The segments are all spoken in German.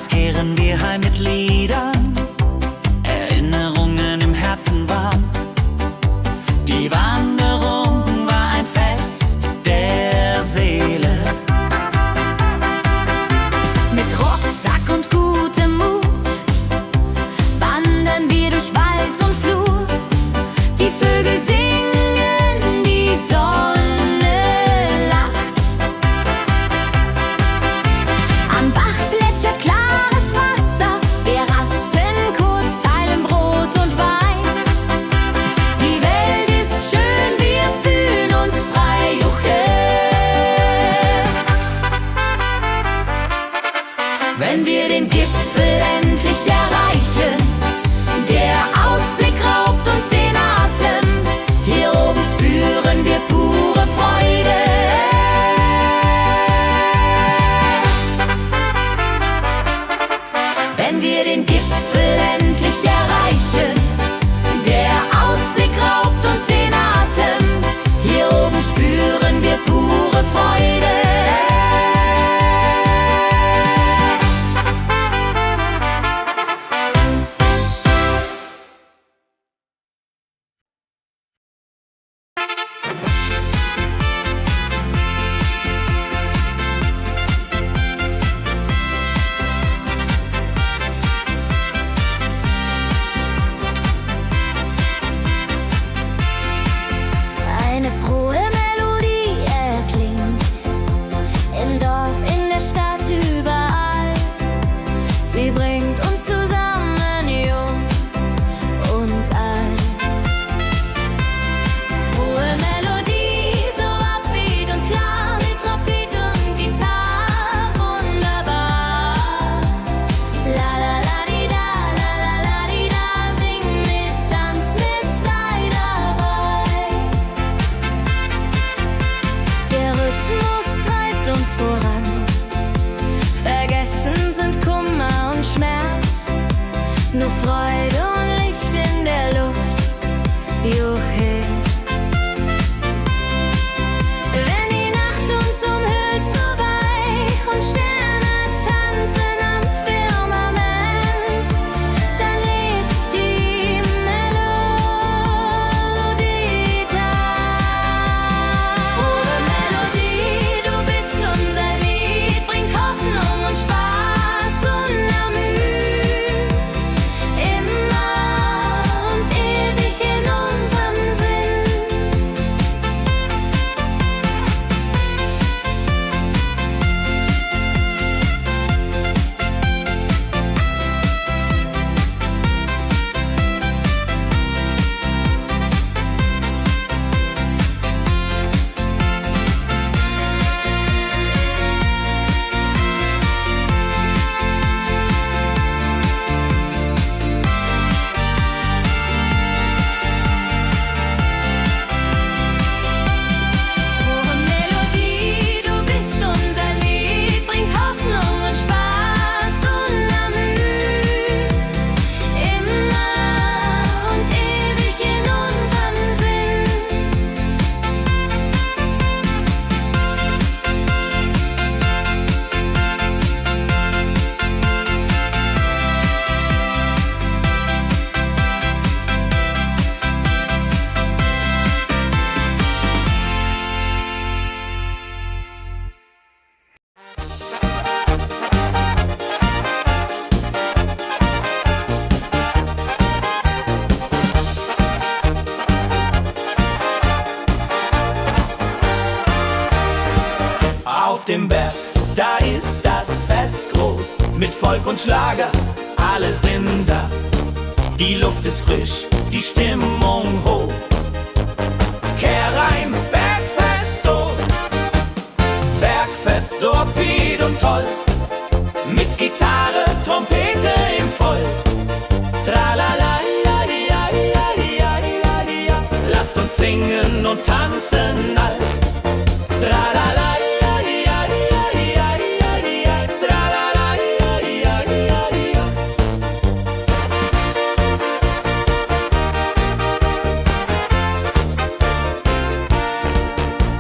abends kehren wir heim mit Liedern, Erinnerungen im Herzen warm. Die Wanderung war ein Fest der Seele. Mit Rucksack und gutem Mut wandern wir durch Wald und Flur. Die Vögel singen, die Sonne lacht. Am Bach plätschert klares Wasser, wir rasten kurz, teilen Brot und Wein. Die Welt ist schön, wir fühlen uns frei, juche. Wenn wir den Gipfel endlich erreichen, der Ausblick raubt uns den Atem. Hier oben spüren wir pure Freude. Wenn wir den Gipfel endlich erreichen, der Ausblick raubt uns den Atem. Hier oben spüren wir pure Freude. Eine frohe Melodie erklingt im Dorf, in der Stadt, überall. Sie bringt uns zusammen, jung und alt. Frohe Melodie, so upbeat und klar, mit Trompete und Gitarre, wunderbar. La la la di da, la la la di da, sing mit, tanz mit, sei dabei. Der Rhythmus treibt uns voran. Vergessen sind Kummer und Schmerz. Nur Freude und Licht in der Luft. Juche. Wenn die Nacht uns umhüllt so weich und Sterne tanzen am Firmament, dann lebt die Melodie da. Frohe Melodie, du bist unser Lied, bringt Hoffnung und Spaß unermüht. Immer und ewig in unserem Sinn. Frohe Melodie, du bist unser Lied, bringt Hoffnung und Spaß unermüht. Immer und ewig in unserem Sinn. Auf dem Berg, da ist das Fest groß, mit Volk und Schlager, alle sind da. Die Luft ist frisch, die Stimmung hoch. Kehr rein, Bergfest, oh. Bergfest, so upbeat und toll. Mit Gitarre, Trompete im Voll. Tralala, ja, ja, ja, ja, ja, ja. Lasst uns singen und tanzen all. Tralala, ja, ja, ja, ja, ja, ja. Tralala, ja, ja, ja, ja.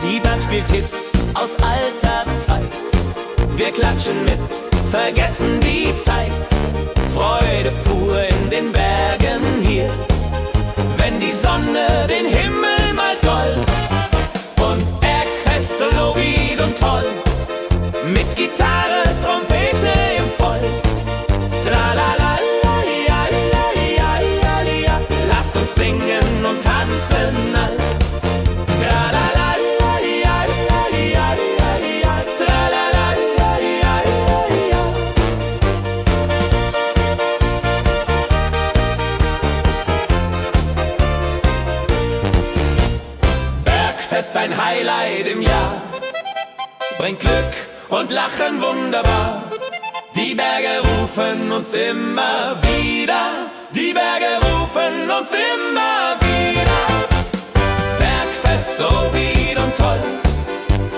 Die Band spielt Hits aus alter Zeit. Wir klatschen mit, vergessen die Zeit. Freude pur in den Bergen hier, wenn die Sonne den Himmel malt Gold. Und Bergfest, Lovid und toll, mit Gitarre, Trompete im Voll. Tralala-la-li-la-li-la-li-la-li-la, lasst uns singen und tanzen all. Tralala-li-la-li-la-li-la-li-la, tralala-li-la-li-la-li-la. Bergfest, ein Highlight im Jahr, bringt Glück und Lachen wunderbar. Die Berge rufen uns immer wieder, die Berge rufen uns immer wieder. Bergfest, Lovid und toll,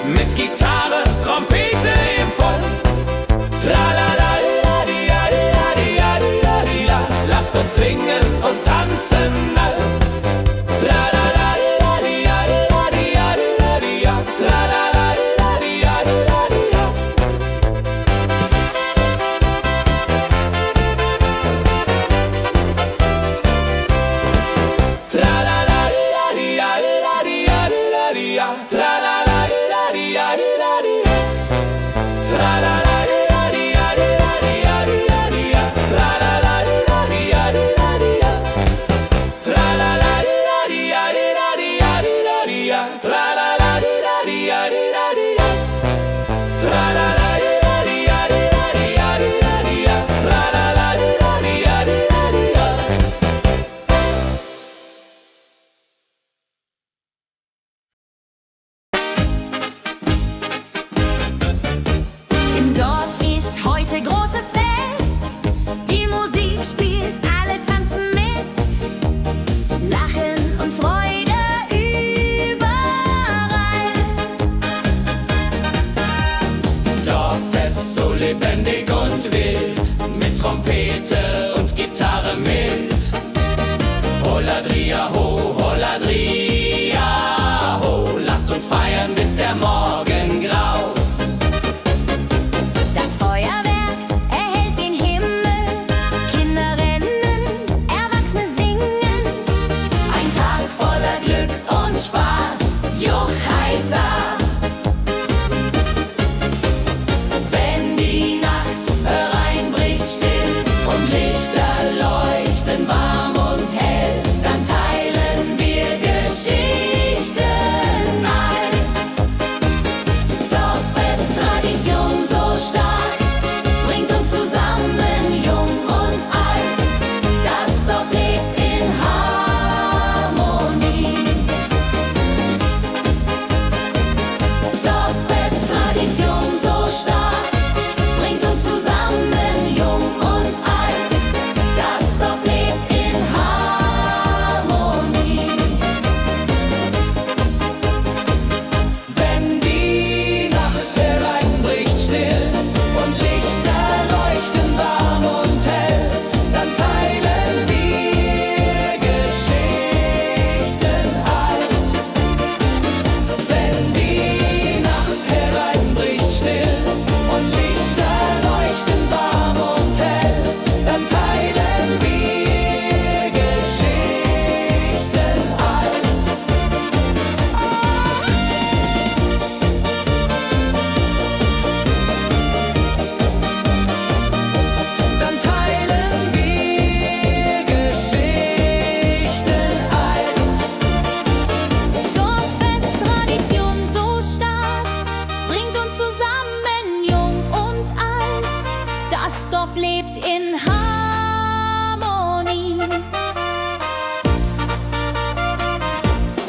mit Gitarre, Trompete im Voll. Tralala-la-li-la-li-la-li-la-li-la, lasst uns singen und tanzen all. Tralala-li-la-li-la-li-la-li-la, tralala-li-la-li-la-li-la. Tralala-li-la-li-la-li-la-li-la, tralala-li-la-li-la-li-la-li-la. Tralala-li-la-li-la-li-la-li-la, tralala-li-la-li-la-li-la-li-la. Tralala-li-la-li-la-li-la-li-la, tralala-li-la-li-la-li-la-li-la. Tralala-li-la-li-la-li-la-li-la, tralala-li-la-li-la-li-la. Im Dorf ist heute großes Fest. Die Musik spielt, alle tanzen mit. Lachen und Freude überall. Dorffest, so lebendig und wild, mit Trompete und Gitarre mit. Holladria ho, Holladria ho, lasst uns feiern, bis der Morgen graut. Das Feuerwerk erhellt den Himmel. Kinder rennen, Erwachsene singen. Ein Tag voller Glück und Spaß, Juchheisa. Wenn die Nacht hereinbricht still und Lichter leuchten warm und hell, dann teilen wir Geschichten alt. Dorffest, Tradition so stark, bringt uns zusammen, jung und alt. Das Dorf lebt in Harmonie. Dorffest, Tradition so stark, bringt uns zusammen, jung und alt. Das Dorf lebt in Harmonie. Wenn die Nacht hereinbricht still und Lichter leuchten warm und hell, dann teilen wir Geschichten alt. Wenn die Nacht hereinbricht still und Lichter leuchten warm und hell, dann teilen wir Geschichten alt. Dann teilen wir Geschichten alt. Dorffest, Tradition so stark, bringt uns zusammen, jung und alt. Das Dorf lebt in Harmonie.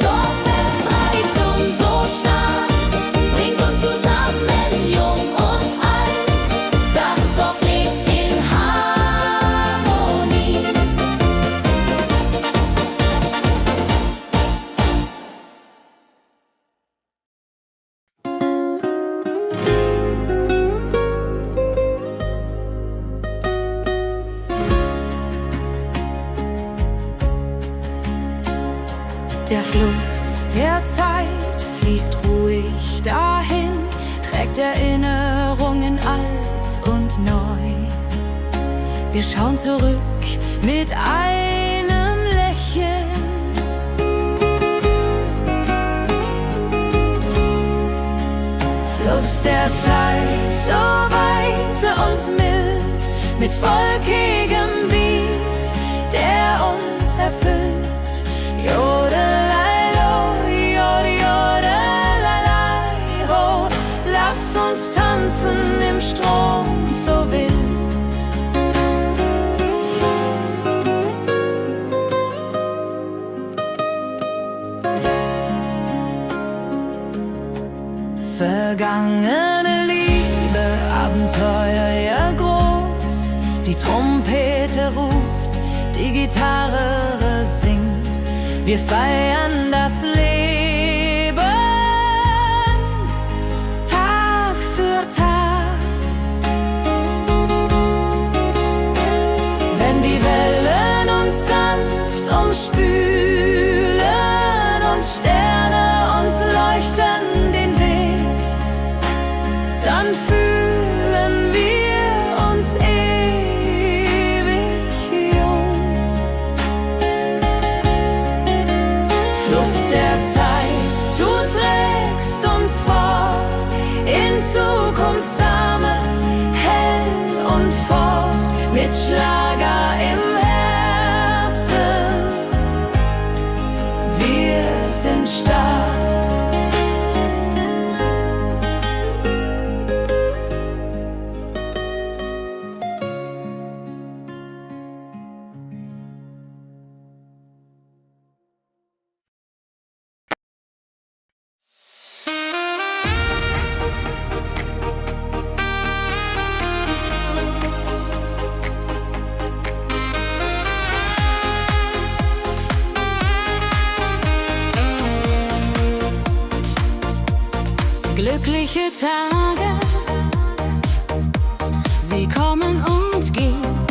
Dorffest, Tradition so stark, bringt uns zusammen, jung und alt. Das Dorf lebt in Harmonie. Der Fluss der Zeit fließt ruhig dahin, trägt Erinnerungen alt und neu. Wir schauen zurück mit einem Lächeln. Fluss der Zeit, so weise und mild, mit volkigem Beat, der uns erfüllt. Jodelei-lo, jodelei-lai, ho, lass uns tanzen im Strom so wild. Vergangene Liebe, Abenteuer ja groß. Die Trompete ruft, die Gitarre singt. Wir feiern das Leben Tag für Tag. Wenn die Wellen uns sanft umspülen und Sterne uns leuchten den Weg, dann fühlen wir uns ewig jung. Fluss der Zeit, du trägst uns fort in Zukunftssame, hell und fort, mit Schlager im Herzen. Wir sind stark. Glückliche Tage, sie kommen und gehen.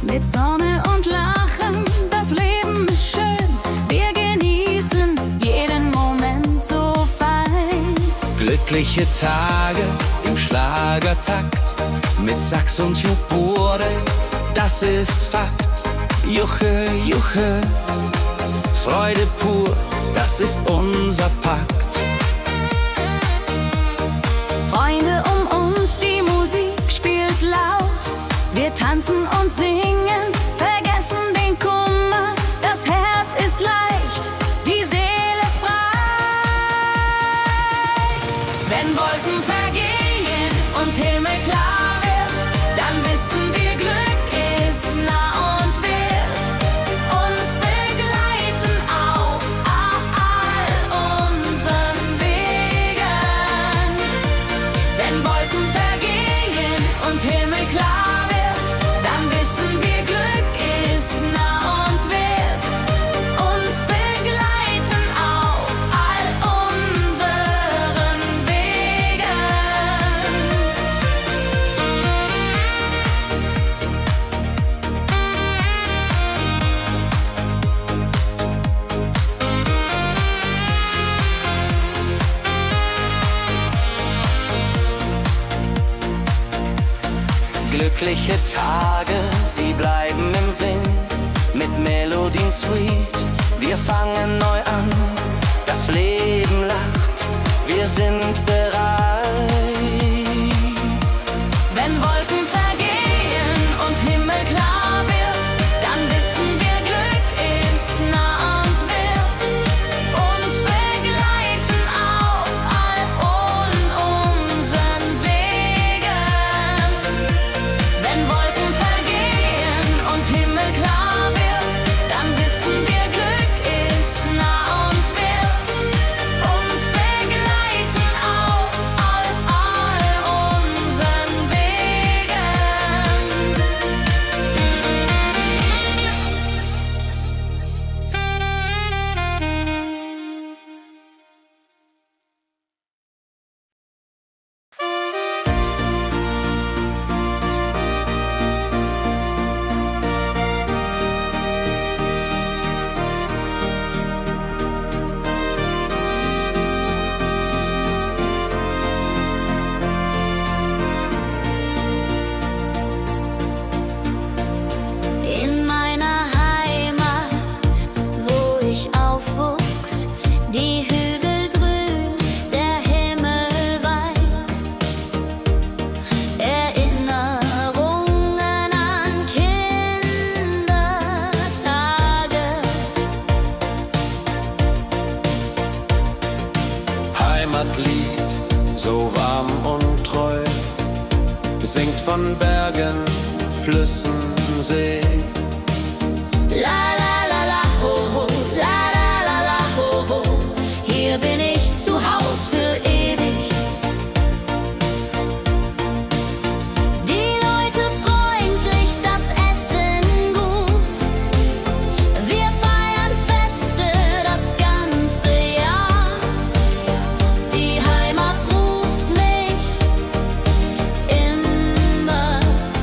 Mit Sonne und Lachen, das Leben ist schön. Wir genießen jeden Moment so fein. Glückliche Tage im Schlagertakt, mit Sax und Jubore, das ist Fakt. Juche, Juche, Freude pur, das ist unser Pakt. Freunde um uns, die Musik spielt laut. Wir tanzen und singen, vergessen den Kummer. Das Herz ist leicht, die Seele frei. Wenn Wolken vergehen und Himmel klar wird, dann wissen wir, Glück ist nah und wird uns begleiten auf all unseren Wegen. Wenn Wolken vergehen und Himmel klar wird, dann wissen wir, Glück ist nah und wird uns begleiten auf all unseren Wegen. Glückliche Tage, sie bleiben im Sinn, mit Melodien sweet. Wir fangen neu an, das Leben lacht, wir sind bereit. Wenn Wolken vergehen und Himmel klar wird, dann wissen wir, Glück ist nah und wird uns begleiten auf all unseren Wegen. Wenn Wolken vergehen und Himmel klar wird, dann wissen wir, Glück ist nah und wird uns begleiten auf all Flüssen, See. La la la la ho ho, la la la la ho ho. Hier bin ich zu Haus für ewig. Die Leute freundlich, das Essen gut. Wir feiern Feste das ganze Jahr. Die Heimat ruft mich immer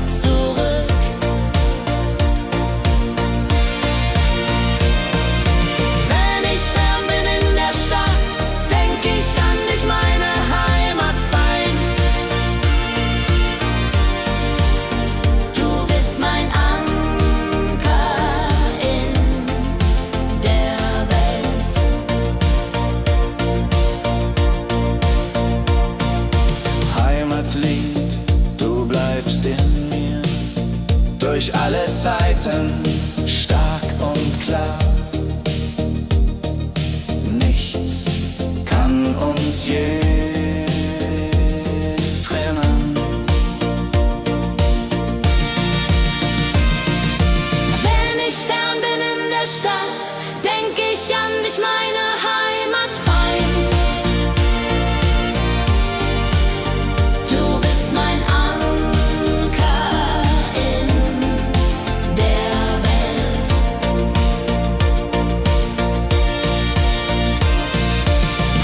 zurück. Wenn ich fern bin in der Stadt, denk ich an dich, meine Heimat fein. Du bist mein Anker in der Welt. Heimatlied, du bleibst in mir durch alle Zeiten stark und klar. Nichts kann uns je trennen. Wenn ich fern bin in der Stadt, denk ich an dich, meine Heimat fein. Du bist mein Anker in der Welt.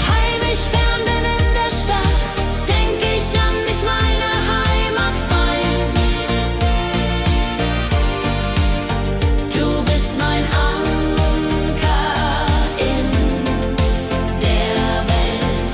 Heim ich fern bin in der Stadt, denk ich an dich, meine Heimat fein. Du bist mein Anker in der Welt.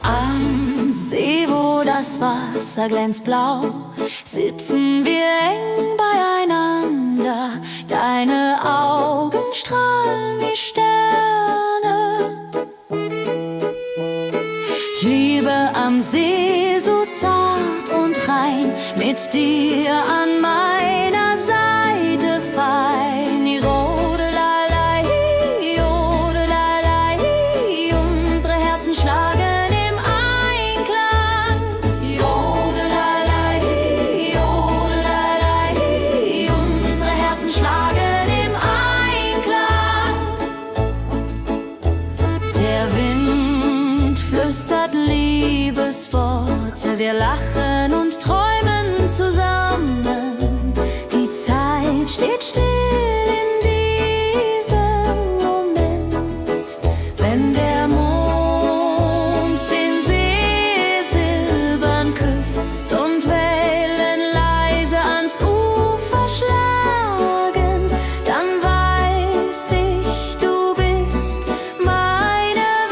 Am See, wo das Wasser glänzt blau, sitzen wir eng beieinander. Deine Augen strahlen wie Sterne. Liebe am See, so zart und rein, mit dir an meiner Seite fein. Jodelei, jodelei, unsere Herzen schlagen im Einklang. Jodelei, jodelei, unsere Herzen schlagen im Einklang. Der Wind flüstert Liebesworte, wir lachen und träumen zusammen. Die Zeit steht still in diesem Moment, wenn der Mond den See silbern küsst und Wellen leise ans Ufer schlagen, dann weiß ich, du bist meine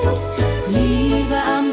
Welt. Liebe am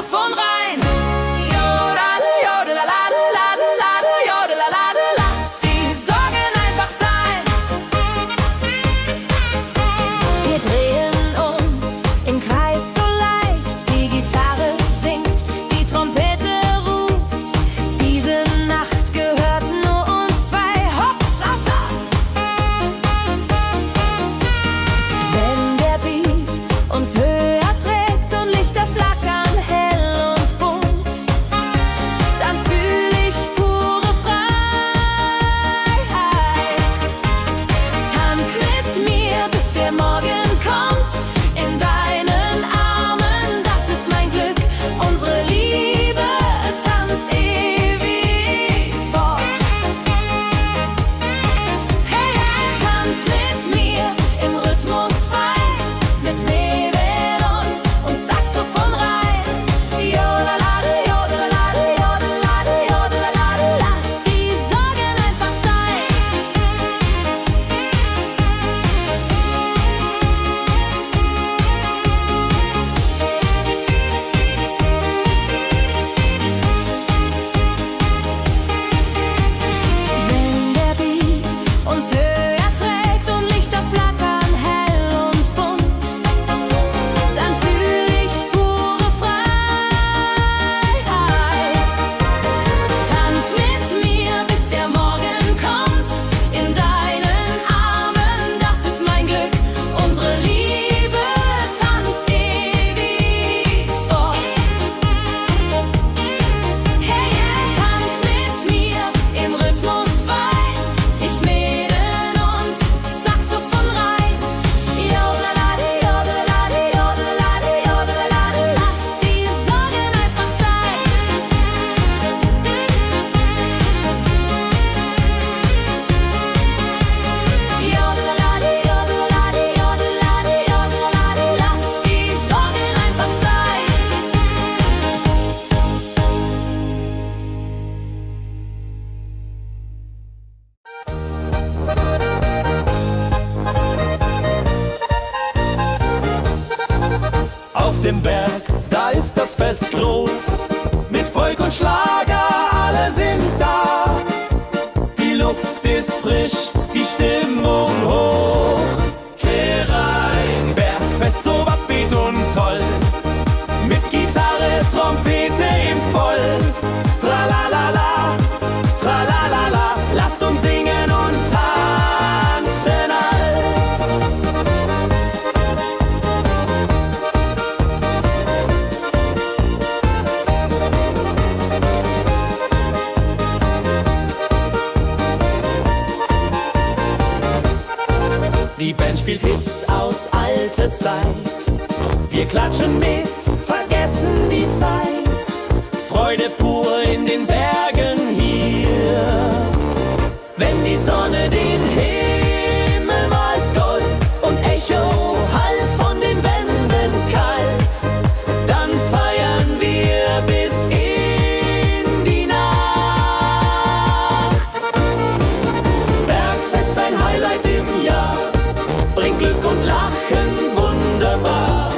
Saxophon rein. Jodel, jodelalalalalala, jodelalala, lass die Sorgen einfach sein. Wir drehen uns im Kreis so leicht, die Gitarre singt, die Trompete ruft. Diese Nacht gehört nur uns zwei, Hopsasa. Wenn der Beat uns höher trägt und Lichter flackern hell und bunt, dann fühl ich pure Freiheit. Tanz mit mir, bis der Morgen kommt, in deinen Armen, das ist mein Glück. Unsere Liebe tanzt ewig fort. Hey, tanz mit mir im Rhythmus frei. Wir schweben uns Saxophon rein. Jodeladel, jodeladel, jodeladel, jodeladel, lass die Sorgen einfach sein. Wenn der Beat uns höher trägt und Lichter flackern hell und bunt, dann fühl ich pure Freiheit. Tanz mit mir, bis der Morgen kommt, in deinen Armen, das ist mein Glück. Unsere Liebe tanzt ewig fort. Hey, tanz mit mir im Rhythmus frei. Ich Mäden und Saxophon rein. Jodelade, jodelade, jodelade, jodelade, lass die Sorgen einfach sein. Jodelade, jodelade, jodelade, jodelade, lass die Sorgen einfach sein. Auf dem Berg, da ist das Fest groß. Mit Volk und Schlager, alle sind da. Die Luft ist frisch, die Stimmung hoch. Kehr rein, Bergfest so upbeat und toll. Mit Gitarre, Trompete im Voll. Tralalala, tralalala, lasst uns singen und tanzen all. Die Band spielt Hits aus alter Zeit. Wir klatschen mit, vergessen die Zeit. Freude pur in den Bergen hier. Wenn die Sonne den Himmel malt Gold und Echo hallt von den Wänden kalt, dann feiern wir bis in die Nacht. Bergfest, ein Highlight im Jahr, bringt Glück und Lachen wunderbar.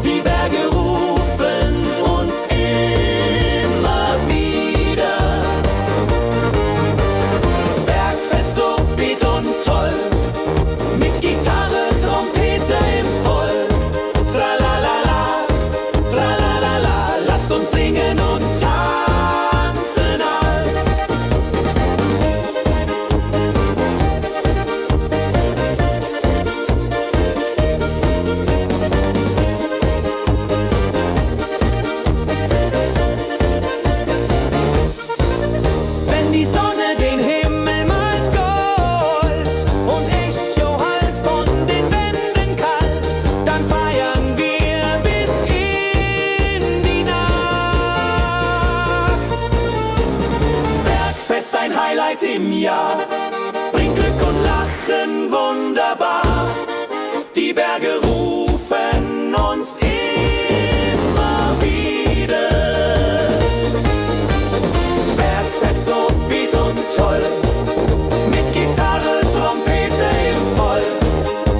Die Berge rufen uns immer wieder. Bergfest so beat und toll, mit Gitarre, Trompete im Voll. Tralalala, tralalala, lasst uns singen und tanzen all. Wenn die Sonne den Himmel malt Gold und Echo hallt von den Wänden kalt, dann feiern wir bis in die Nacht. Bergfest, ein Highlight im Jahr, bringt Glück und Lachen wunderbar. Die Berge rufen uns immer wieder. Bergfest so beat und toll, mit Gitarre, Trompete im Voll.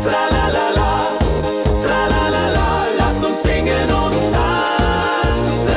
Tralalala, tralalala, lasst uns singen und tanzen.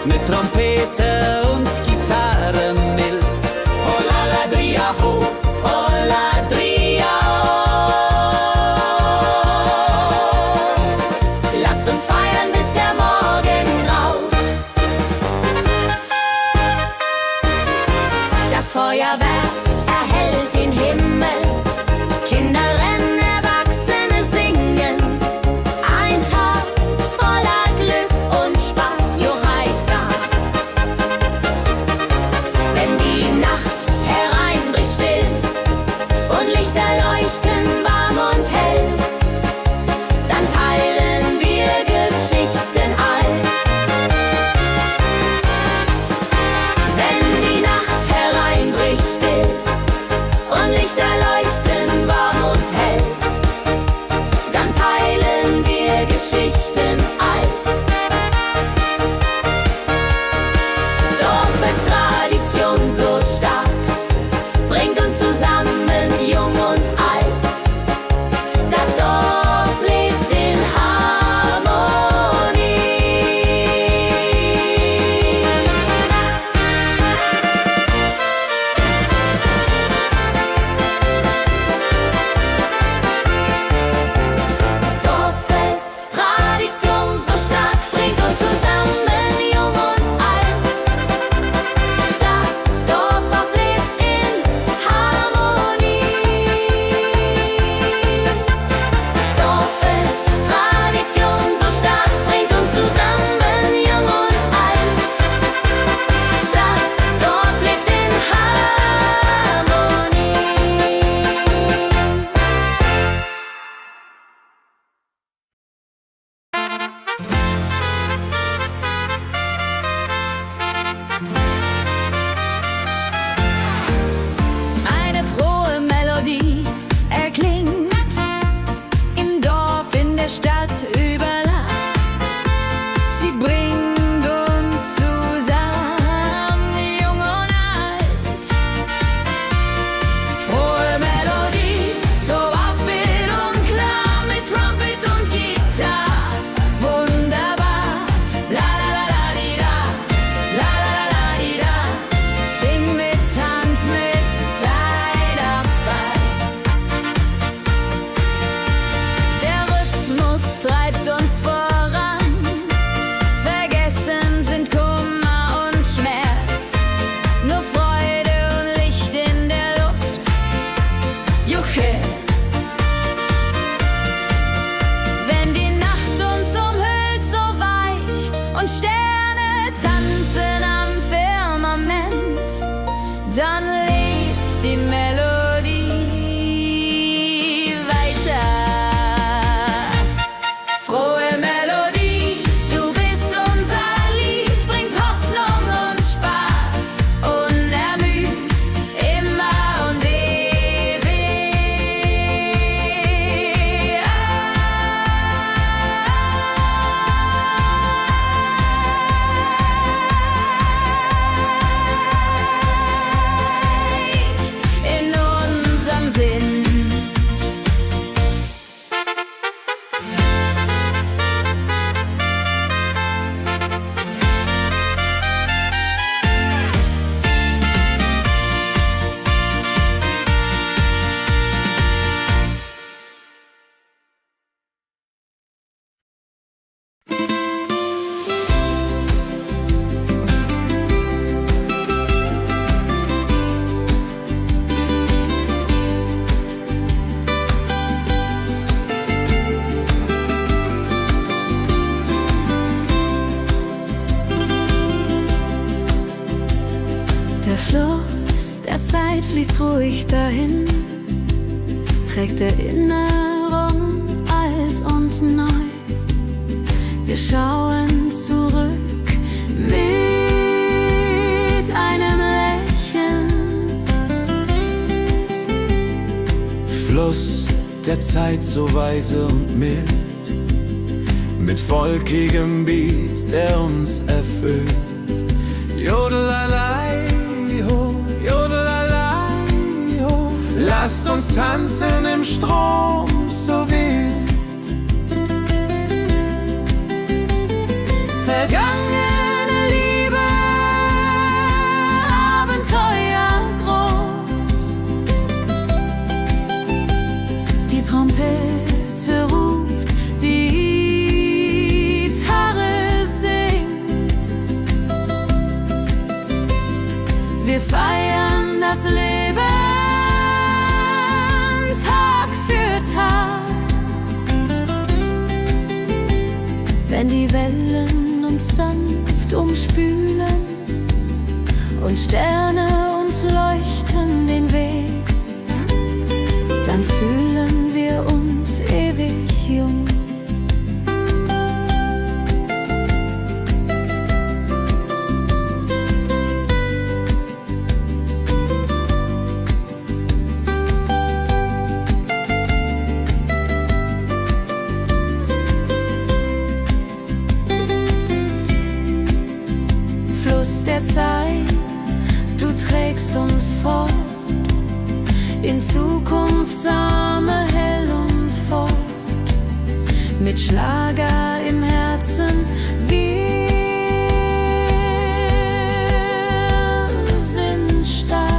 mit Trompete und Gitarre mild. Oh la la dria ho, oh la dria oh. Lasst uns feiern, bis der Morgen graut. Das Feuerwerk erhellt den Himmel, Kinder rennen, Erwachsene singen. Ein Tag voller Glück und Spaß, Johaisa. Wenn die Nacht hereinbricht still und Lichter leuchten warm und hell, dann teilen wir Geschichten alt. Wenn die Nacht hereinbricht still und Lichter leuchten warm und hell, dann teilen wir Geschichten alt. Dorffest-Tradition so stark, bringt uns zusammen, jung und alt. Das Dorf lebt in Harmonie. Dorffest, Tradition so stark, bringt uns zusammen, jung und alt. Das Dorf lebt in Harmonie. Dorffest, Tradition so stark, bringt uns zusammen, jung und alt. Das Dorf lebt in Harmonie. Eine frohe Melodie erklingt im Dorf, in der Stadt, überall. Sie bringt uns zusammen, jung und alt. Frohe Melodie, so upbeat und klar, mit Trumpet und Gitarre. Wunderbar, la la la la di da, la la la la di da. Sing mit, tanz mit, sei dabei. Der Rhythmus treibt uns voran, vergessen sind Kummer und Schmerz. Nur Freude und Licht in der Luft. Juche. Wenn die Nacht uns umhüllt, so weich, und Sterne tanzen am Firmament, dann lebt die Melodie weiter. Frohe Melodie, du bist unser Lied, bringt Hoffnung und Spaß, unermüd, immer und ewig in unserem Sinn. Der Fluss der Zeit fließt ruhig dahin, trägt Erinnerung alt und neu. Wir schauen zurück mit einem Lächeln. Fluss der Zeit so weise und mild, mit volkigem Beat, der uns erfüllt. Jodelalei ho, jodelalei ho. Lasst uns tanzen im Strom so wild. Vergangene Liebe Wir feiern das Leben Tag für Tag. Wenn die Wellen uns sanft umspülen und Sterne uns leuchten den Weg, dann fühlen wir uns ewig jung. Fluss der Zeit, du trägst uns fort in Zukunftssame hell und fort, mit Schlager im Herzen. Wir sind stark.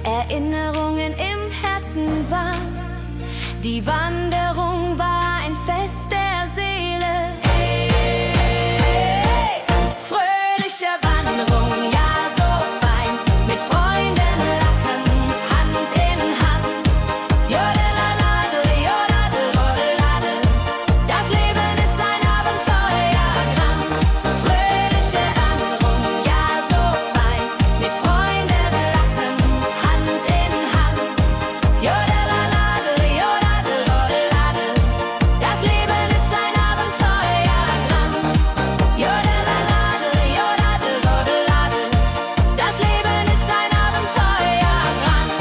Erinnerungen im Herzen waren. Die Wanderung war ein Fest der Seele. Hey, hey, fröhliche Wanderung, ja so fein, mit Freunden lachend, Hand in Hand. Jodelalade, jodadel, jodeladel, das Leben ist ein Abenteuerland. Fröhliche Wanderung, ja so fein, mit Freunden lachend, Hand in Hand. Jodelalade, jodadel, jodeladel, das Leben ist ein Abenteuerland. Jodelalade, jodadel, jodeladel, das Leben ist ein Abenteuerland.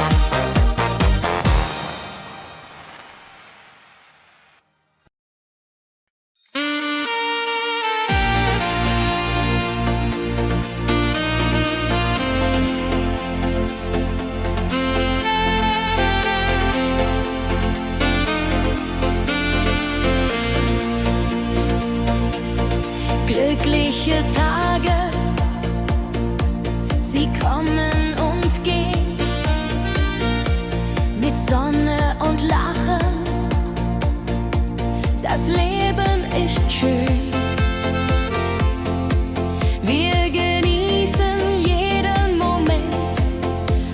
Glückliche Tage, sie kommen und gehen, mit Sonne und Lachen, das Leben ist schön. Wir genießen jeden Moment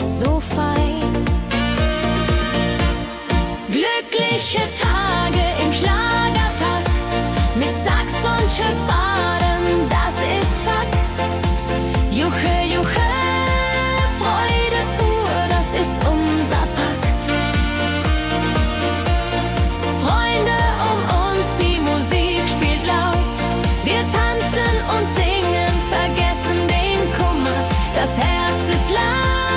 so fein. Glückliche Tage im Schlagertakt, mit Sax und Schöpbaden, das ist Fakt. Juche, Juche, Freude pur, das ist unser Pakt. Freunde um uns, die Musik spielt laut. Wir tanzen und singen, vergessen den Kummer, das Herz ist laut.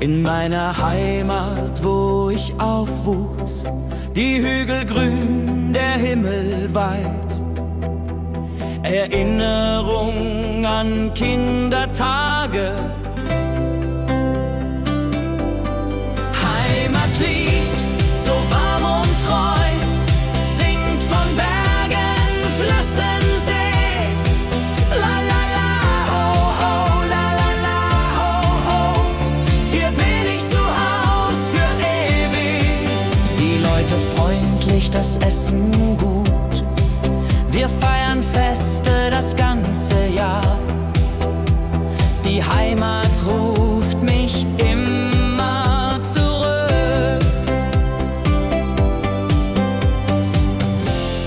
In meiner Heimat, wo ich aufwuchs, die Hügel grün, der Himmel weit. Erinnerung an Kindertage. Heimatlied, so warm und treu, singt von Bergen, Flüssen, See. La la la, ho ho, la la la, ho ho. Hier bin ich zu Haus für ewig. Die Leute freundlich, das Essen gut. Wir feiern Feste das ganze Jahr. Die Heimat ruft mich immer zurück.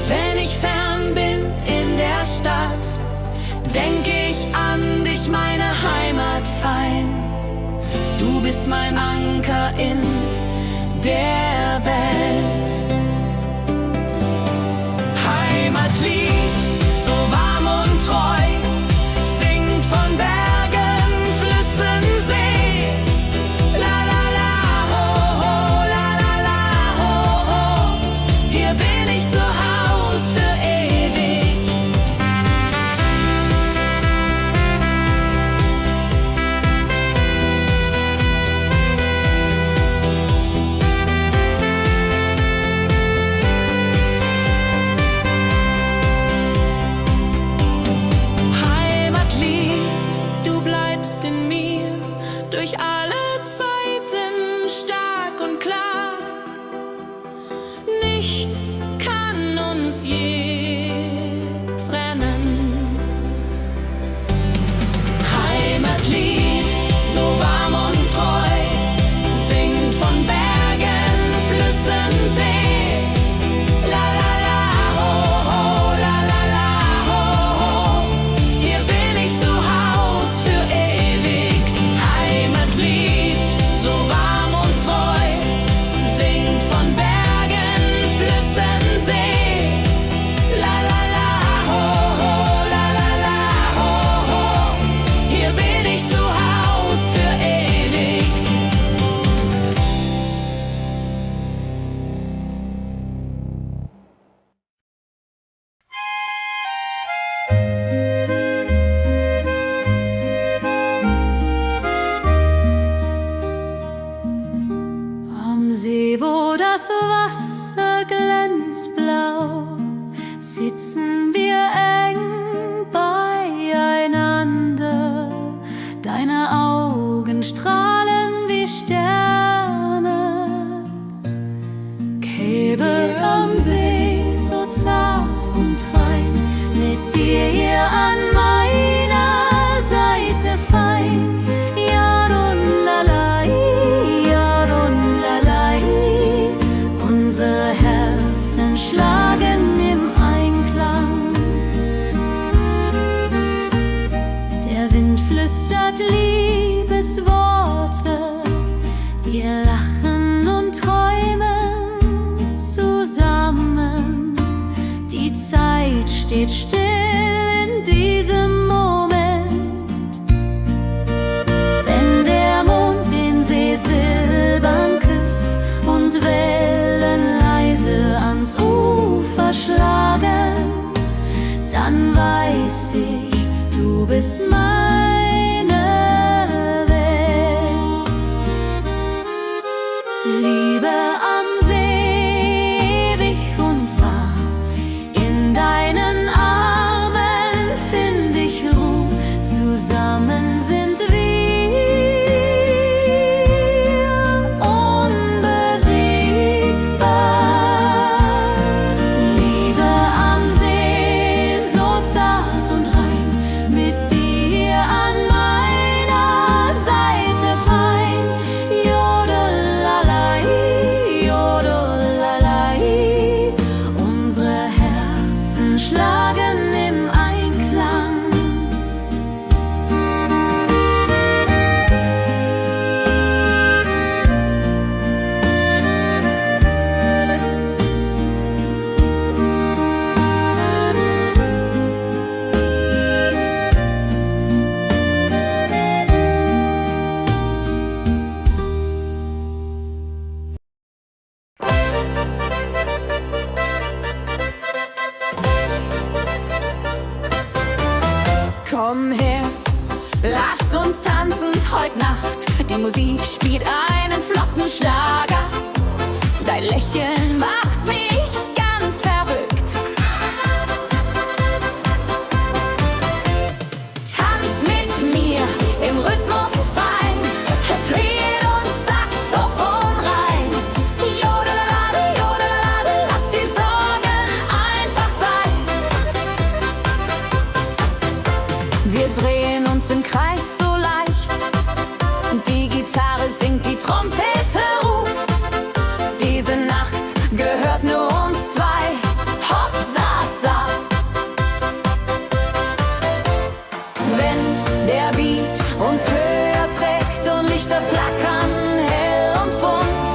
Wenn ich fern bin in der Stadt, denk ich an dich, meine Heimat fein. Du bist mein Anker in der Welt. Heimatlied, so warm und treu, singt von Bergen, Flüssen, See. La la la, ho ho, la la la, ho ho. Hier bin ich zu Haus für ewig. Durch alle Zeiten stark und klar. Nichts kann uns je trennen. Heimatlied, so warm und treu, singt von Bergen, Flüssen, See. La la la, ho ho, la la la, ho ho. Hier bin ich zu Haus für ewig. Heimatlied, so warm und treu, singt von Bergen, Flüssen, See. La la la, ho ho, la la la, ho ho. Hier bin ich zu Haus für ewig. Am See, wo das Wasser glänzt blau, sitzen wir eng beieinander. Deine Augen strahlen wie Sterne. Käbe am See, so zart und rein, mit dir hier an meiner Seite fein. Yarunlalai, Yarunlalai. Unsere Herzen schlagen im Einklang. Der Wind flüstert Liebesworte. Wir lachen und träumen zusammen. Die Zeit steht still in diesem Moment. Wenn der Mond den See silbern küsst und Wellen leise ans Ufer schlagen, dann weiß ich, du bist meine Welt. Liebe am See, ewig und wahr, in deinen Armen find ich Ruhe, zusammen sind wir unbesiegbar. Liebe am See, so zart und rein, mit dir Lass uns tanzen heute Nacht. Die Musik spielt einen flotten Schlager. Dein Lächeln macht mich ganz verrückt. Tanz mit mir im Rhythmus fein. Tritt und Saxophon rein. Jodelade, jodelade, lass die Sorgen einfach sein. Wir drehen uns im Kreis so leicht. Die Gitarre singt, die Trompete ruft. Diese Nacht gehört nur uns zwei. Hopp, sa. Wenn der Beat uns höher trägt und Lichter flackern hell und bunt,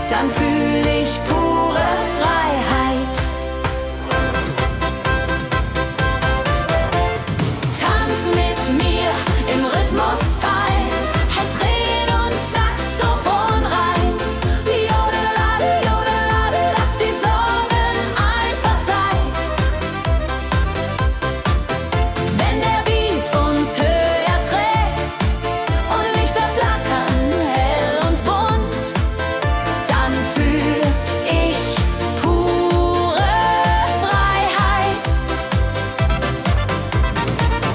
dann fühl ich pure Freiheit. Tanz mit mir im Rhythmus fein. Drehen und Saxophon rein. Jodelade, jodelade, lass die Sorgen einfach sein. Wenn der Beat uns höher trägt und Lichter flackern hell und bunt, dann fühl ich pure Freiheit.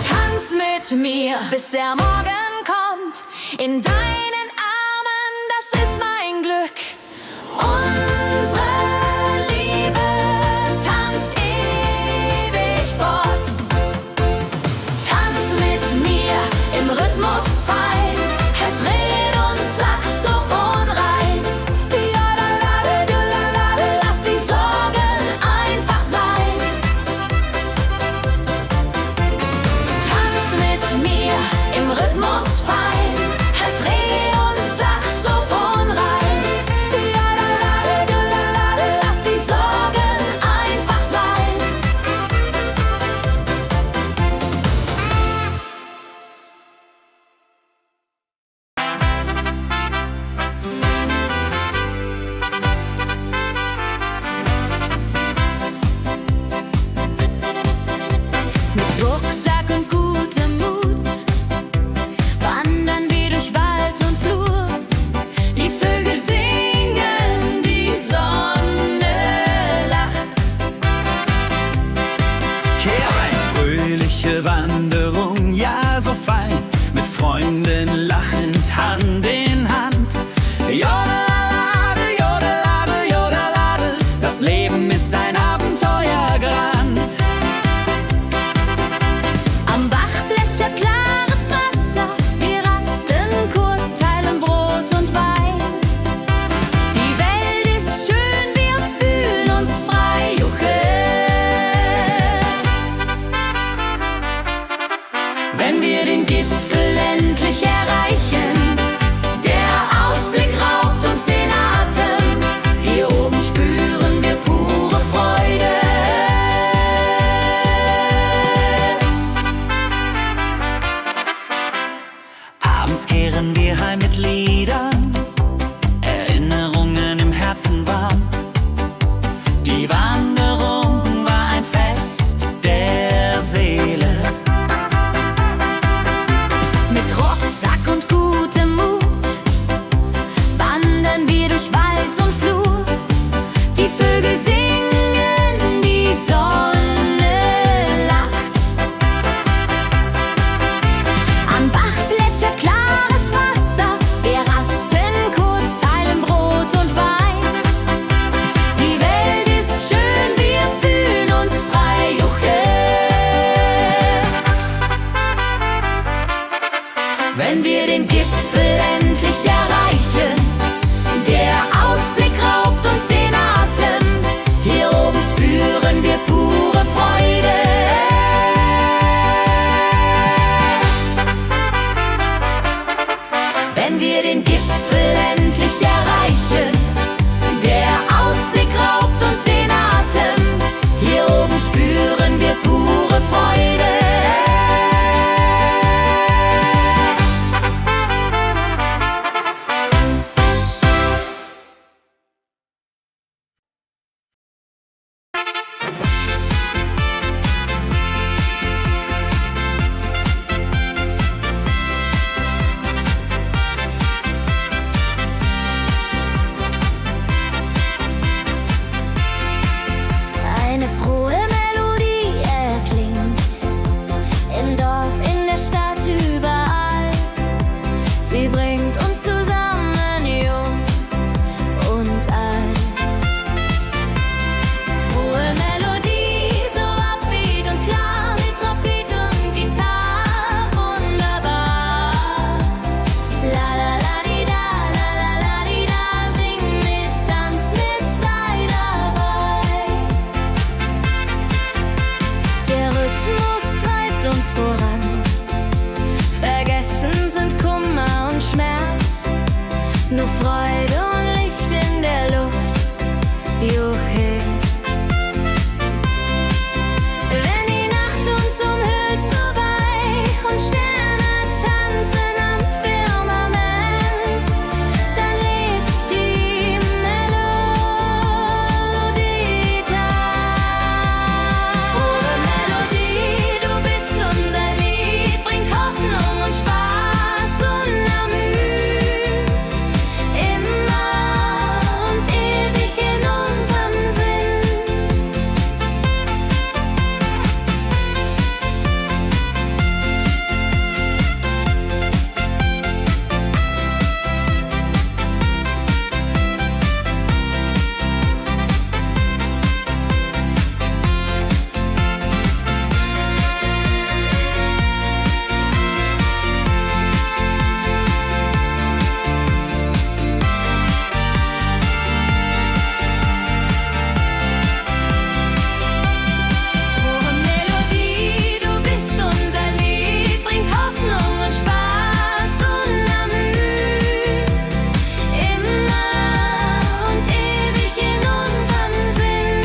Tanz mit mir, bis der Morgen kommt. In deinen Armen, das ist mein Glück. Unsere Liebe tanzt ewig fort. Tanz mit mir im Rhythmus fein. Dreht uns Saxophon rein. Jodelade, jodelade, lass die Sorgen einfach sein. Tanz mit mir im Rhythmus fein. Dreh uns Saxophon rein. Jodelade, jodelade, lass die Sorgen einfach sein. Mit Rucksack und gutem Mut wandern wir durch Wald und Flur. Die Vögel singen, die Sonne lacht. Kehr ein, fröhliche Wanderung, ja so fein, mit Freunden lachend Hand in Hand. Jodelade, jodelade, jodelade, das Leben ist ein Abenteuergrand. Am Bach plätschert klares Wasser. Wir rasten kurz, teilen Brot und Wein. Die Welt ist schön, wir fühlen uns frei. Juche. Wenn wir den Gipfel endlich erreichen, der Ausblick raubt uns den Atem. Hier oben spüren wir pure Freude. Abends kehren wir heim mit Liedern, Erinnerungen im Herzen warm. Die Wanderung war ein Fest der Seele. Mit Rucksack und gutem Mut wandern wir durch Wald und Flur. Die Vögel singen, die Sonne lacht. Am Bach plätschert klares Wasser. Wir rasten kurz, teilen Brot und Wein. Die Welt ist schön, wir fühlen uns frei. Juche. Wenn wir den Gipfel endlich erreichen, der Ausblick raubt uns den Atem. Hier oben spüren wir pure Freude. Wenn wir den Gipfel endlich erreichen, der Ausblick raubt uns den Atem. Hier oben spüren wir pure Freude. Freude und Licht in der Luft. Juhe. Wenn die Nacht uns umhüllt so weich und Sterne tanzen am Firmament, dann lebt die Melodie da. Frohe Melodie, du bist unser Lied, bringt Hoffnung und Spaß unermüd. Immer und ewig in unserem Sinn. Frohe Melodie, du bist unser Lied, bringt Hoffnung und Spaß unermüd. Immer und ewig in unserem Sinn.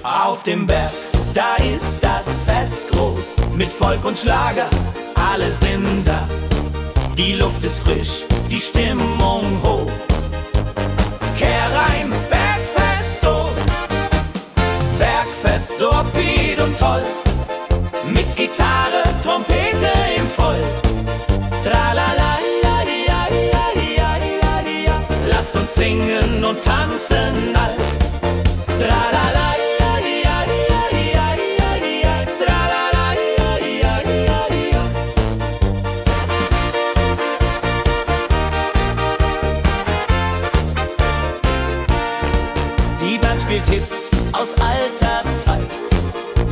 Auf dem Berg, da ist das Fest groß, mit Volk und Schlager, alle sind da. Die Luft ist frisch, die Stimmung hoch. Kehrreim, Bergfest, oh. Bergfest, so upbeat und toll. Mit Gitarre, Trompete im Voll. Tralala, ja, ja, ja, ja, ja, ja. Lasst uns singen und tanzen all. Tralala, ja, ja, ja, ja, ja, ja. Tralala, ja, ja, ja, ja. Die Band spielt Hits aus alter Zeit.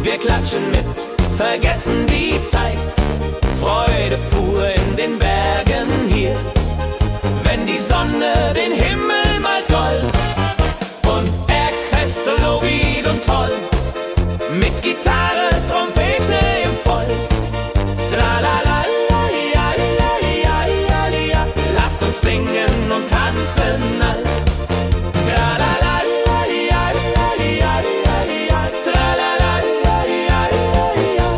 Wir klatschen mit, vergessen die Zeit. Freude pur in den Bergen hier, wenn die Sonne den Himmel malt gold. Und Bergfest, Lovid und toll, mit Gitarre, Trompete im Voll. Tralala, ja, ja, ja, ja, ja. Lasst uns singen und tanzen all. Tralala, ja, ja, ja, ja, ja. Tralala, ja, ja, ja, ja.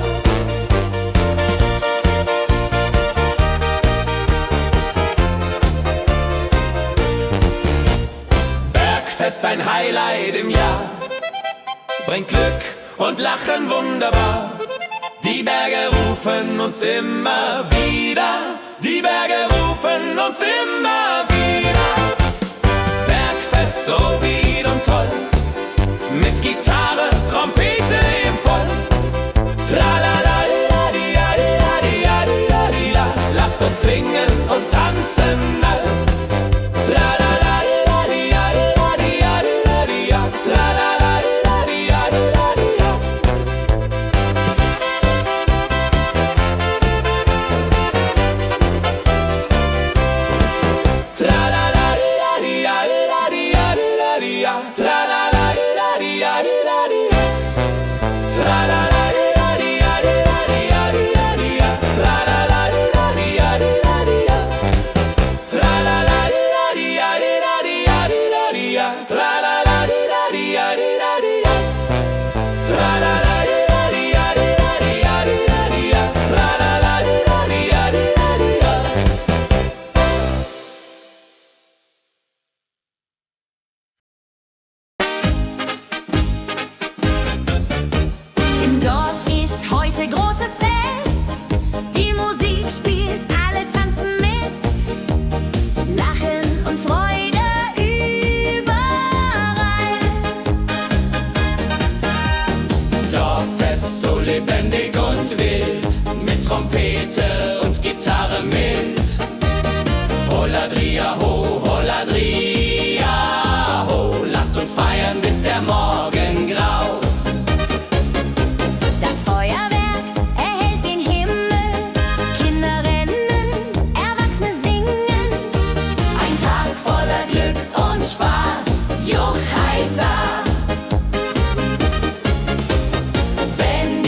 Bergfest, ein Highlight im Jahr, bringt Glück und Lachen wunderbar. Die Berge rufen uns immer wieder, die Berge rufen uns immer wieder. Bergfest, so weit und toll, mit Gitarre, Trompete im Voll. Tralala, la, di, la, di, la, di, la, di, la, di, la. Lasst uns singen und tanzen all. Tralala, la, di, la, di, la, di, la, di, la, di, la. Tralala, la, di, la, di, la, di, la. Tralala, la, di, la, di, la, di, la, di, la, di, la. Tralala, la, di, la, di, la, di, la.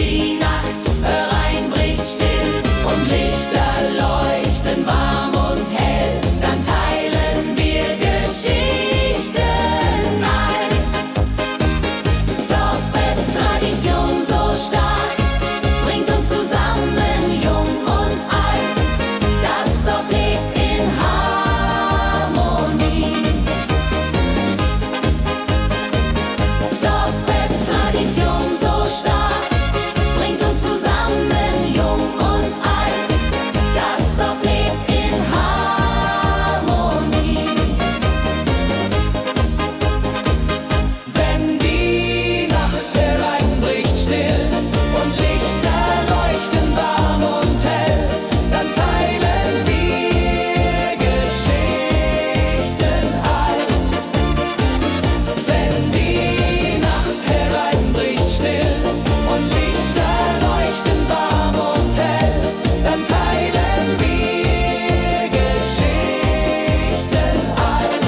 die Nacht hereinbricht still und Lichter leuchten warm und hell, dann teilen wir Geschichten alt. Dorffest, Tradition so stark, bringt uns zusammen, jung und alt. Das Dorf lebt in Harmonie. Dorffest, Tradition so stark, bringt uns zusammen, jung und alt. Das Dorf lebt in Harmonie. Wenn die Nacht hereinbricht still und Lichter leuchten warm und hell, dann teilen wir Geschichten alt. Wenn die Nacht hereinbricht still und Lichter leuchten warm und hell, dann teilen wir Geschichten alt.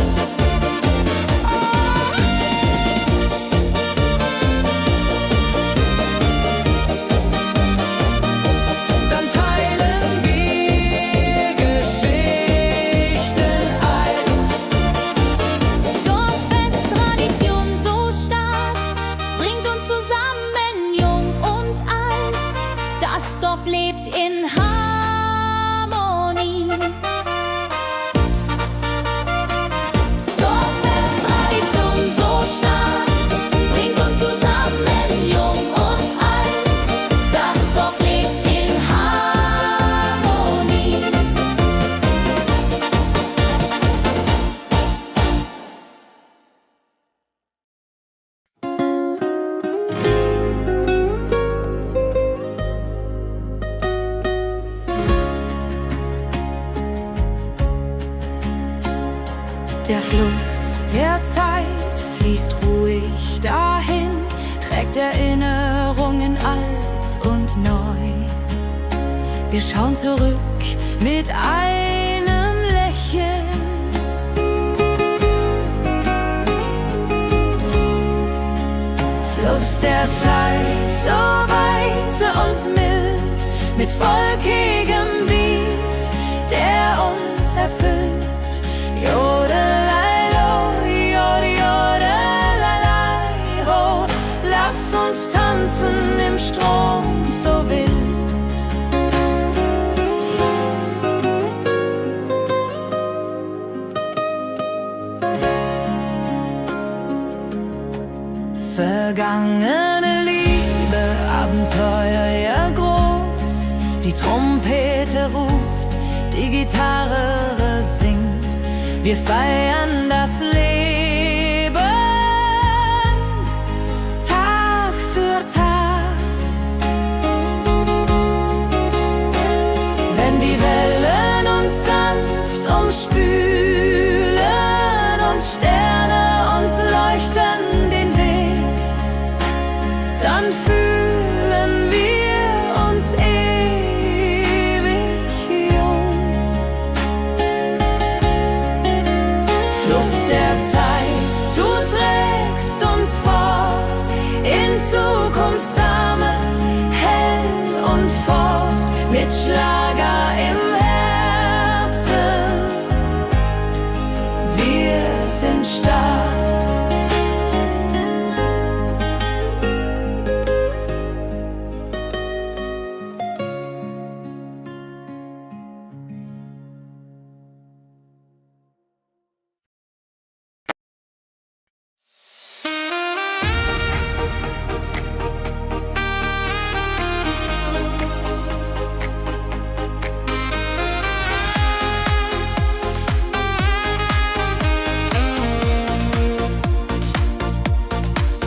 Dann teilen wir Geschichten alt. Dorffest, Tradition so stark, bringt uns zusammen, jung und alt. Das Dorf lebt in Harmonie. Dorffest, Tradition so stark, bringt uns zusammen, jung und alt. Das Dorf lebt in Harmonie. Der Fluss der Zeit fließt ruhig dahin, trägt Erinnerungen alt und neu. Wir schauen zurück mit einem Lächeln. Fluss der Zeit, so weise und mild, mit volkigem Beat, der uns erfüllt. Jodelei-lo, jodelei-lei, ho, lass uns tanzen im Strom so wild. Vergangene Liebe, Abenteuer ja groß, die Trompete ruft, die Gitarre singt. Wir feiern das Leben Tag für Tag. Wenn die Wellen uns sanft umspülen und Sterne uns leuchten den Weg, dann fühlen wir uns ewig jung. Fluss der Zeit, du trägst uns fort in Zukunftssame, hell und fort, mit Schlager im Herzen. Wir sind stark.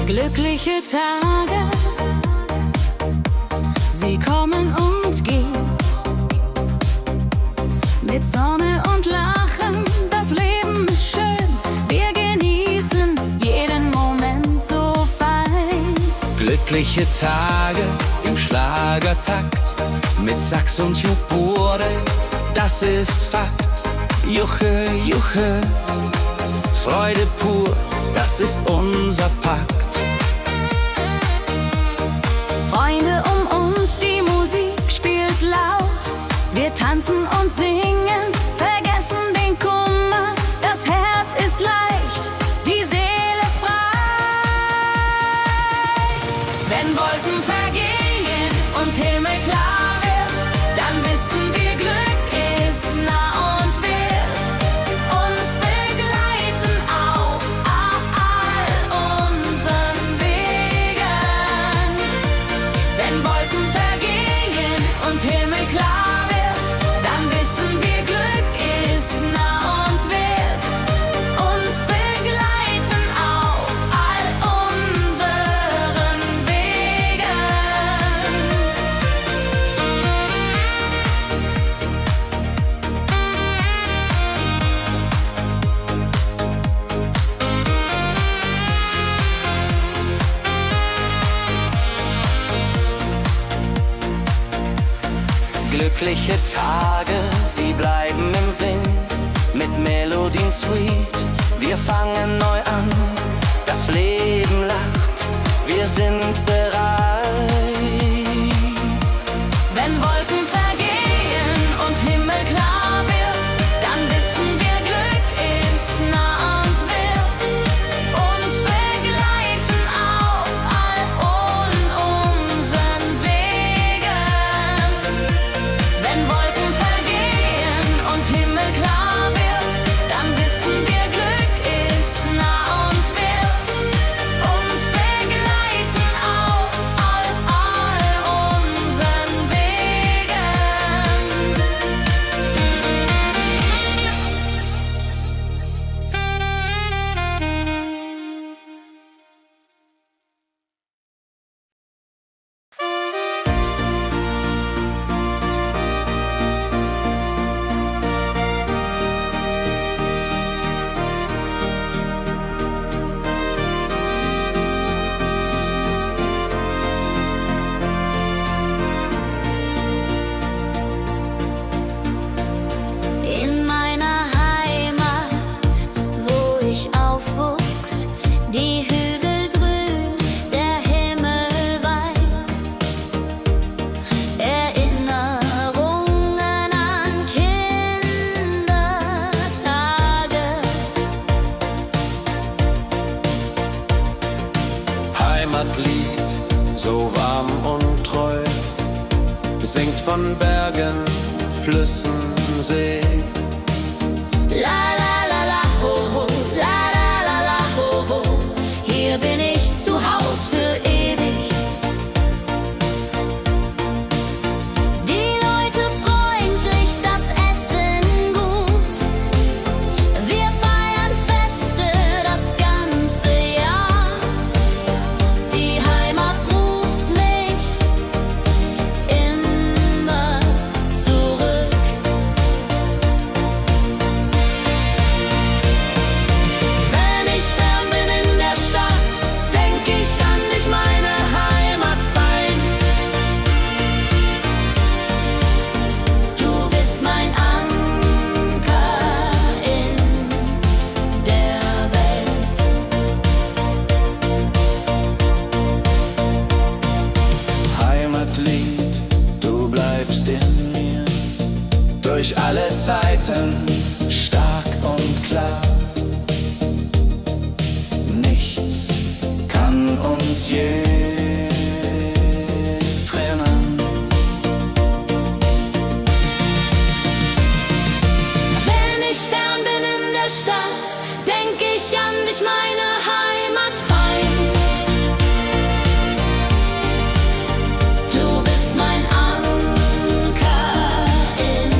Glückliche Tage, sie kommen und gehen, mit Sonne und Lachen, das Leben ist schön, wir genießen jeden Moment so fein. Glückliche Tage im Schlagertakt, mit Sax und Jupore, das ist Fakt. Juche, Juche, Freude pur, das ist unser Pakt. Freunde um tanzen und singen, vergessen den Kummer, das Herz ist leicht, die Seele frei. Wenn Wolken vergehen und Himmel klar wird, dann wissen wir, Glück ist nah und wird uns begleiten auf all unseren Wegen. Wenn Wolken vergehen und Himmel klar wird, dann wissen wir, Glück ist nah und wird uns begleiten auf all unseren Wegen. Glückliche Tage, sie bleiben im Sinn, mit Melodien sweet. Wir fangen neu an, das Leben lacht, wir sind bereit. Wenn Wolken vergehen und Himmel klar wird, dann wissen wir, Glück ist nah und wird uns begleiten auf all unseren Wegen. Wenn Wolken vergehen und Himmel klar wird, dann wissen wir, Glück ist nah und wird uns begleiten auf all unseren Wegen. In meiner Heimat, wo ich aufwuchs, die Hügel grün, der Himmel weit. Erinnerungen an Kindertage. Heimatlied, so warm und treu, singt von Bergen, Flüssen, See. La la la la ho ho, la la la la ho ho. Hier bin ich zu Haus für ewig. Die Leute freundlich, das Essen gut. Wir feiern Feste das ganze Jahr. Die Heimat ruft mich immer zurück. Wenn ich fern bin in der Stadt, denk ich an dich, meine Heimat fein. Du bist mein Anker in der Welt. Heimatlied, du bleibst in mir, durch alle Zeiten stark und klar. Nichts kann uns je trennen. Wenn ich fern bin in der Stadt, denk ich an dich, meine Heimat fein. Du bist mein Anker in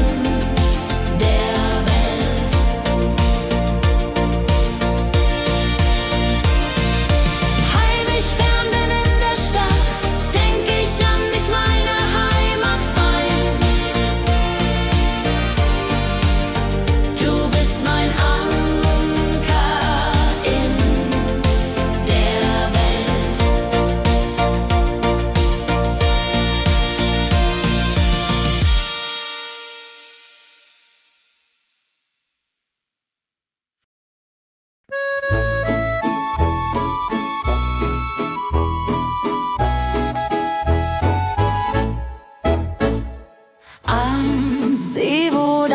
der Welt.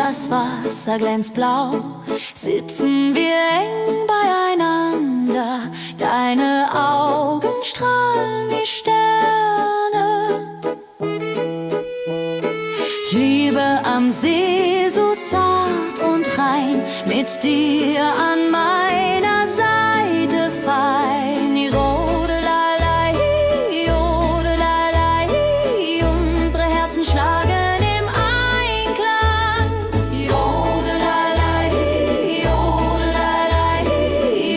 das Wasser glänzt blau, sitzen wir eng beieinander. Deine Augen strahlen wie Sterne. Liebe am See, so zart und rein, mit dir an meiner Seite fein. Jodelalei, jodelalei, unsere Herzen schlagen im Einklang. Jodelalei, jodelalei,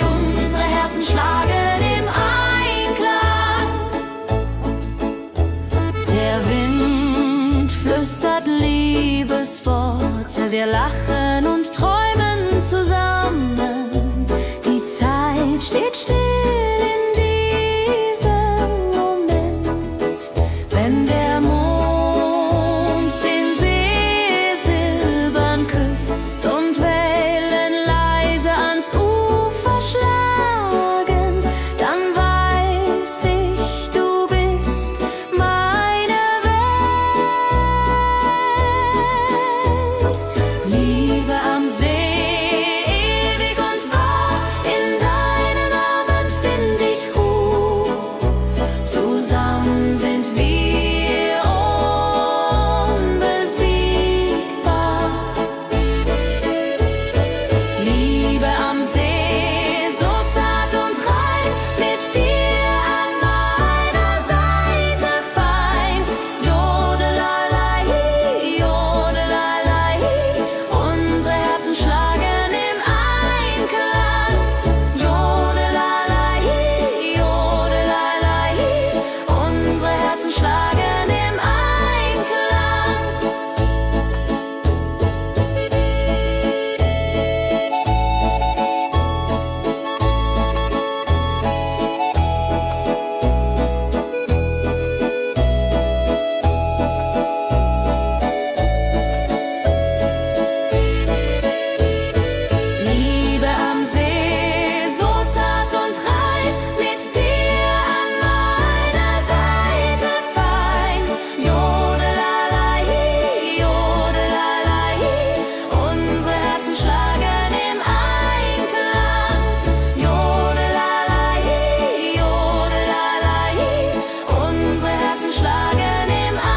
unsere Herzen schlagen im Einklang. Der Wind flüstert Liebesworte, wir lachen und träumen zusammen. Die Zeit steht still in diesem Moment, wenn der Mond den See silbern küsst und Wellen leise ans Ufer schlagen, dann weiß ich, du bist meine Welt. Liebe am See, ewig und wahr, in deinen Armen find ich Ruhe. Zusammen sind wir unbesiegbar. Liebe am See, so zart und rein, mit dir an meiner Seite fein. Jodelalei, jodelalei, unsere Herzen schlagen im Einklang. Jodelalei, jodelalei, unsere Herzen schlagen im Einklang. Liebe am See, so zart und rein, mit dir an meiner Seite fein. Jodelalei, jodelalei, unsere Herzen schlagen im Einklang. Jodelalei, jodelalei, unsere Herzen schlagen im Einklang.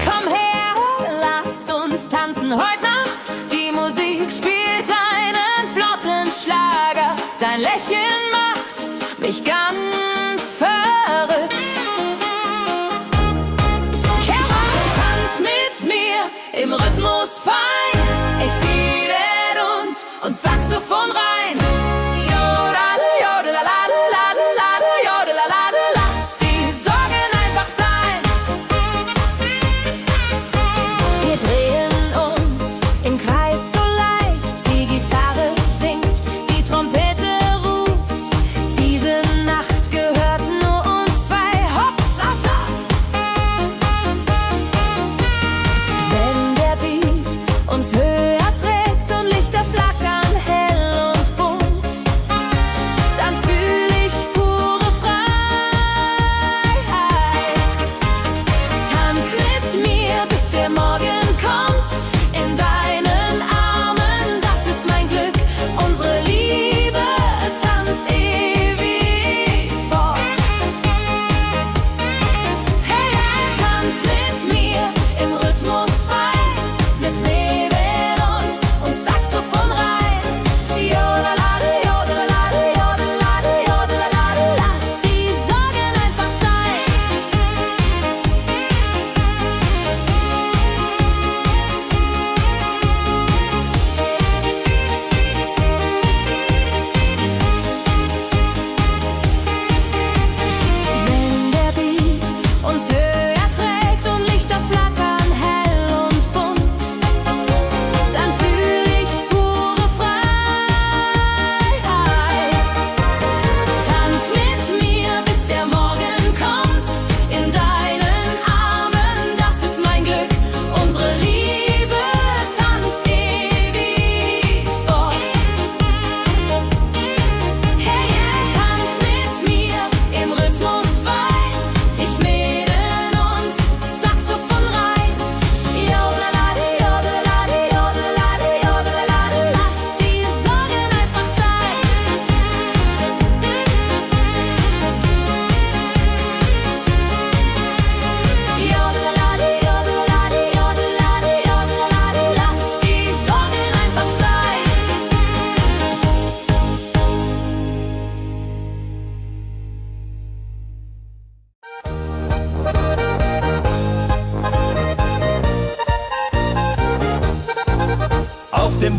Komm her, lass uns tanzen heute Nacht. Die Musik spielt einen flotten Schlager. Dein Lächeln macht mich ganz verrückt. Kehr rein, tanz mit mir im Rhythmus fein. Ich fiedel und Saxophon rein. Jodel, jodelalalalalala, jodelalala, lass die Sorgen einfach sein. Wir drehen uns im Kreis so leicht, die Gitarre singt, die Trompete ruft. Diese Nacht gehört nur uns zwei, Hopsasa. Wenn der Beat uns höher trägt und Lichter flackern hell und bunt,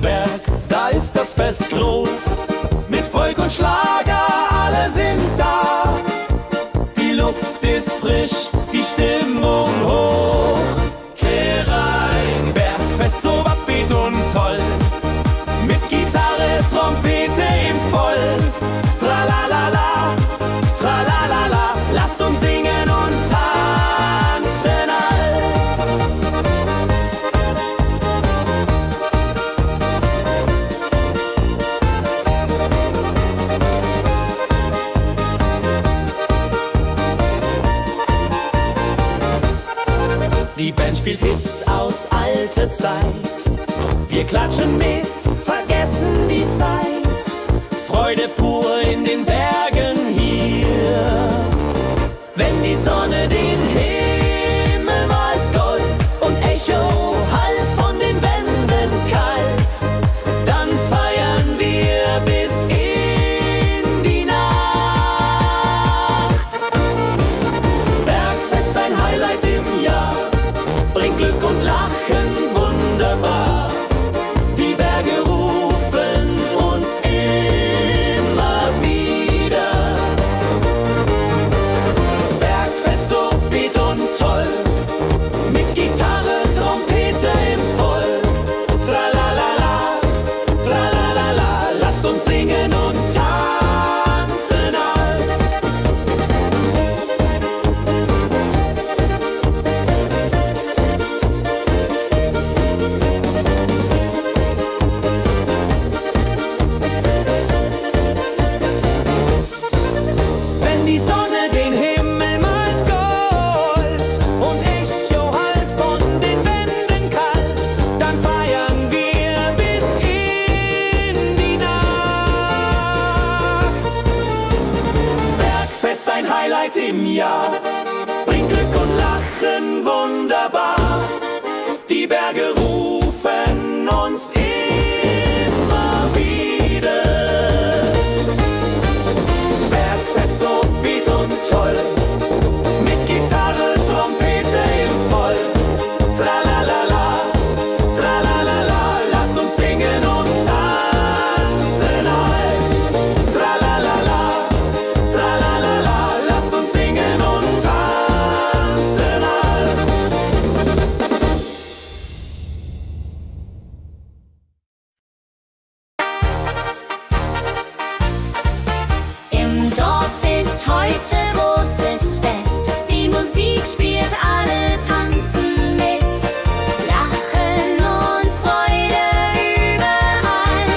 Berg, da ist das Fest groß. Mit Volk und Schlager, alle sind da. Die Luft ist frisch, die Stimmung hoch. Kehrrein, Bergfest, so upbeat und toll. Mit Gitarre, Trompete im Voll. Tralalala, tralalala, lasst uns singen und tanzen all. Die Band spielt Hits aus alter Zeit. Wir klatschen mit, vergessen die Zeit. Freude pur in den Bergen hier. Wenn die Sonne den Himmel malt Gold und Echo hallt von den Wänden kalt, dann feiern wir bis in die Nacht. Bergfest, ein Highlight im Jahr, bringt Glück und Lachen wunderbar. Die Berge rufen uns immer wieder. Bergfest, so beat und toll, mit Gitarre, Trompete im Voll. Tralalala, tralalala, lasst uns singen und tanzen all. Wenn die Sonne den Himmel malt Gold und Echo hallt von den Wänden kalt, dann feiern wir bis in die Nacht. Bergfest, ein Highlight im Jahr, bringt Glück und Lachen wunderbar. Die Berge rufen uns immer wieder. Bergfest, so beat und toll, mit Gitarre, Trompete im Voll. Tralalala, tralalala, lasst uns singen und tanzen all. Tralalala, tralalala, lasst uns singen und tanzen all. Im Dorf ist heute großes Fest. Die Musik spielt, alle tanzen mit. Lachen und Freude überall.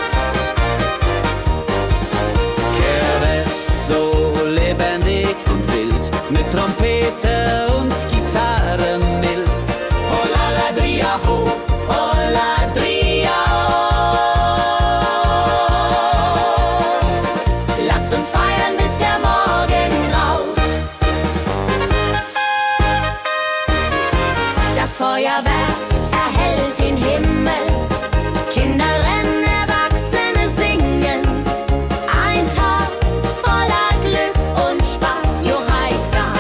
Kehrwest, so lebendig und wild, mit Trompete und Gitarre mild. Hola ladria ho, hola dria ho. Lasst uns feiern, bis der Morgen graut. Das Feuerwerk erhellt den Himmel. Kinder rennen, Erwachsene singen. Ein Tag voller Glück und Spaß, Johaisan.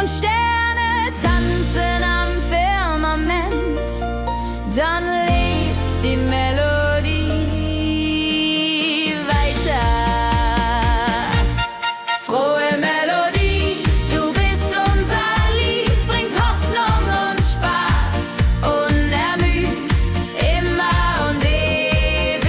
und Sterne tanzen am Firmament. Dann lebt die Melodie weiter. Frohe Melodie, du bist unser Lied, bringt Hoffnung und Spaß, unermüd, immer und ewig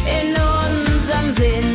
in unserem Sinn.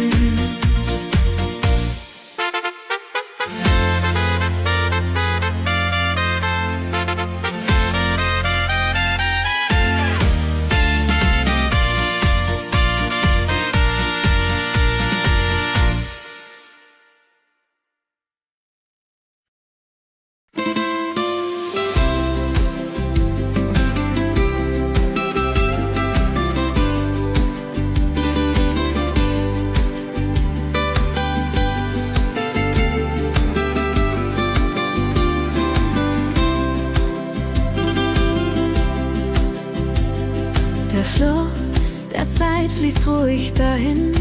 Der Fluss der Zeit fließt ruhig dahin,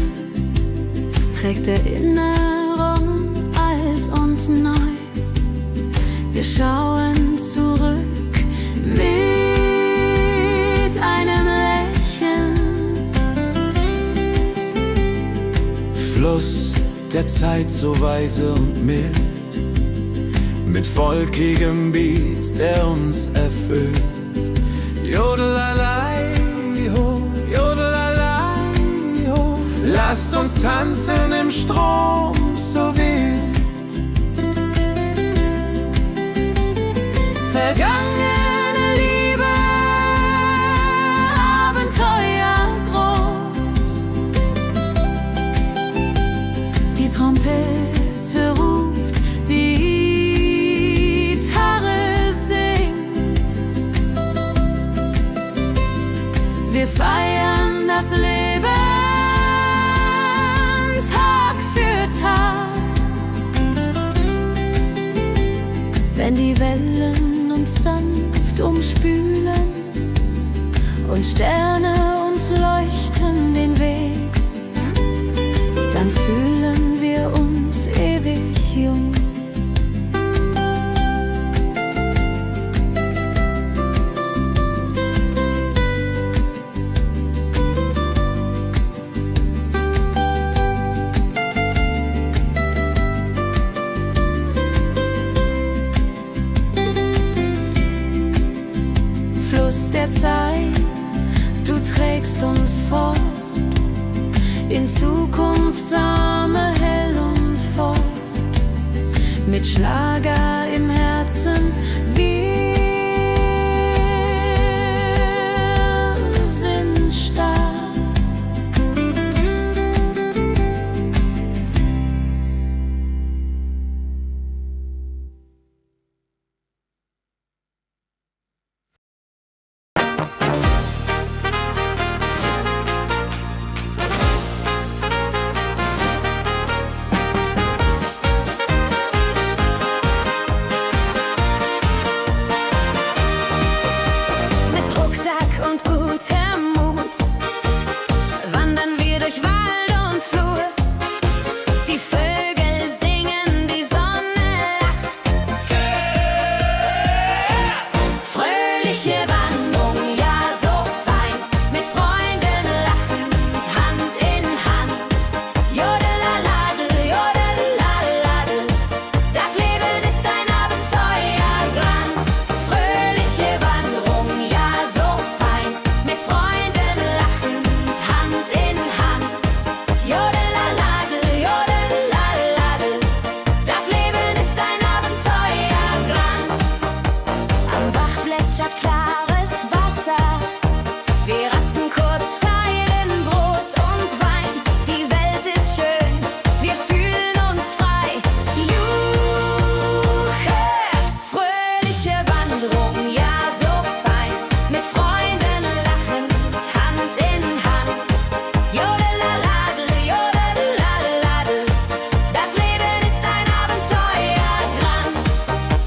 trägt Erinnerung alt und neu. Wir schauen zurück mit einem Lächeln. Fluss der Zeit so weise und mild, mit volkigem Beat, der uns erfüllt. Jodelalei, ho, jodelalei, ho. Lasst uns tanzen im Strom so wild. Vergangene Liebe, Abenteuer groß. Die Trompete ruft, die Gitarre singt. Wir feiern das Leben Tag für Tag. Wenn die Wellen uns sanft umspülen und Sterne uns leuchten den Weg, dann fühlen wir uns ewig jung. Fluss der Zeit, du trägst uns fort in Zukunftssame hell und fort, mit Schlager im Herzen. Wir sind stark.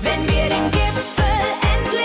Wenn wir den Gipfel endlich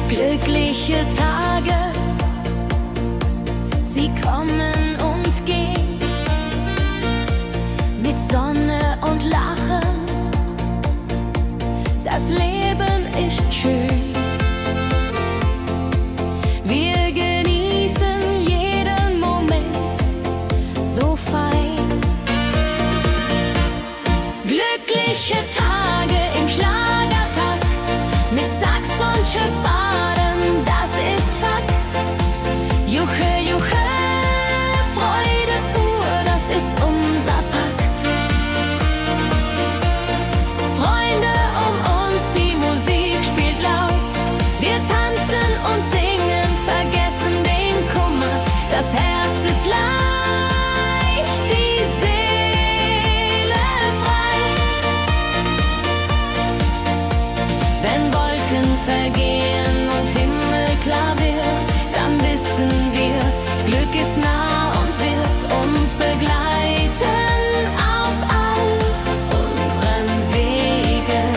Glückliche Tage, sie kommen und gehen, mit Sonne und Lachen, das Leben ist schön. Wir genießen jeden Moment so fein. Glückliche Tage im Schlagertakt, mit Sax und Schöpfaden, das ist Fakt. Juche, Juche, Freude pur, das ist unser Pakt. Freunde um uns, die Musik spielt laut. Wir tanzen und singen, vergessen den Kummer. Das Herz ist leicht, die Seele frei. Wenn Wolken vergehen und Himmel klar wird, dann wissen wir, Glück ist nah und wird uns begleiten auf all unseren Wegen.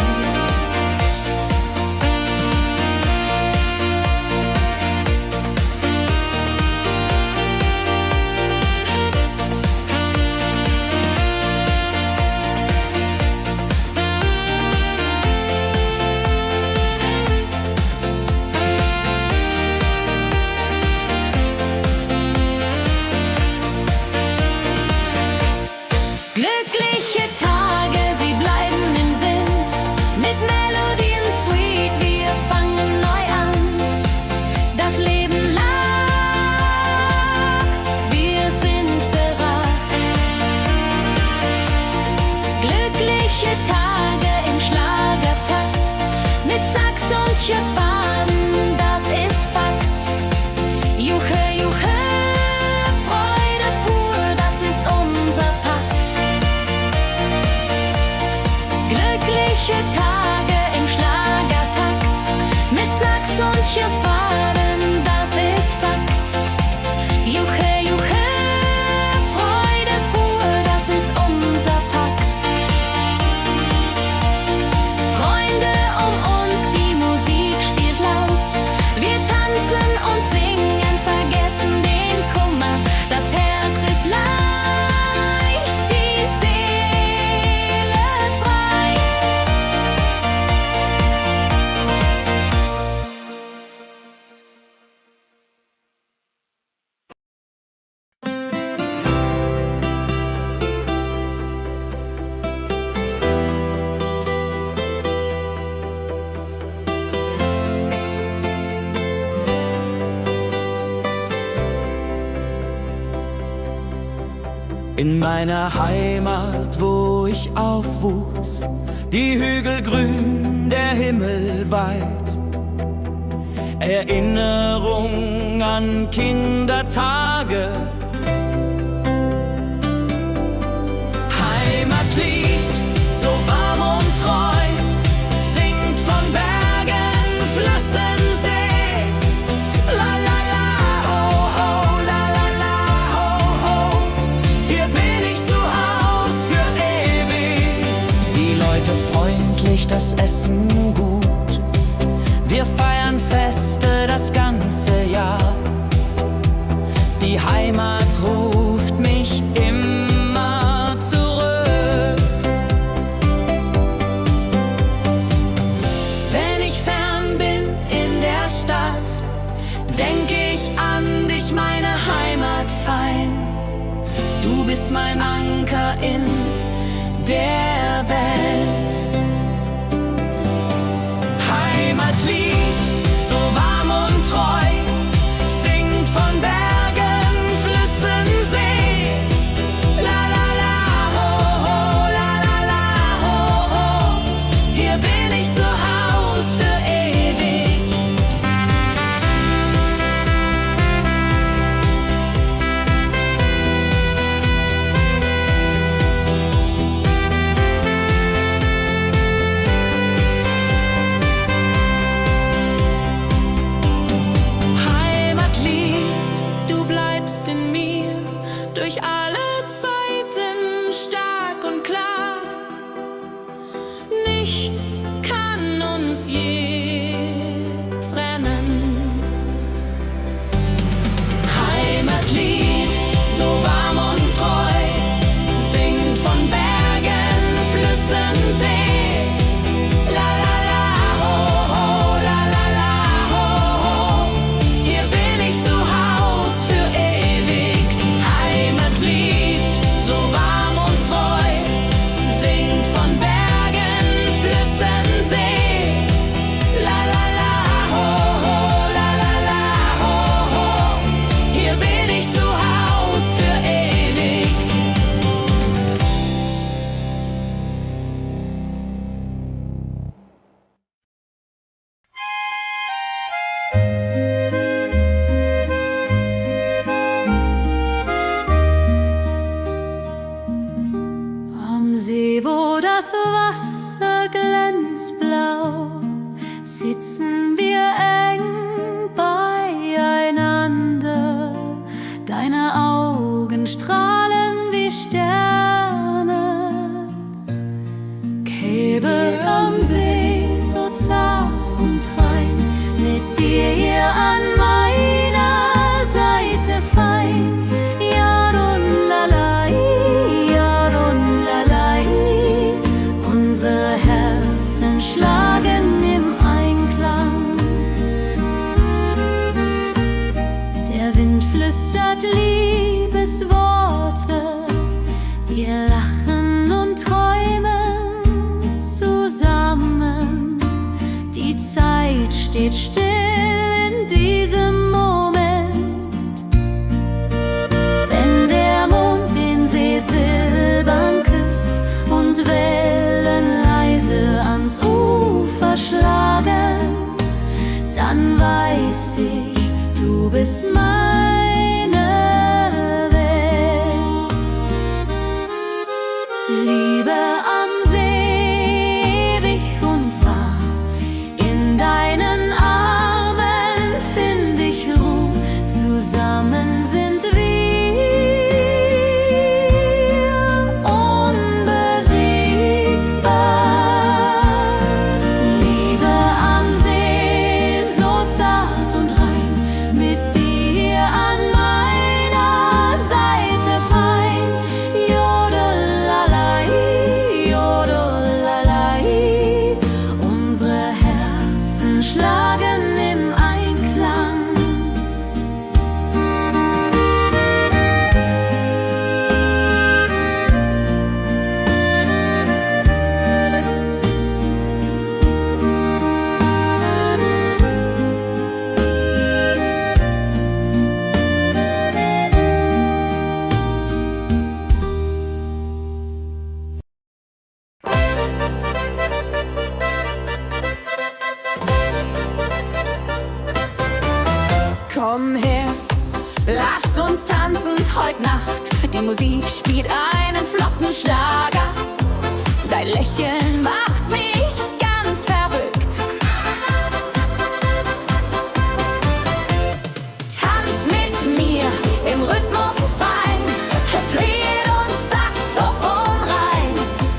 Glückliche Tage, sie bleiben im Sinn, mit Melodien sweet, wir fangen neu an. Das Leben lacht, wir sind bereit. Glückliche Tage im Schlagertakt, mit Sax und Schöpfaden, das ist Fakt. Juche, Juche, Freude pur, das ist unser Pakt. Glückliche Tage im Schlagertakt, mit Sax und Schöpfaden, das ist Fakt. Juche, Juche, Freude pur, das ist unser Pakt. Freunde um uns, die Musik spielt laut. Wir tanzen und singen, vergessen den Kummer. Das Herz ist leicht, die Seele frei. In meiner Heimat, wo ich aufwuchs, die Hügel grün, der Himmel weit. Erinnerung an Kindertage. Heimatlied, so warm und treu, singt von Bergen, Flüssen, See. La la la, ho ho, la la la, ho ho. Hier bin ich zu Haus für ewig. Die Leute freundlich, das Essen gut. Wir feiern Feste das ganze Jahr. Die Heimat ruft mich immer zurück. Wenn ich fern bin in der Stadt, denk ich an dich, meine Heimat fein. Du bist mein Anker in der Welt. Heimatlied, so warm und treu, singt von Bergen, Flüssen, See. La la la, ho ho, la la la, ho ho. Hier bin ich zu Haus für ewig. Das Wasser glänzt blau, sitzen wir eng beieinander. Deine Augen strahlen wie Sterne. Käbe am See, so zart und rein, mit dir hier an meiner Seite fein. Yadunlalai, Yadunlalai. Unsere Herzen schlagen im Einklang. Der Wind flüstert Liebesworte, wir lachen und träumen zusammen. Die Zeit steht still in diesem Moment. Wenn der Mond den See silbern küsst und Wellen leise ans Ufer schlagen, dann weiß ich, du bist meine Welt. Liebe am See, ewig und wahr, in deinen Armen find ich Ruhe, zusammen sind wir unbesiegbar. Liebe am See, so zart und rein, mit dir an meiner Seite fein. Jodelalai, Jodelalai. Unsere Herzen schlagen im Einklang. Komm her, lass uns tanzen heut Nacht. Die Musik spielt einen flotten Schlager. Dein Lächeln macht mich ganz verrückt. Tanz mit mir im Rhythmus fein, Tritt und Saxophon rein.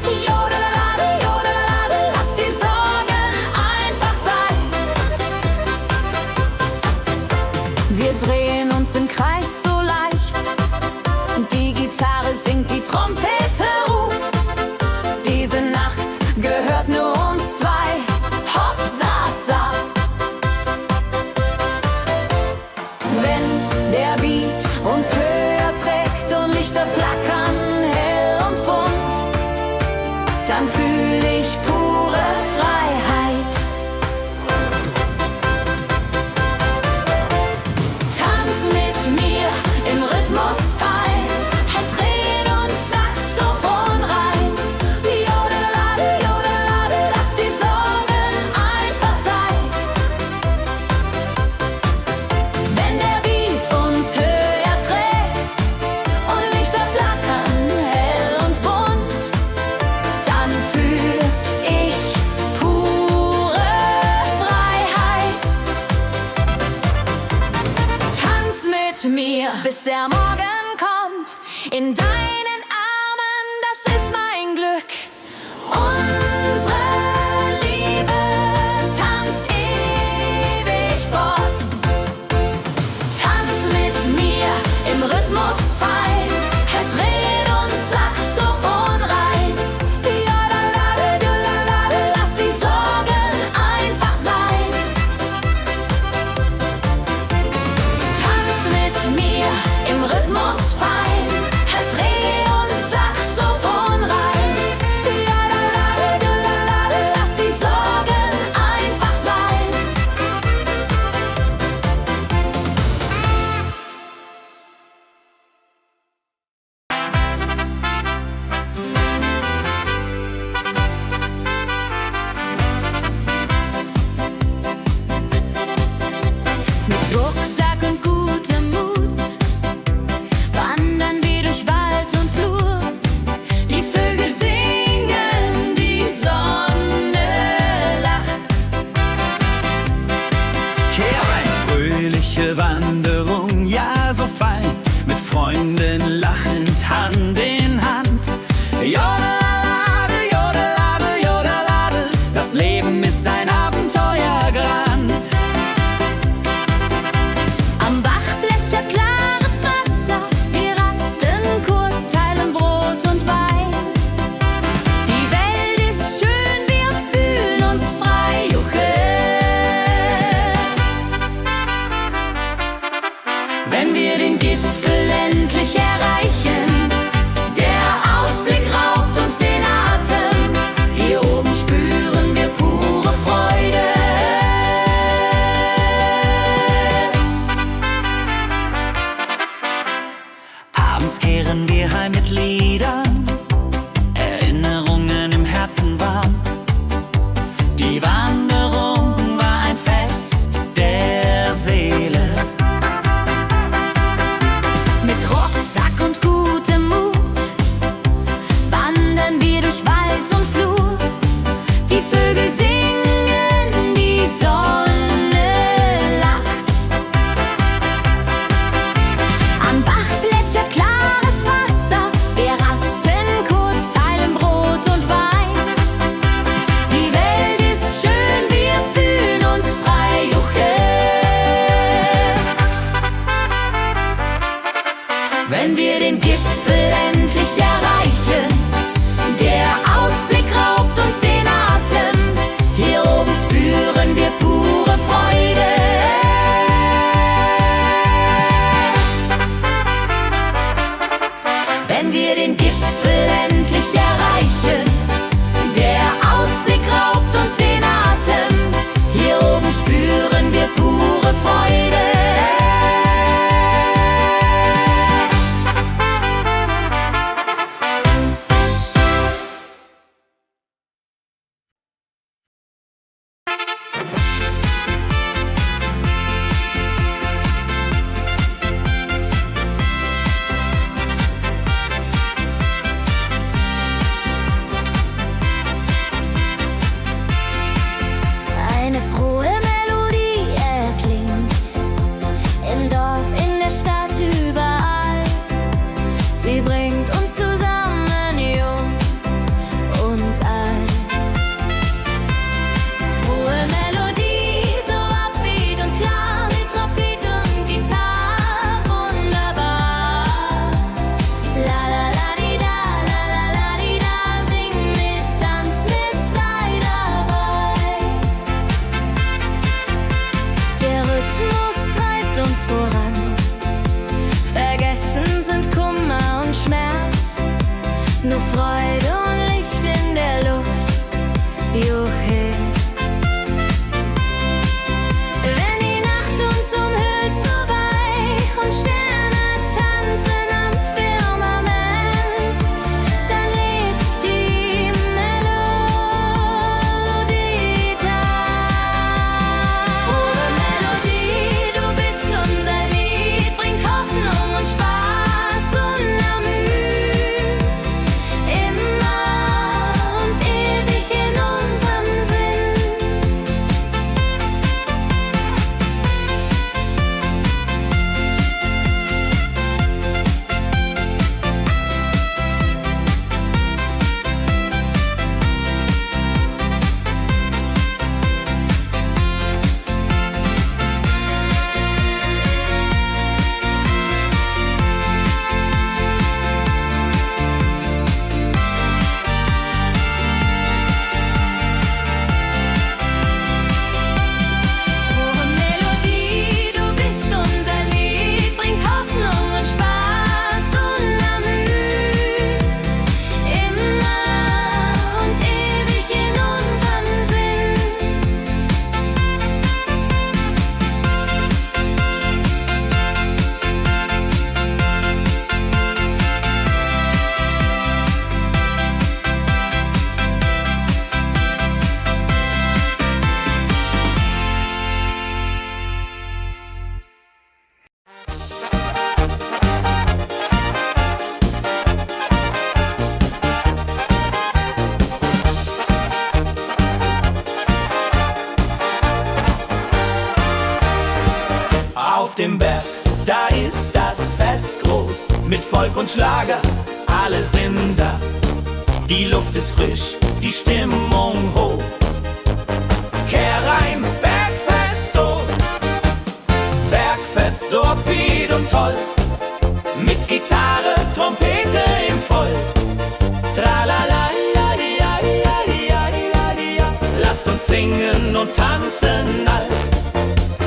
Jodelade, jodelade, lass die Sorgen einfach sein. Wir drehen uns im Kreis so leicht, die Gitarre singt, die Trompete ruft. Diese Nacht gehört nur uns zwei, hopp, sa, sa. Wenn der Beat uns höher trägt und Lichter flackern hell und bunt, dann fühl ich pure Freiheit. Tanz mit mir im Rhythmus fein, Tritt und Saxophon rein. Jodelade, jodelade, lass die Sorgen einfach sein. Wenn der Beat uns höher trägt und Lichter flackern hell und bunt, dann fühl ich pure Freiheit. Tanz mit mir, bis der Morgen kommt. In deinen Armen, das ist mein Glück. Unsere Liebe tanzt ewig fort. Tanz mit mir im Rhythmus fein, Tritt und Saxophon rein. Jodelade, jodelade, lass die Sorgen einfach sein. Tanz mit mir im Rhythmus fein, Tritt und Saxophon rein. Jodelade, jodelade, lass die Sorgen einfach sein. Mit Rucksack und gutem Mut wandern wir durch Wald und Flur. Die Vögel singen, die wenn wir den Gipfel endlich erreichen. Der Ausblick raubt uns den Atem. Hier oben spüren wir pure Freude. Abends kehren wir heim mit Liedern, Erinnerungen im Herzen warm. Die Wanderung war ein Fest der Seele. Mit Rucksack und gutem Mut wandern wir durch Wald und Flur. Die Vögel singen, die Sonne lacht. Am Bach plätschert klares Wasser. Wir rasten kurz, teilen Brot und Wein. Die Welt ist schön, wir fühlen uns frei. Juche. Wenn wir den Gipfel endlich erreichen, der Ausblick raubt uns den Atem. Hier oben spüren wir pure Freude. Wenn wir den Gipfel endlich erreichen, der Ausblick raubt uns den Atem. Hier oben spüren wir pure Freude. Eine frohe Melodie erklingt im Dorf, in der Stadt, überall. Sie bringt uns zusammen, jung und alt. Frohe Melodie, so upbeat und klar, mit Trompete und Gitarre, wunderbar. La la la di da, la la la di da, sing mit, tanz mit, sei dabei. Der Rhythmus treibt uns voran. Vergessen sind Kummer und Schmerz. Nur Freude und Licht in der Luft. Juche. Wenn die Nacht uns umhüllt so weich und Sterne tanzen am Firmament, dann lebt die Melodie da. Frohe Melodie, du bist unser Lied, bringt Hoffnung und Spaß unermüht. Immer und ewig in unserem Sinn. Frohe Melodie, du bist unser Lied, bringt Hoffnung und Spaß unermüht. Immer und ewig in unserem Sinn. Auf dem Berg, da ist das Fest groß, mit Volk und Schlager, alle sind da. Die Luft ist frisch, die Stimmung hoch. Kehr rein, Bergfest, oh. Bergfest, so upbeat und toll. Mit Gitarre, Trompete im Voll. Tralala, ja, ja, ja, ja, ja, ja. Lasst uns singen und tanzen all.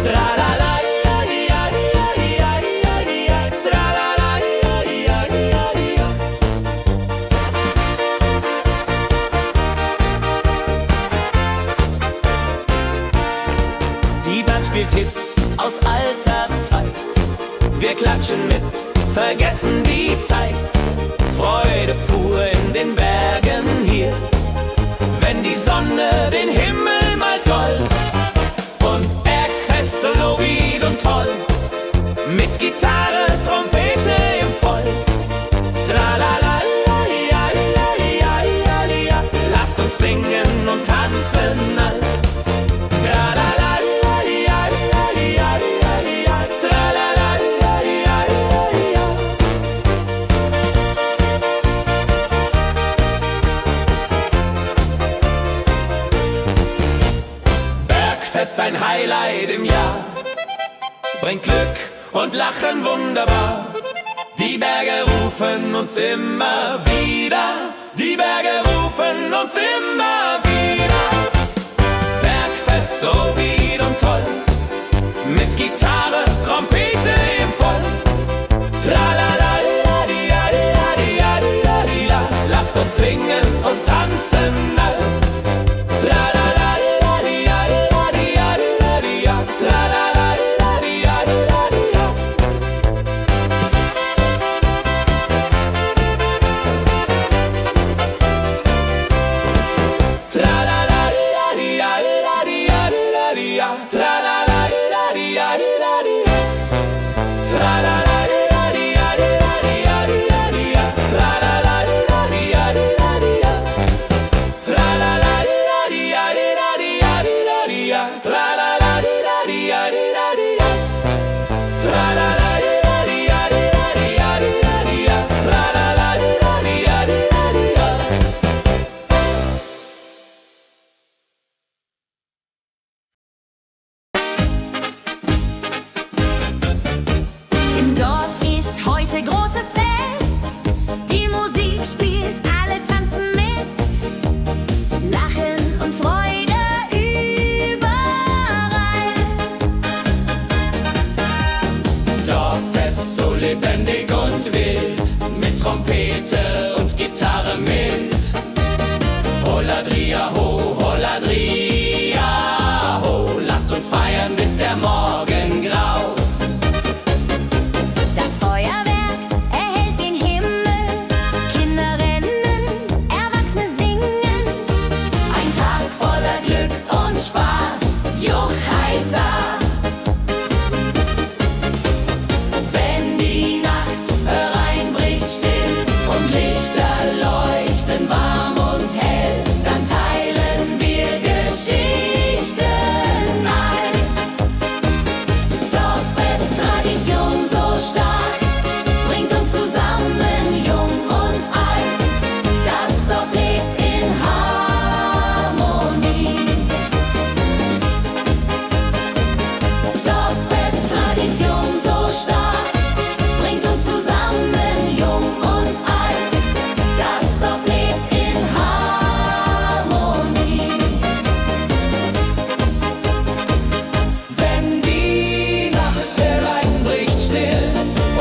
Tralala, ja, ja, ja, ja, ja, aus alter Zeit. Wir klatschen mit, vergessen die Zeit. Freude pur in den Bergen hier, wenn die Sonne den Himmel malt gold. Und Bergfeste, Lovid und toll, mit Gitarre, Trompete im Voll. Tralala-la-li-la-li-la-li-la-li-la. Lasst uns singen und tanzen all. Tralala-li-la-li-la-li-la-li-la. Tralala-li-la-li-la-li-la. Bergfest, ein Highlight im Jahr, bringt Glück und Lachen wunderbar. Die Berge rufen uns immer wieder, die Berge rufen uns immer wieder. Bergfest, so wied und toll, mit Gitarre, Trompete im Voll. Tralala-la-di-la-di-la-di-la-di-la. Lasst uns singen und tanzen all. Tralala-la-di-la-di-la-di-la-di-la. Tralala-la-di-la-di-la-di-la. Im Dorf ist heute großes Fest. Die Musik spielt, alle tanzen mit. Lachen und Freude überall. Dorffest, so lebendig und wild, mit Trompete und Gitarre mit. Holladria ho, Holladria ho, lasst uns feiern, bis der Morgen graut. Das Feuerwerk erhellt den Himmel. Kinder rennen, Erwachsene singen. Ein Tag voller Glück und Spaß, Juchheisa. Wenn die Nacht hereinbricht still und Lichter leuchten warm und hell, dann teilen wir Geschichten alt. Dorffest, Tradition so stark, bringt uns zusammen, jung und alt. Das Dorf lebt in Harmonie. Dorffest, Tradition so stark, bringt uns zusammen, jung und alt. Das Dorf lebt in Harmonie. Wenn die Nacht hereinbricht still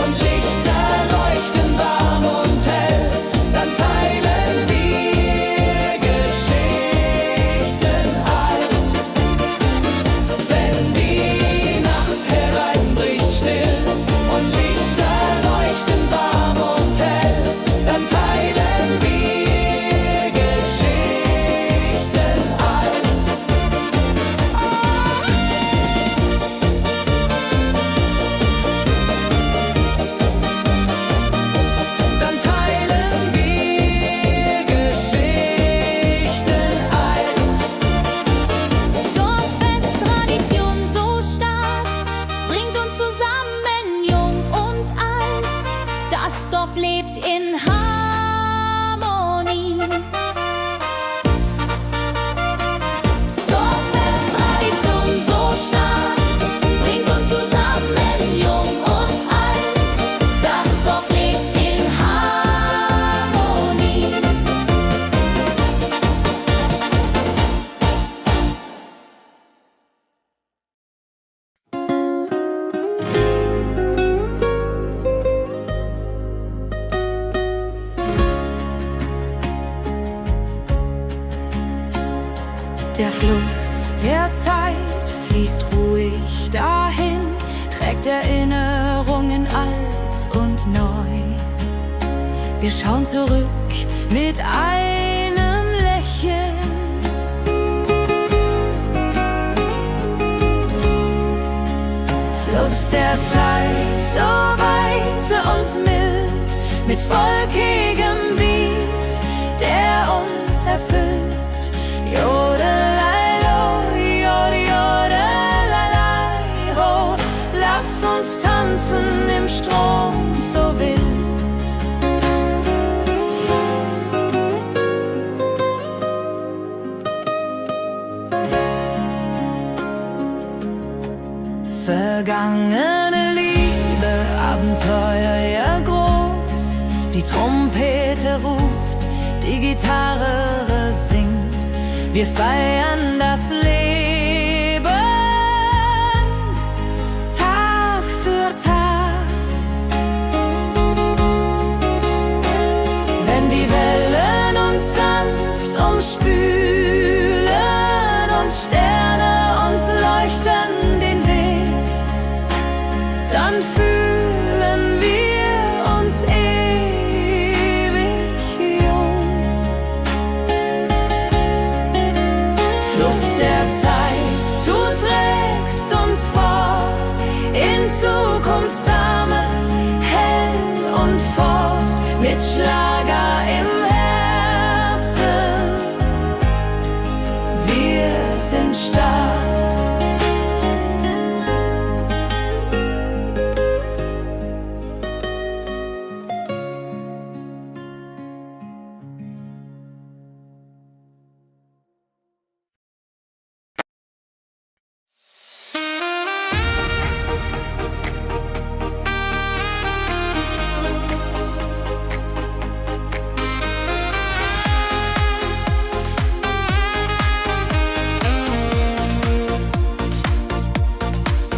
und Lichter leuchten warm und hell, dann teilen wir Geschichten alt. Wenn die Nacht hereinbricht still und Lichter leuchten warm und hell, dann teilen wir Geschichten alt. Dann teilen wir Geschichten alt. Dorffest, Tradition so stark, bringt uns zusammen, jung und alt. Das Dorf lebt in Harmonie. Dorffest, Tradition so stark, bringt uns zusammen, jung und alt. Das Dorf lebt in Harmonie. Der Fluss der Zeit fließt ruhig dahin. mit Erinnerungen alt und neu. Wir schauen zurück mit einem Lächeln. Fluss der Zeit, so weise und mild, mit volkigem Beat, der uns erfüllt. Jodelei-lo, jodelei-lei, ho, lass uns tanzen im Strom so wild. Vergangene Liebe, Abenteuer, ja groß. Die Trompete ruft, die Gitarre singt. Wir feiern das Leben, Tag für Tag. Wenn die Wellen uns sanft umspülen und Sterne uns leuchten den Weg, dann fühlen wir uns ewig jung. Fluss der Zeit, du trägst uns fort in Zukunftssame, hell und fort, mit Schlager im Herzen. Wir sind stark.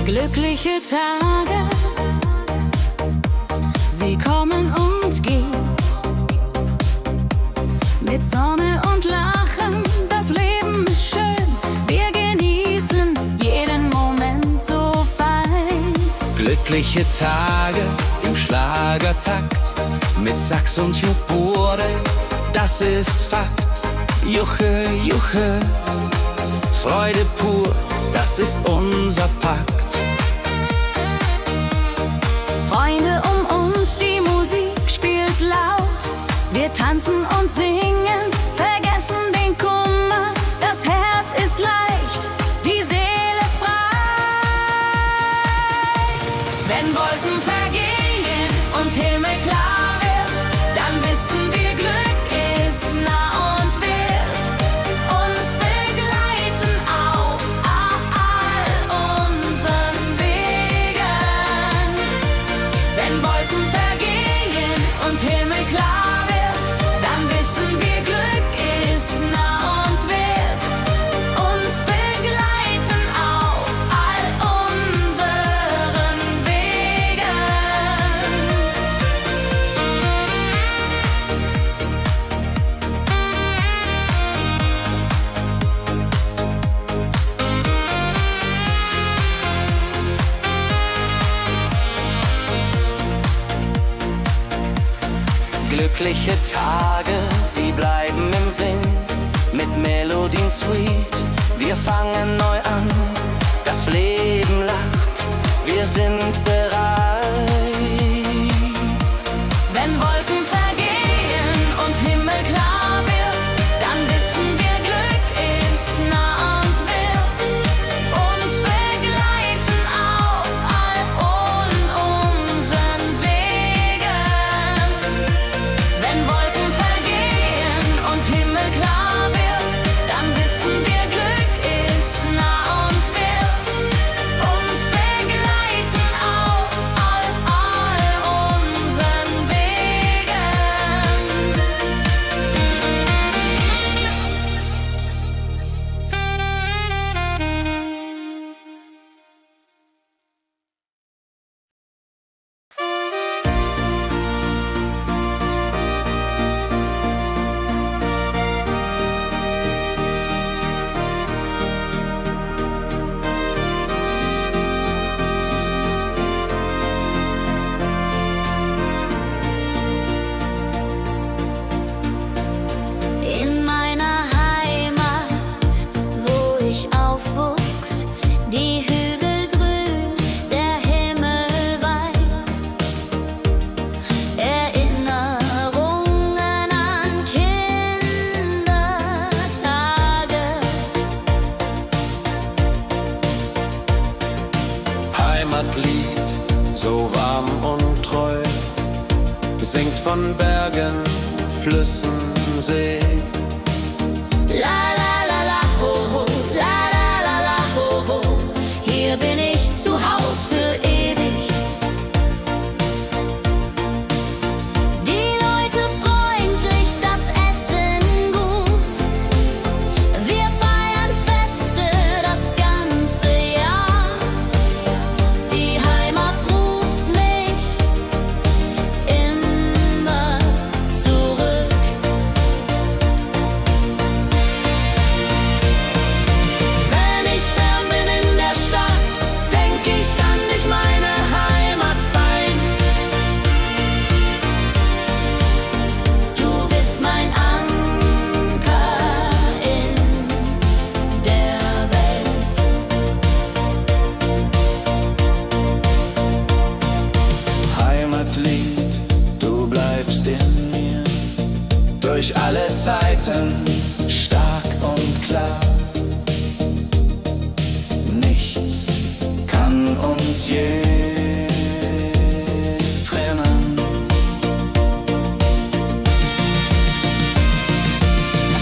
Glückliche Tage, sie kommen und gehen. Mit Sonne und Lachen, das Leben ist schön. Wir genießen jeden Moment so fein. Glückliche Tage im Schlagertakt, mit Sax und Jubore, das ist Fakt. Juche, Juche, Freude pur, das ist unser Pakt. Freunde um uns, die Musik spielt laut. Wir tanzen und singen, vergessen den Kummer. Das Herz ist leicht, die Seele frei. Wenn Wolken vergehen und Himmel klar wird, dann wissen wir, Glück ist nah und wird uns begleiten auf all unseren Wegen. Wenn Wolken vergehen und Himmel klar wird, dann wissen wir, Glück ist nah und wird uns begleiten auf all unseren Wegen. Glückliche Tage, sie bleiben im Sinn, mit Melodien sweet. Wir fangen neu an, das Leben lacht, wir sind bereit. Wenn Wolken vergehen und Himmel klar wird, dann wissen wir, Glück ist nah und wird uns begleiten auf all unseren Wegen. Wenn Wolken vergehen und Himmel klar wird, dann wissen wir, Glück ist nah und wird uns begleiten auf so warm und treu, singt von Bergen, Flüssen, See. La la la la ho ho, la la la la ho ho. Hier bin ich zu Haus für ewig. Die Leute freundlich, das Essen gut. Wir feiern Feste das ganze Jahr. Die Heimat ruft mich immer zurück. Wenn ich fern bin in der Stadt, denk ich an dich, meine Heimat fein. Du bist mein Anker in der Welt. Heimatlied, du bleibst in mir, durch alle Zeiten stark und klar. Nichts kann uns je trennen.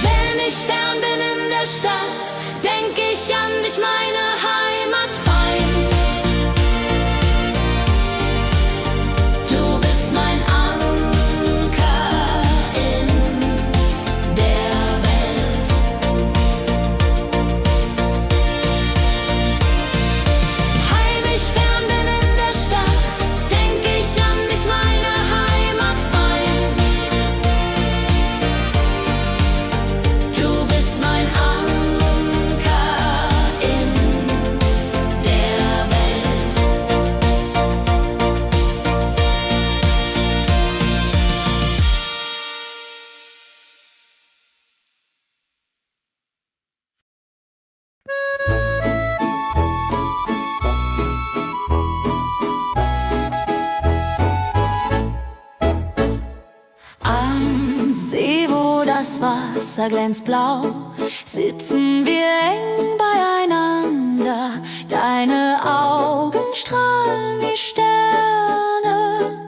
Wenn ich fern bin in der Stadt, denk ich an dich, meine Heimat fein. Du bist mein Anker in der Welt. Heimlich fern bin in der Stadt, denk ich an dich, meine Heimat fein. Du bist mein Anker in der Welt. Am See, wo das Wasser glänzt blau, sitzen wir eng beieinander. Deine Augen strahlen wie Sterne.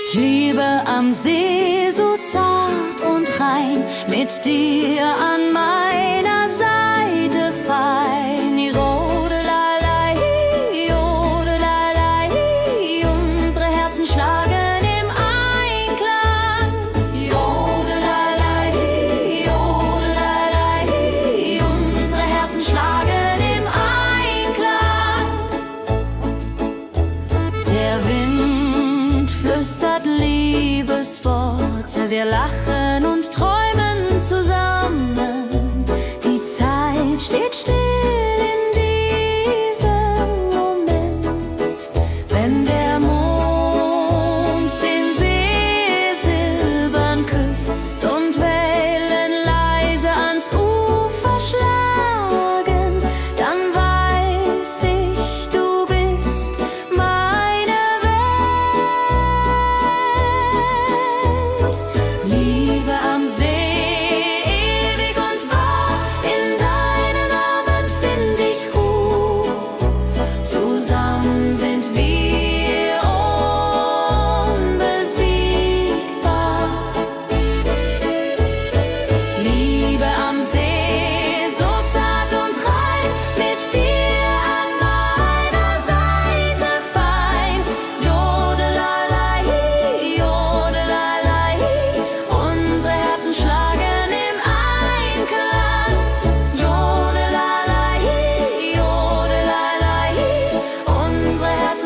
Ich liebe am See so zart und rein, mit dir an meiner Seite fein. Jodelei, jodelei, unsere Herzen schlagen im Einklang. Jodelei, jodelei, unsere Herzen schlagen im Einklang. Der Wind flüstert Liebesworte, wir lachen und träumen zusammen. Die Zeit steht still in diesem Moment, wenn der Mond den See silbern küsst und Wellen leise ans Ufer schlagen, dann weiß ich, du bist meine Welt. Liebe am See, ewig und wahr, in deinen Armen find ich Ruhe. Zusammen sind wir unbesiegbar. Liebe am See, so zart und rein, mit dir an meiner Seite fein. Jodelei, jodelei, unsere Herzen schlagen im Einklang. Jodelei, jodelei, unsere Herzen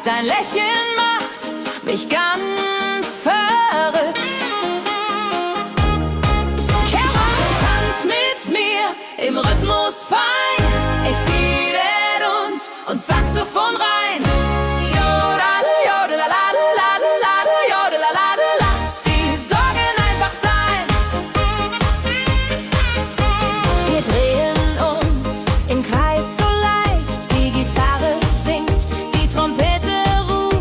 Dein Lächeln macht mich ganz verrückt. Kehr rein, tanz mit mir im Rhythmus fein. Ich fiedel und Saxophon rein. Jodel, jodelalalalalala, jodelalala. Lass die Sorgen einfach sein. Wir drehen uns im Kreis so leicht. Die Gitarre singt, die Trompete ruft.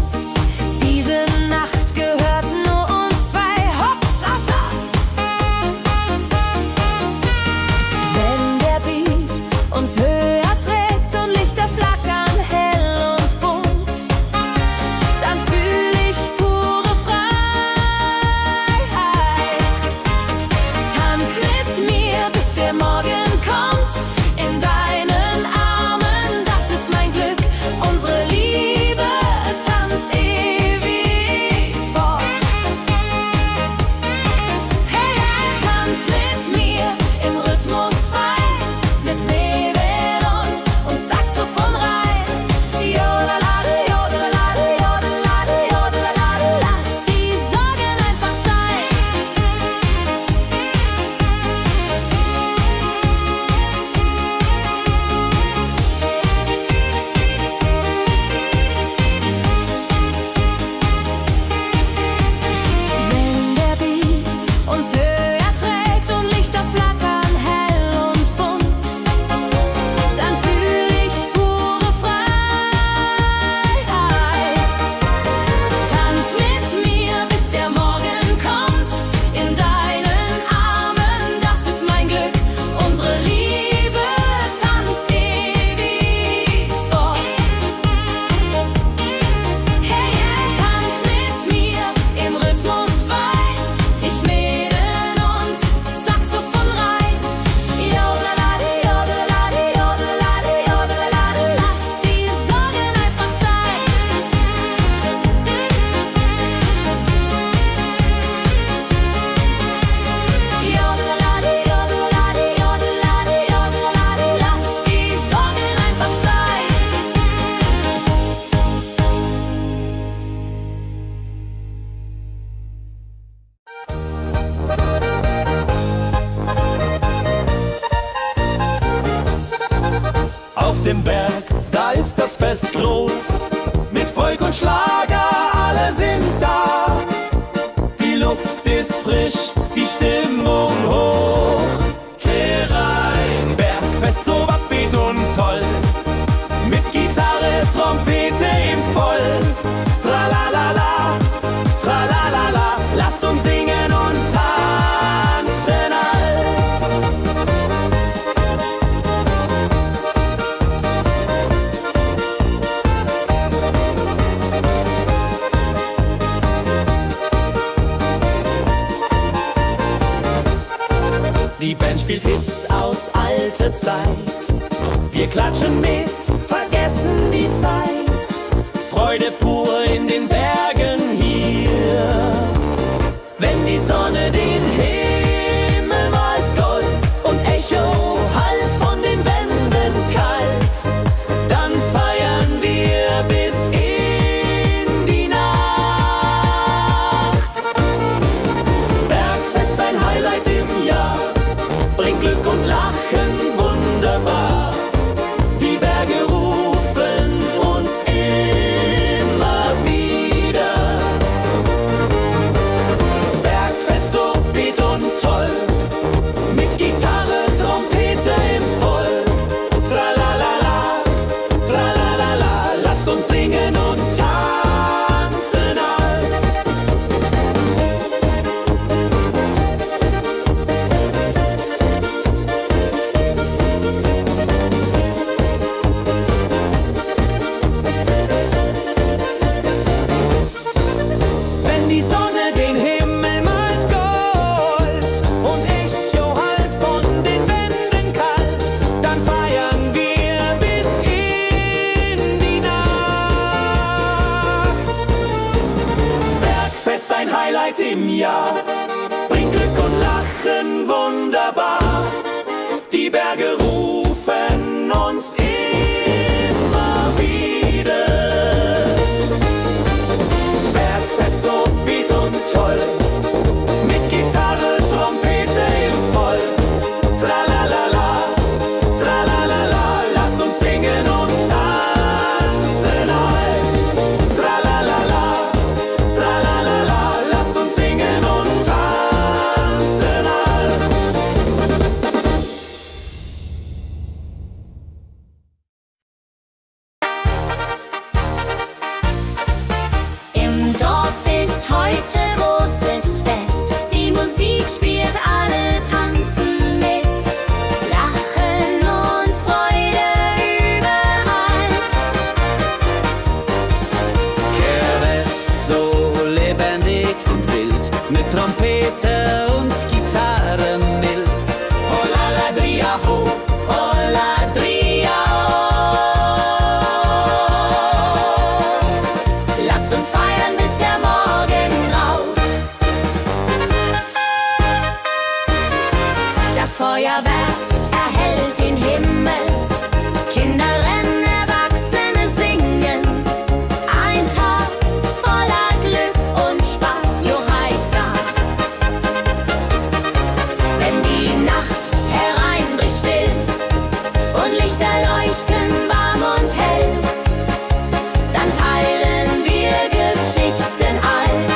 Diese Nacht gehört nur uns zwei. Hopsasa! Wenn der Beat uns höher trägt und Lichter flackern hell und bunt, dann fühl ich pure Freiheit. Tanz mit mir, bis der Morgen kommt. In deinen Armen, das ist mein Glück. Unsere Liebe tanzt ewig fort. Hey, hey, tanz mit mir im Rhythmus fein. Wir schweben und Saxophon rein. Jodelade, jodelade, jodelade, jodelade. Lass die Sorgen einfach sein. Wenn der Beat uns höher trägt und Lichter flackern hell und bunt, dann fühl ich pure Freiheit. Tanz mit mir, bis der Morgen kommt. In deinen Armen, das ist mein Glück. Unsere Liebe tanzt ewig fort. Hey, hey, tanz mit mir im Rhythmus fein. Ich Mädel und Saxophon rein. Jodelade, jodelade, jodelade, jodelade. Lass die Sorgen einfach sein. Jodelade, jodelade, jodelade, jodelade. Lass die Sorgen einfach sein. Auf dem Berg, da ist das Fest groß. Mit Volk und Schlager, alle sind da. Die Luft ist frisch, die Stimmung hoch. Kehr rein, Bergfest so upbeat und toll. Mit Gitarre, Trompete im Voll. Tralalala, tralalala, lasst uns singen und tanzen all. Die Band spielt Hits aus alter Zeit. Wir klatschen mit, vergessen die Zeit. Freude pur in den Bergen hier. Wenn die Sonne den Himmel malt Gold und Echo hallt von den Wänden kalt, dann feiern wir bis in die Nacht. Bergfest, ein Highlight im Jahr, bringt Glück und Lachen wunderbar. Die Berge rufen uns immer wieder. Bergfest so beat und toll, mit Gitarre, Trompete im Voll. Tralalala, tralalala, lasst uns singen und tanzen all. Wenn die Sonne den Himmel malt Gold und Echo hallt von den Wänden kalt, dann feiern wir bis in die Nacht. Bergfest, ein Highlight im Jahr, bringt Glück und Lachen wunderbar. Die Berge rufen uns immer wieder. Trompete und Gitarre mild. Oh la ladria ho, Oh ladria, oh. Lasst uns feiern, bis der Morgen graut. Das Feuerwerk erhellt den Himmel. Kinder rennen, Erwachsene singen. Ein Tag voller Glück und Spaß, Johaisa. Wenn die Nacht hereinbricht still und Lichter leuchten warm und hell, dann teilen wir Geschichten alt.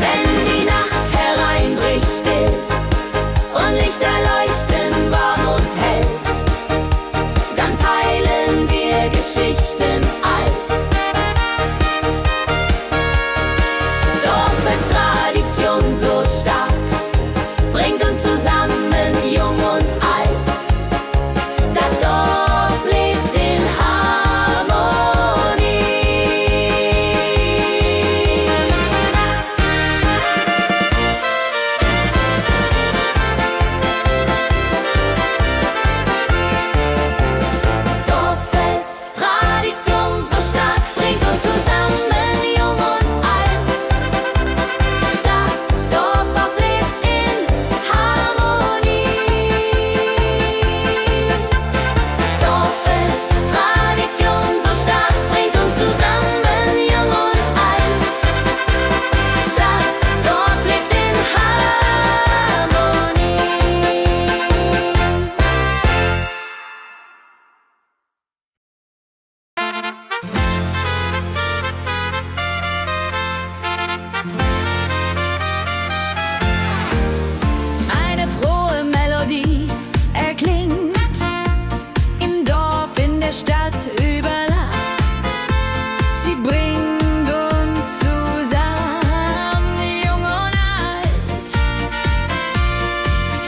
Wenn die Nacht hereinbricht still und Lichter leuchten warm und hell, dann teilen wir Geschichten alt. Dorfes-Tradition so stark bringt uns zusammen, jung und alt. Das Dorf lebt in Harmonie. Dorffest, Tradition so stark bringt uns zusammen, jung und alt. Das Dorf auflebt in Harmonie. Dorffest, Tradition so stark bringt uns zusammen, jung und alt. Das Dorf lebt in Harmonie. Eine frohe Melodie erklingt im Dorf, in der Stadt, überall. Sie bringt uns zusammen, jung und alt.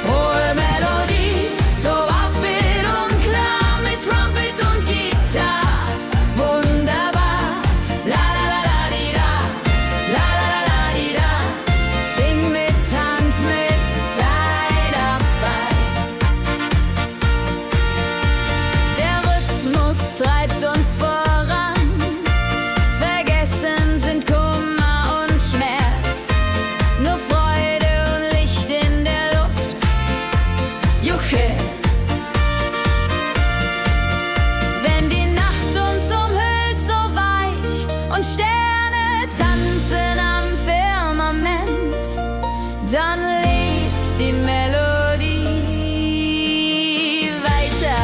Frohe Melodie, so upbeat und klar, mit Trumpet und Gitarre. Wunderbar, la la la la di da, la la la la di da. Sing mit, tanz mit, sei dabei. Der Rhythmus treibt uns voran. Vergessen sind Kummer und Schmerz. Nur Freude und Licht in der Luft. Juche. Wenn die Nacht uns umhüllt, so weich, und Sterne tanzen am Firmament, dann lebt die Melodie weiter.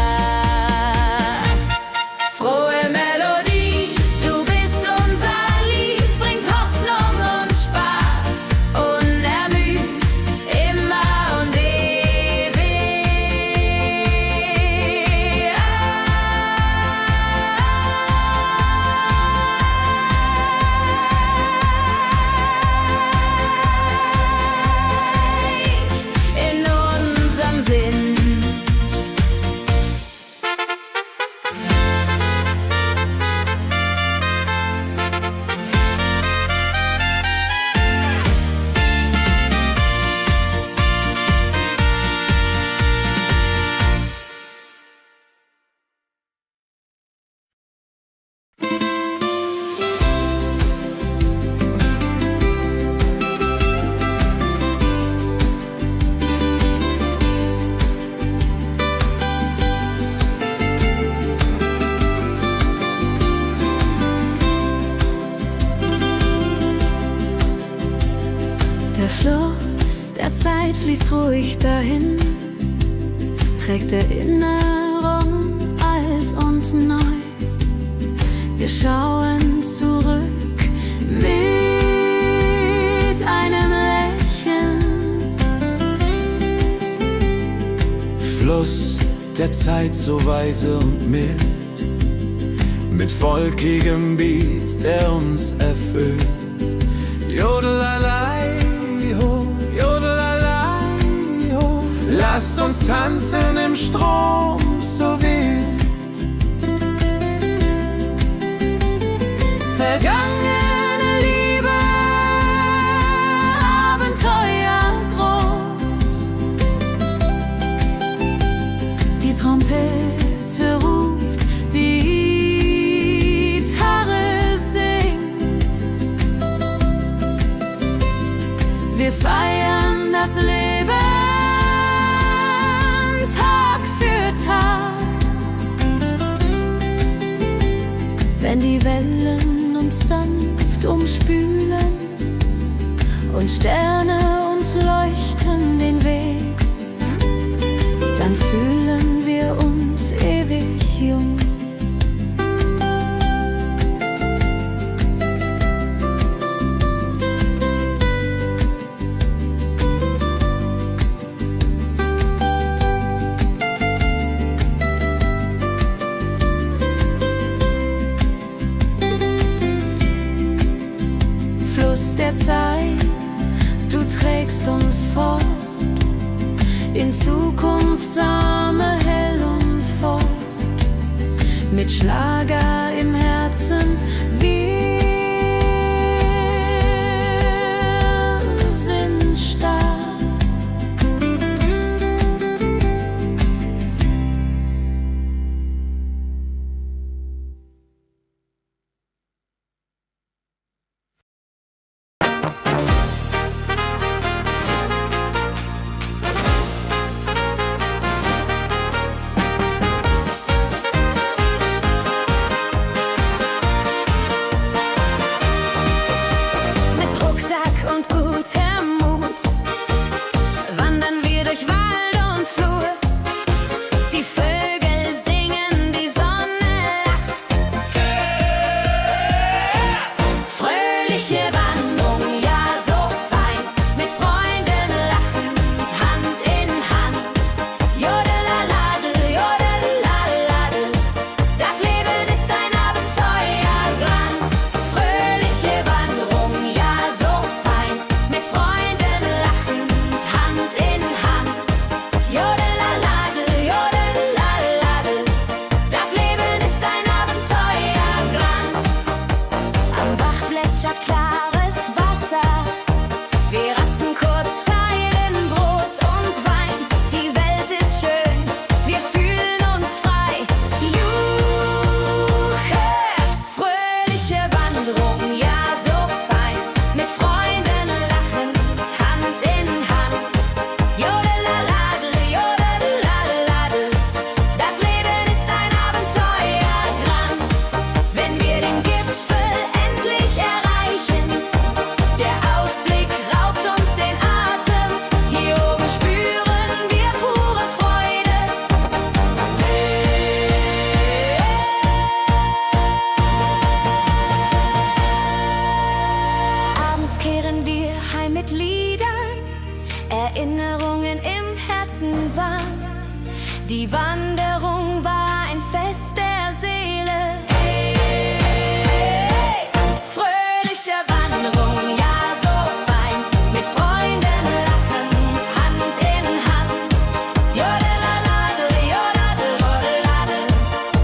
Frohe Melodie, du bist unser Lied, bringt Hoffnung und Spaß, unermüd, immer und ewig in unserem Sinn. Der Fluss der Zeit fließt ruhig dahin, trägt Erinnerung alt und neu. Wir schauen zurück mit einem Lächeln. Fluss der Zeit so weise und mild, mit volkigem Beat, der uns erfüllt. Jodelalei ho, jodelalei ho, lasst uns tanzen im Strom so wild. Vergangene Liebe wenn die Wellen uns sanft umspülen und Sterne uns leuchten den Weg, dann fühlen wir uns ewig jung. Fluss der Zeit, du trägst uns fort in Zukunftssame hell und fort, mit Schlager im Herzen. Wir sind stark. Und gutem Mut wandern wir durch Wald und Flur. Die Vögel singen, die Sonne lacht. Fröhliche Wanderung, ja so fein, mit Freunden lachend, Hand in Hand. Jodeladel, jodeladel, das Leben ist ein Abenteuerland. Fröhliche Wanderung, ja so fein, mit Freunden lachend, Hand in Hand. Jodeladel, jodeladel, das Leben ist ein Abenteuerland. Am Bach plätschert klares Wasser, wir rasten kurz, teilen Brot und Wein. Die Welt ist schön, wir fühlen uns frei. Juche, fröhliche Wanderung, ja so fein, mit Freunden lachend, Hand in Hand. Jodeladel, jodeladel, das Leben ist ein Abenteuerland. Wenn wir den Gipfel endlich erreichen, der Ausblick raubt uns den Atem. Hier oben spüren wir pure Freude. Abends kehren wir heim mit Liedern, Erinnerungen im Herzen warm. Die Wanderung war ein Fest der Seele. Hey, fröhliche Wanderung, ja so fein, mit Freunden lachend, Hand in Hand. Jodeladel, jodeladel,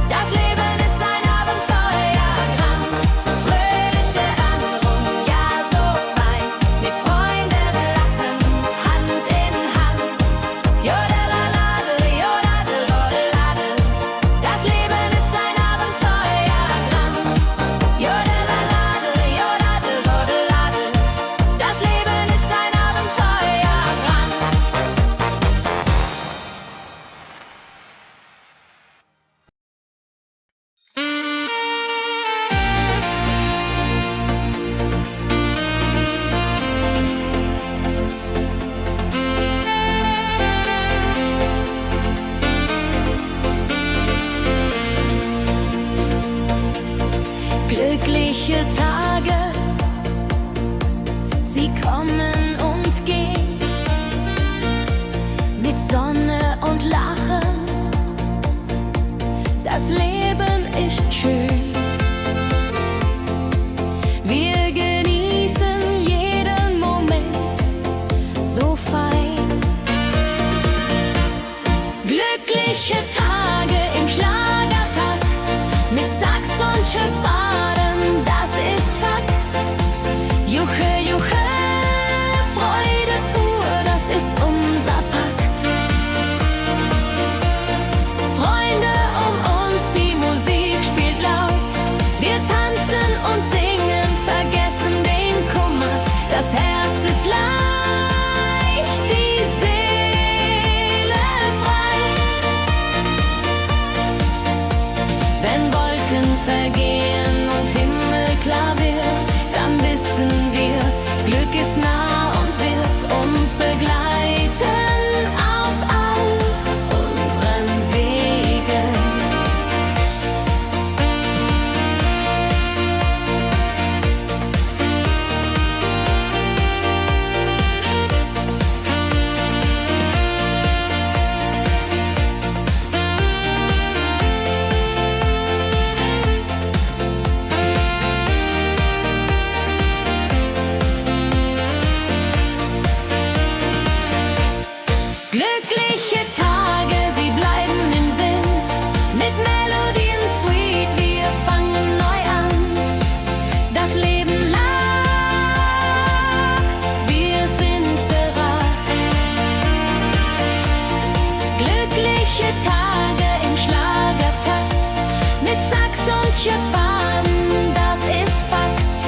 das Leben ist ein Abenteuerland. Fröhliche Wanderung, ja so fein, mit Freunden lachend, Hand in Hand. Jodeladel, jodeladel, das Leben ist ein Abenteuerland. Jodeladel, jodeladel, das Leben ist ein Abenteuerland. Glückliche Tage, sie kommen und gehen, mit Sonne und Lachen. Das Leben ist schön. Wir genießen jeden Moment so fein. Glückliche Tage im Schlagertakt, mit Sax und Schöpfaden, das ist Fakt. Juche, juche, Freude pur, das ist unser Pakt. Freunde um uns, die Musik spielt laut. Wir tanzen und singen, vergessen den Kummer. Das Herz ist leicht, die Seele frei. Wenn Wolken Wolken vergehen und Himmel klar wird, dann wissen wir, Glück ist nah und wird uns begleiten auf all unseren Wegen. Glückliche Tage, sie bleiben im Sinn, mit Melodien sweet, wir fangen neu an. Das Leben lacht, wir sind bereit. Glückliche Tage im Schlagertakt, mit Sax und Schöpfaden, das ist Fakt.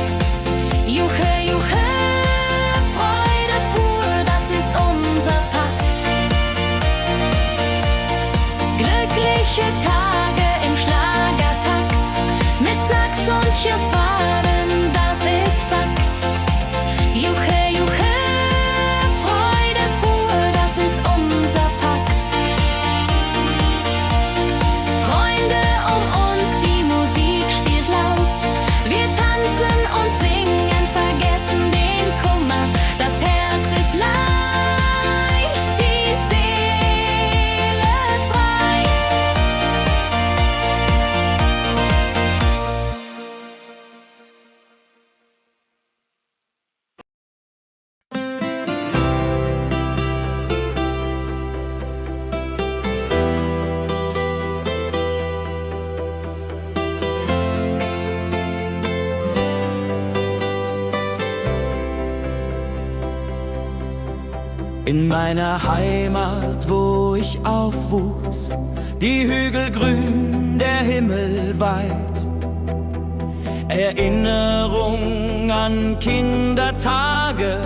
Juche, juche, Freude pur, das ist unser Pakt. Glückliche Tage im Schlagertakt, mit Sax und Schöpfaden, das ist Fakt. Juche, juche, Freude pur, das ist unser Pakt. Freunde um uns, die Musik spielt laut, wir tanzen und singen, vergessen den Kummer, das Herz ist leicht, die Seele frei. In meiner Heimat, wo ich aufwuchs, die Hügel grün, der Himmel weit. Erinnerung an Kindertage.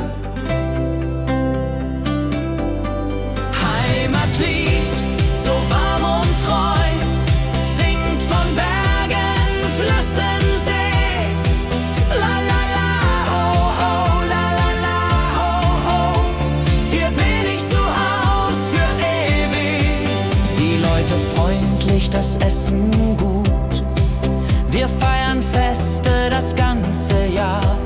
Heimatlied, so warm und treu, singt von Bergen, Flüssen, See. La la la, ho ho, la la la, ho ho. Hier bin ich zu Haus für ewig. Die Leute freundlich, das Essen gut. Wir feiern Feste das ganze Jahr.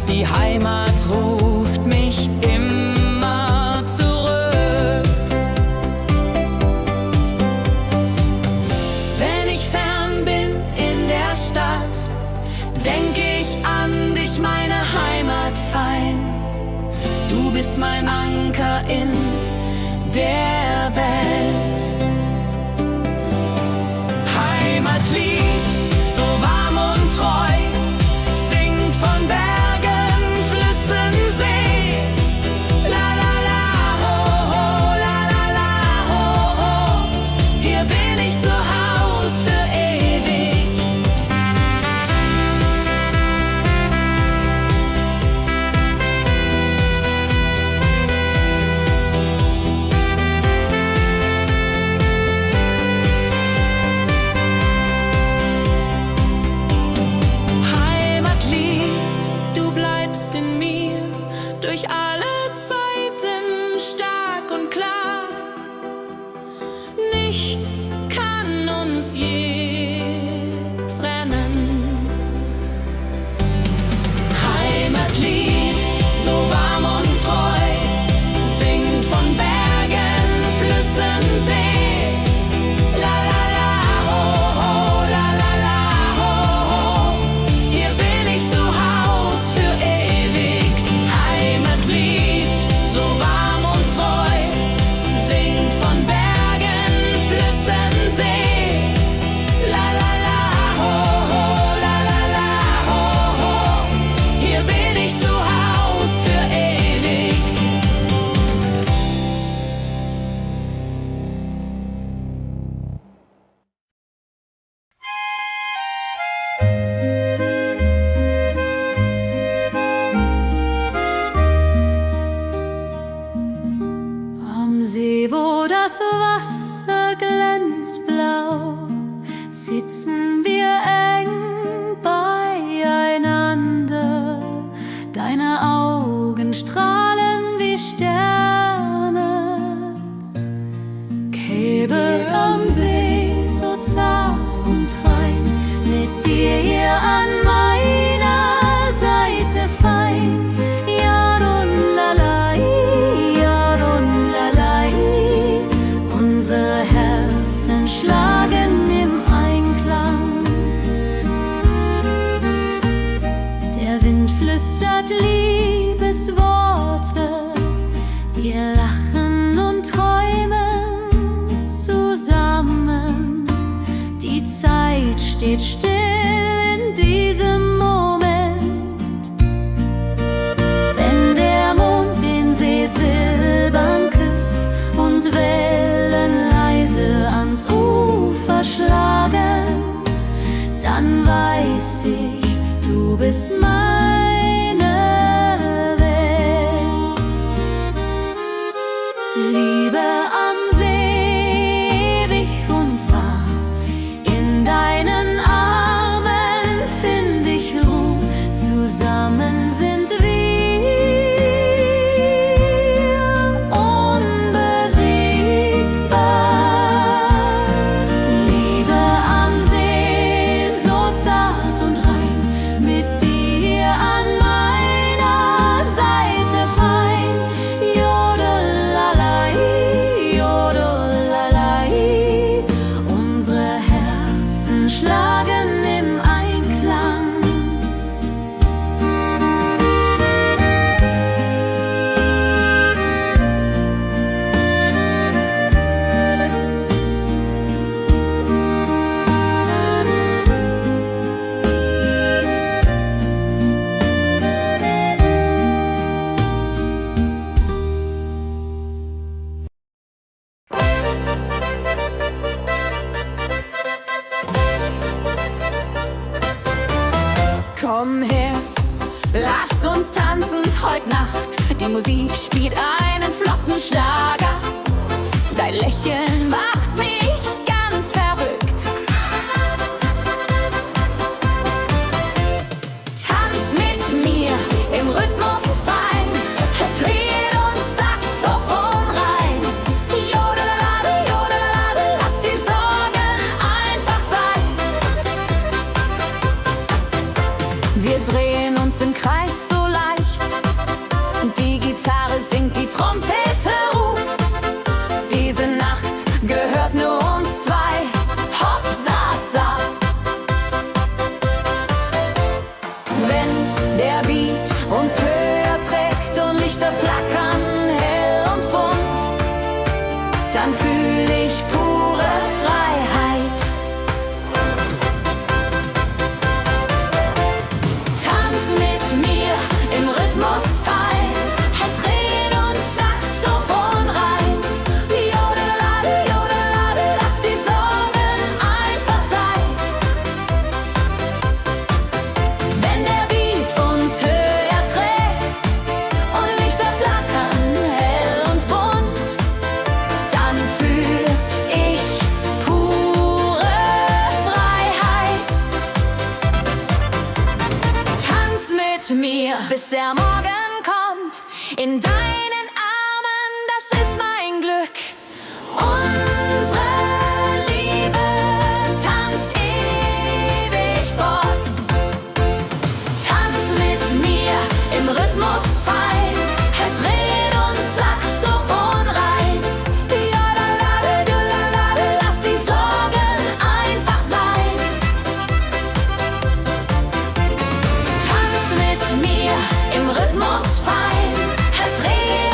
Die Heimat ruft mich immer zurück. Wenn ich fern bin in der Stadt, denk ich an dich, meine Heimat fein. Du bist mein Anker in der Welt. Heimatlied, so warm und treu, singt von Bergen, Flüssen, See. La la la, ho ho, la la la, ho ho. Hier bin ich zu Haus für ewig. sitzen wir eng beieinander. Deine Augen strahlen wie Sterne. Käbe am See, so zart und rein, mit dir hier an meiner Seite fein. Yadunlalai, yadunlalai, unsere Herzen schlagen im Einklang. Der Wind flüstert Liebesworte, wir lachen und träumen zusammen. Die Zeit steht still in diesem Moment, wenn der Mond den See silbern küsst und Wellen leise ans Ufer schlagen, dann weiß ich, du bist meine Welt. Liebe am See, ewig und wahr, in deinen Armen find ich Ruhe, zusammen sind wir unbesiegbar. Liebe am See, so zart und rein, mit dir an meiner Seite fein. Jodelalai, jodelalai, unsere Herzen schlagen im Einklang. Komm her, lass uns tanzen heute Nacht. Die Musik spielt einen flotten Schlager. Dein Lächeln macht mich ganz verrückt. Tanz mit mir im Rhythmus fein, Trill und Saxophon rein. Jodelade, jodelade, lass die Sorgen einfach sein. Wir drehen uns im Kreis so leicht, die Gitarre singt, die Trompete ruft. Diese Nacht gehört nur uns zwei, hopp, sa, sa. Wenn der Beat uns höher trägt und Lichter flackern hell und bunt, dann fühl ich pure Freiheit. Tanz mit mir im Rhythmus fein, Trill und Saxophon rein. Jodelade, jodelade, lass die Sorgen einfach sein. Wenn der Beat uns höher trägt und Lichter flackern hell und bunt, dann fühl ich pure Freiheit. Tanz mit mir, bis der Morgen kommt. In deinen Armen, das ist mein Glück. Unsere Liebe tanzt ewig fort. Tanz mit mir im Rhythmus fein, Trill und Saxophon rein. Jodelade, jodelade, lass die Sorgen einfach sein. Tanz mit mir im Rhythmus fein, Trill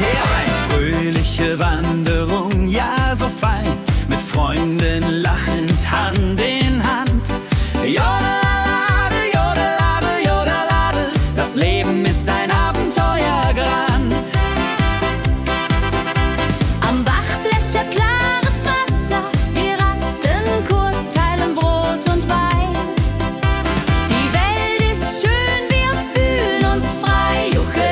kehr heim. Fröhliche Wanderung, ja so fein, mit Freunden lachend Hand in Hand. Jodelade, jodelade, jodelade, das Leben ist ein Abenteuergrand. Am Bach plätschert klares Wasser, wir rasten kurz, teilen Brot und Wein. Die Welt ist schön, wir fühlen uns frei, juche.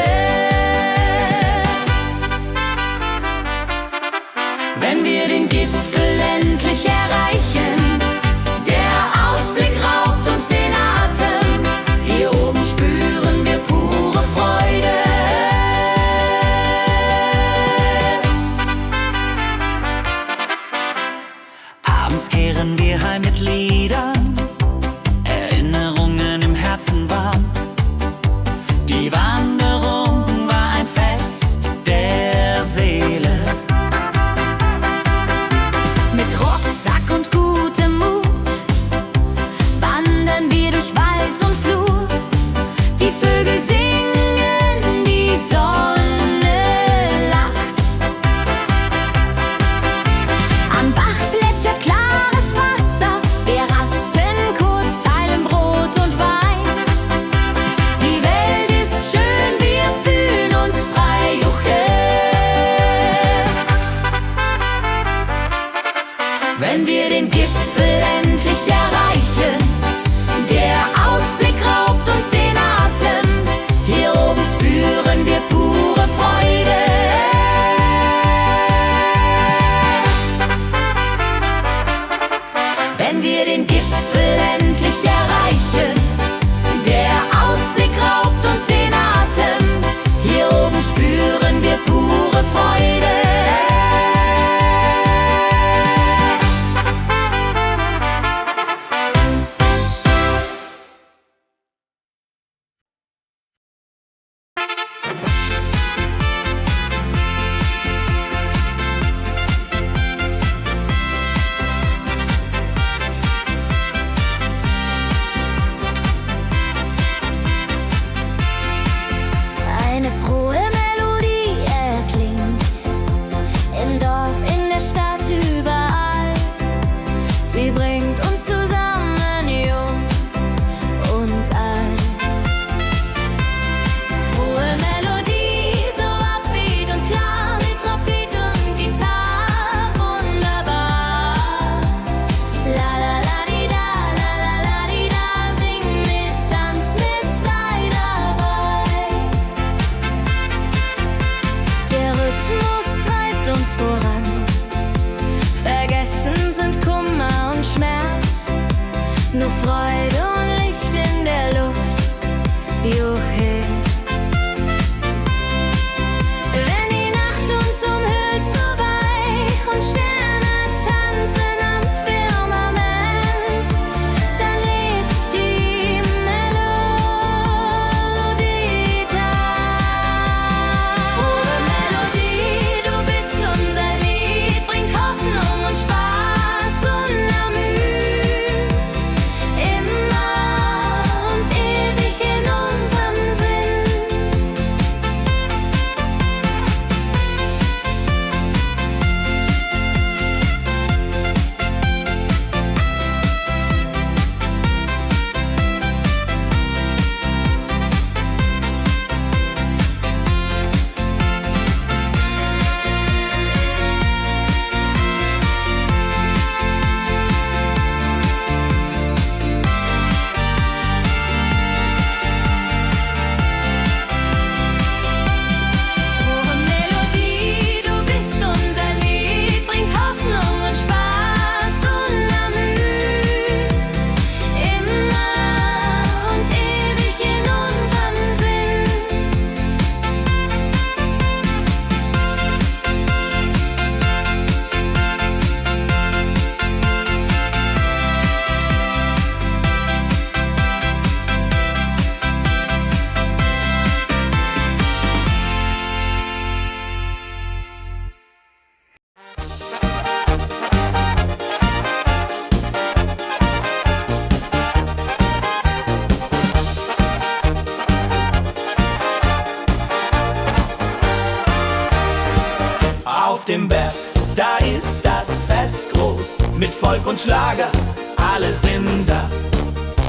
Auf dem Berg, da ist das Fest groß, mit Volk und Schlager, alle sind da.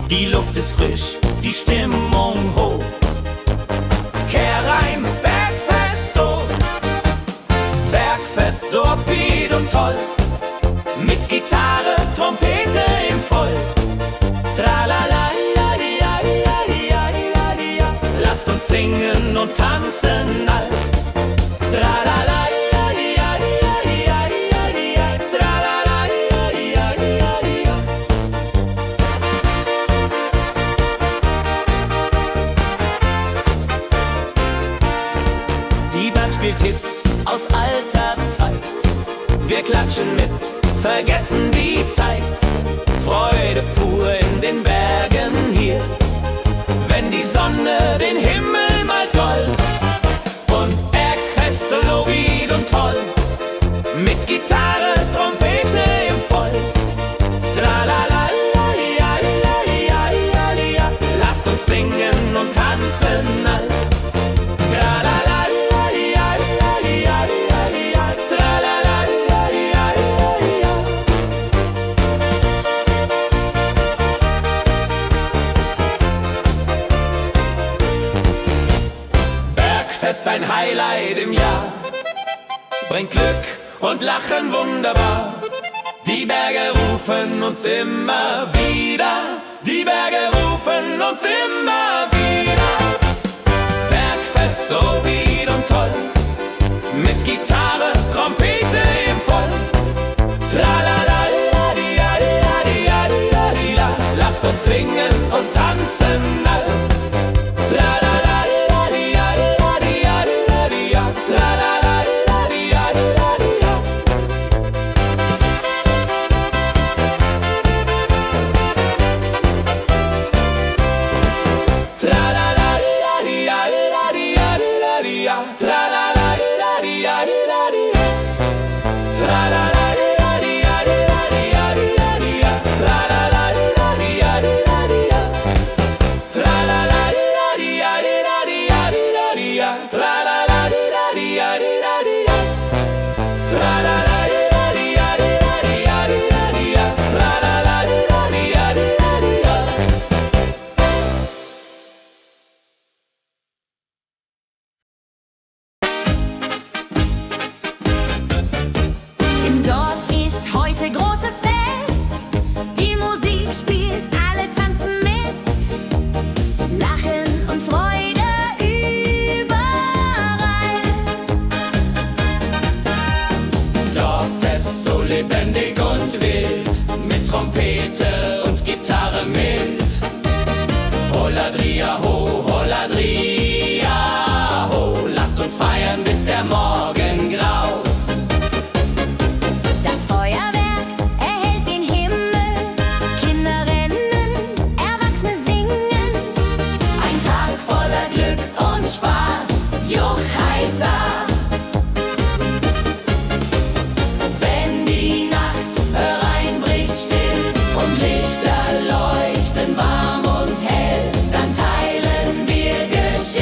Die Luft ist frisch, die Stimmung hoch. Kehr rein, Bergfest, oh. Bergfest, so upbeat und toll. Mit Gitarre, Trompete im Voll. Tralala, ja, ja, ja, ja, ja, ja. Lasst uns singen und tanzen all. Tralala, ja, ja, ja, ja, ja, ja. Tralala, ja, ja, ja, ja. Die Band spielt Hits aus alter Zeit. Wir klatschen mit, vergessen die Zeit. Freude pur in den Bergen hier, wenn die Sonne den Himmel malt gold. Und Bergfest, Lovid und toll, mit Gitarre, Trompete im Voll. Tralala, ja, ja, ja, ja, ja. Lasst uns singen und tanzen all. Tralala, ja, ja, ja, ja, ja. Tralala, ja, ja, ja, ja. Bergfest, ein Highlight im Jahr, bringt Glück und Lachen wunderbar. Die Berge rufen uns immer wieder, die Berge rufen uns immer wieder. Bergfest, so wieder und toll, mit Gitarre, Trompete im Voll. Tralala, ja, ja, ja, ja, ja. Lasst uns singen und tanzen all. Tralala, ja, ja, ja, ja, ja. Tralala, ja, ja, ja, ja. Tralala, ja, ja, ja, ja, ja. Tralala, ja, ja, ja, ja. Tralala, ja, ja, ja, ja, ja. Tralala, ja, ja, ja, ja. Tralala, ja, ja, ja, ja. Tralala, ja, ja, ja, ja. Tralala, ja, ja, ja, ja. Tralala, ja, ja, ja, ja. Im Dorf ist heute großes Fest. Die Musik spielt, alle tanzen mit. Lachen und Freude überall. Dorffest, so lebendig und wild, mit Trompete und Gitarre mit. Holladria ho, Holladria ho, lasst uns feiern, bis der Morgen graut. Das Feuerwerk erhellt den Himmel. Kinder rennen, Erwachsene singen. Ein Tag voller Glück und Spaß, Juchheisa. Wenn die Nacht hereinbricht still und Lichter leuchten warm und hell, dann teilen wir Geschichten.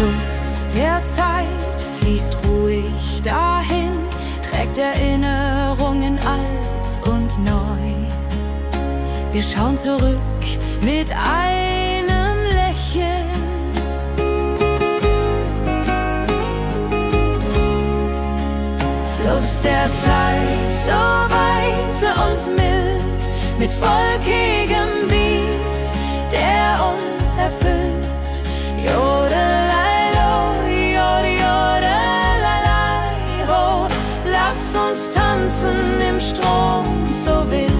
Fluss der Zeit fließt ruhig dahin, trägt Erinnerungen alt und neu. Wir schauen zurück mit einem Lächeln. Fluss der Zeit, so weise und mild, mit volkigem Beat, der uns erfüllt. Jodelei-lo, jodelei-lei, ho, lass uns tanzen im Strom so wild.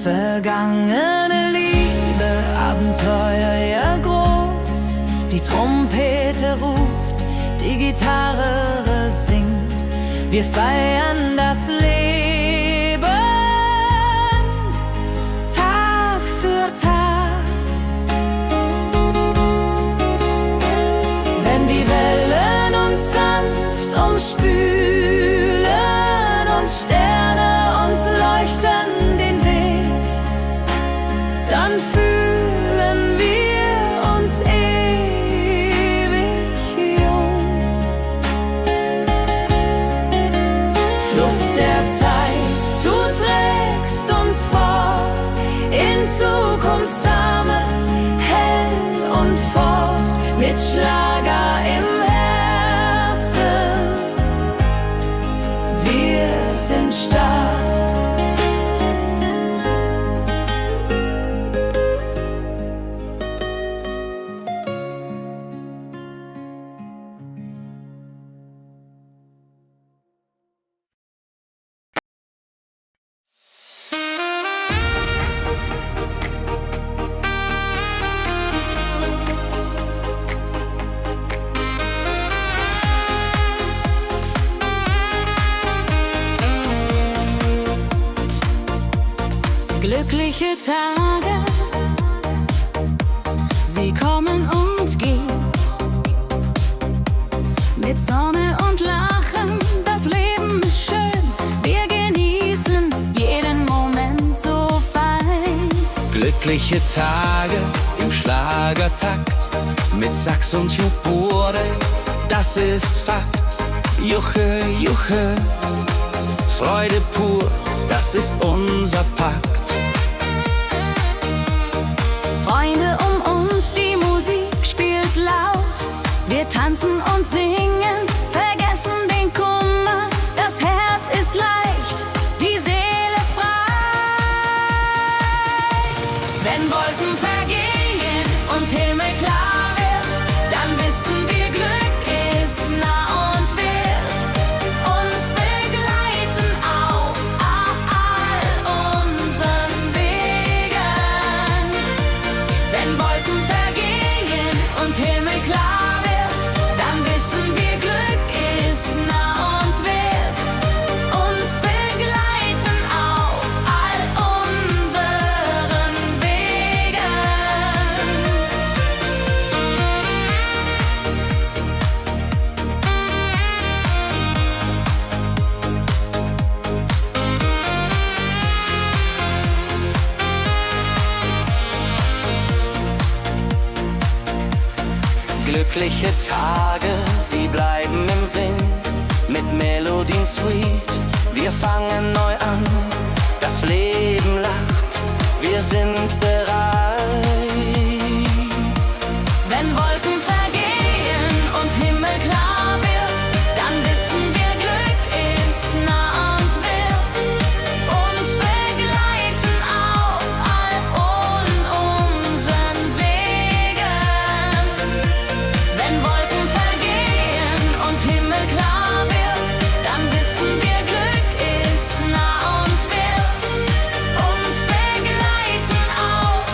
Vergangene Liebe, Abenteuer ja groß. Die Trompete ruft, die Gitarre singt. Wir feiern das Leben Tag für Tag. Wenn die Wellen uns sanft umspülen und Sterne uns leuchten den Weg, dann fühlen wir uns ewig jung. Fluss der Zeit, du trägst uns fort in Zukunftssame, hell und fort, mit Schlager im Herzen. Wir sind stark. Glückliche Tage, sie kommen und gehen. Mit Sonne und Lachen, das Leben ist schön. Wir genießen jeden Moment so fein. Glückliche Tage im Schlagertakt, mit Sax und Jubore, das ist Fakt. Juche, Juche, Freude pur, das ist unser Pakt. Freunde um uns, die Musik spielt laut. Wir tanzen und singen, vergessen den Kummer. Das Herz ist leicht, die Seele frei. Wenn Wolken vergehen und Himmel klar wird, dann wissen wir, Glück ist nah und wird uns begleiten auf all unseren Wegen. Wenn Wolken vergehen und Himmel klar wird, dann wissen wir, Glück ist nah und wird uns begleiten auf all unseren Wegen. Glückliche Tage, sie bleiben im Sinn, mit Melodien sweet. Wir fangen neu an, das Leben lacht, wir sind bereit. Wenn Wolken vergehen und Himmel klar wird, dann wissen wir, Glück ist nah und wird uns begleiten auf all unseren Wegen. Wenn Wolken vergehen und Himmel klar wird, dann wissen wir, Glück ist nah und wird uns begleiten auf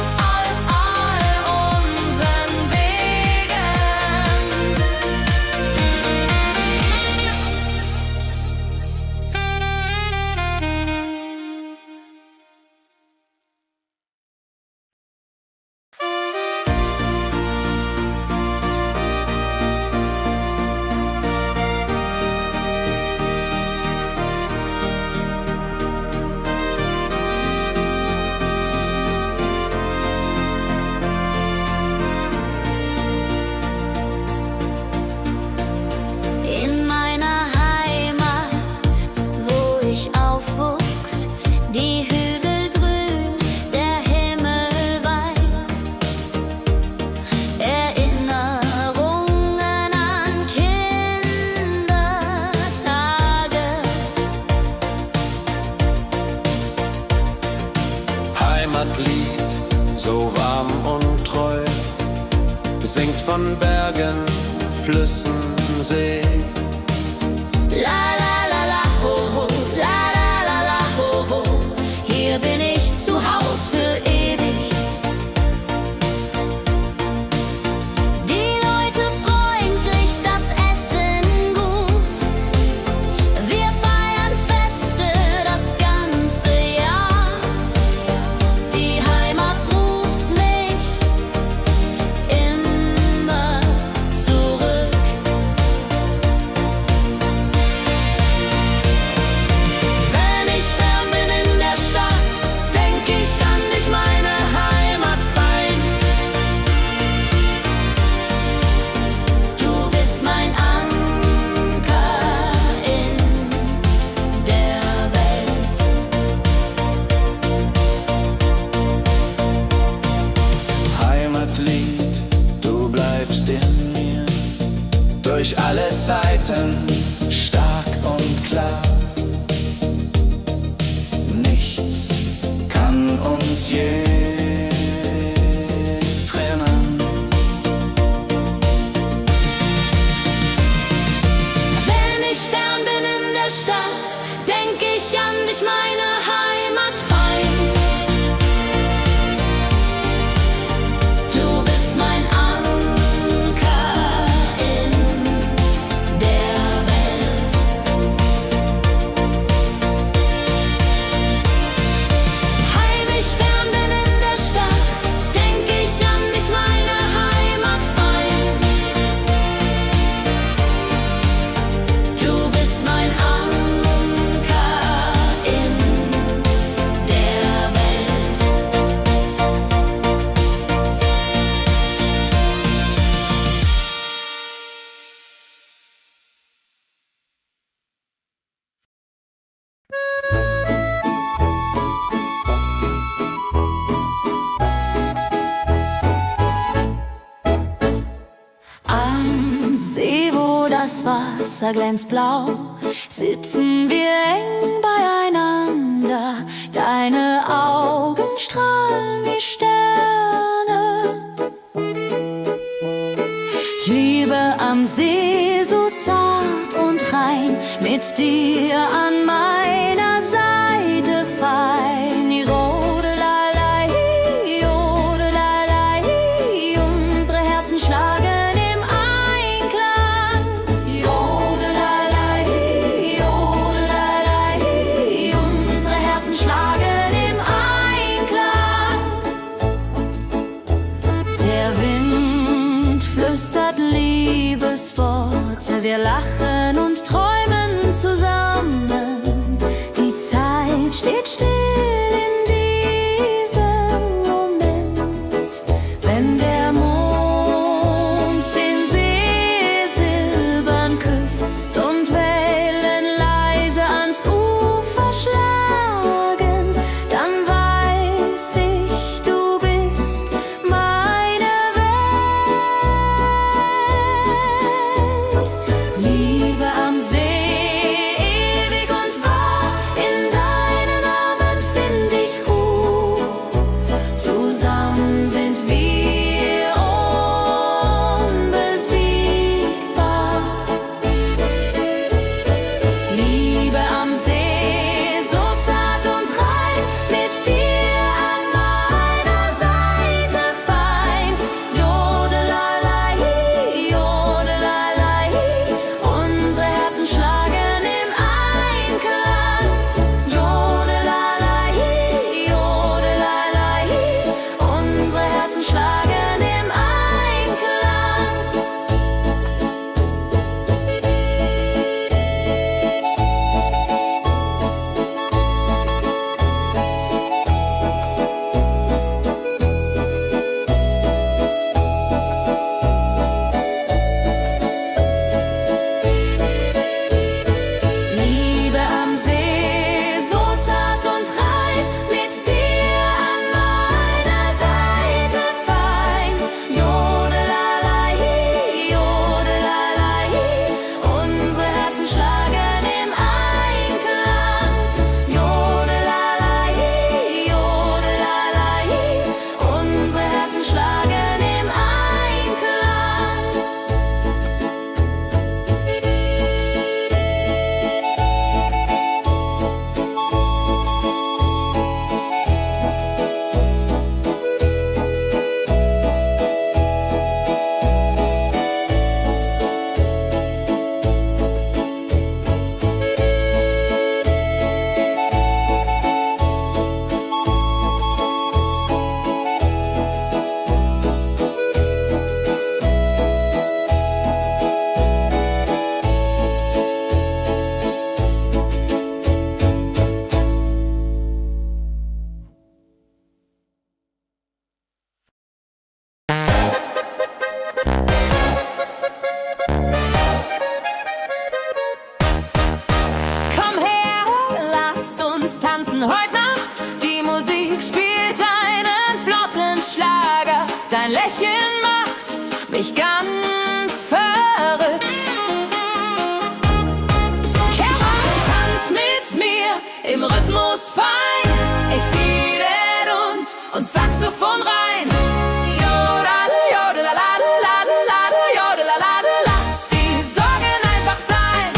Heimatlied, so warm und treu, singt von Bergen, Flüssen, See. La la la la ho ho, la la la la ho ho. Hier bin ich zu Haus für ewig. Die Leute freundlich, das Essen gut. Wir feiern Feste das ganze Jahr. Die Heimat ruft mich immer zurück. Wenn ich fern bin in der Stadt, denk ich an dich, meine Heimat fein. Du bist mein Anker in der Welt. Heimatlied, du bleibst in mir, durch alle Zeiten stark und klar. Nichts kann uns je trennen. Wenn ich fern bin in der Stadt, denk ich an dich, meine Heimat fein. Du bist mein Anker in der Welt. Heim ich fern bin in der Stadt, denk ich an dich, meine Heimat fein. Du bist mein Anker in der Welt. Am See, wo das Wasser glänzt blau, sitzen wir eng beieinander. Deine Augen strahlen wie Sterne. Liebe am See, so zart und rein, mit dir an meiner Seite fein. Jodelei, jodelei, unsere Herzen schlagen im Einklang. Jodelei, jodelei, unsere Herzen schlagen im Einklang. Der Wind flüstert Liebesworte, wir lachen und träumen zusammen. Die Zeit steht still in diesem Moment, wenn der Mond den See silbern küsst und Wellen leise ans Ufer schlagen, dann weiß ich, du bist meine Welt. Liebe am See, ewig und wahr, in deinen Armen find ich Ruhe. Zusammen sind wir unbesiegbar. Liebe am See, so zart und rein, mit dir an meiner Seite fein. Jodelei, jodelei, unsere Herzen schlagen im Einklang. Jodelei, jodelei, unsere Herzen schlagen im Einklang. Liebe am See, so zart und rein, mit dir an meiner Seite fein. Jodelei, jodelei, unsere Herzen schlagen im Einklang. Jodelei, jodelei, Dein Lächeln macht mich ganz verrückt. Tanz mit mir im Rhythmus fein. Ich fiedel und Saxophon rein. Jodel, jodel, jodel, lass die Sorgen einfach sein.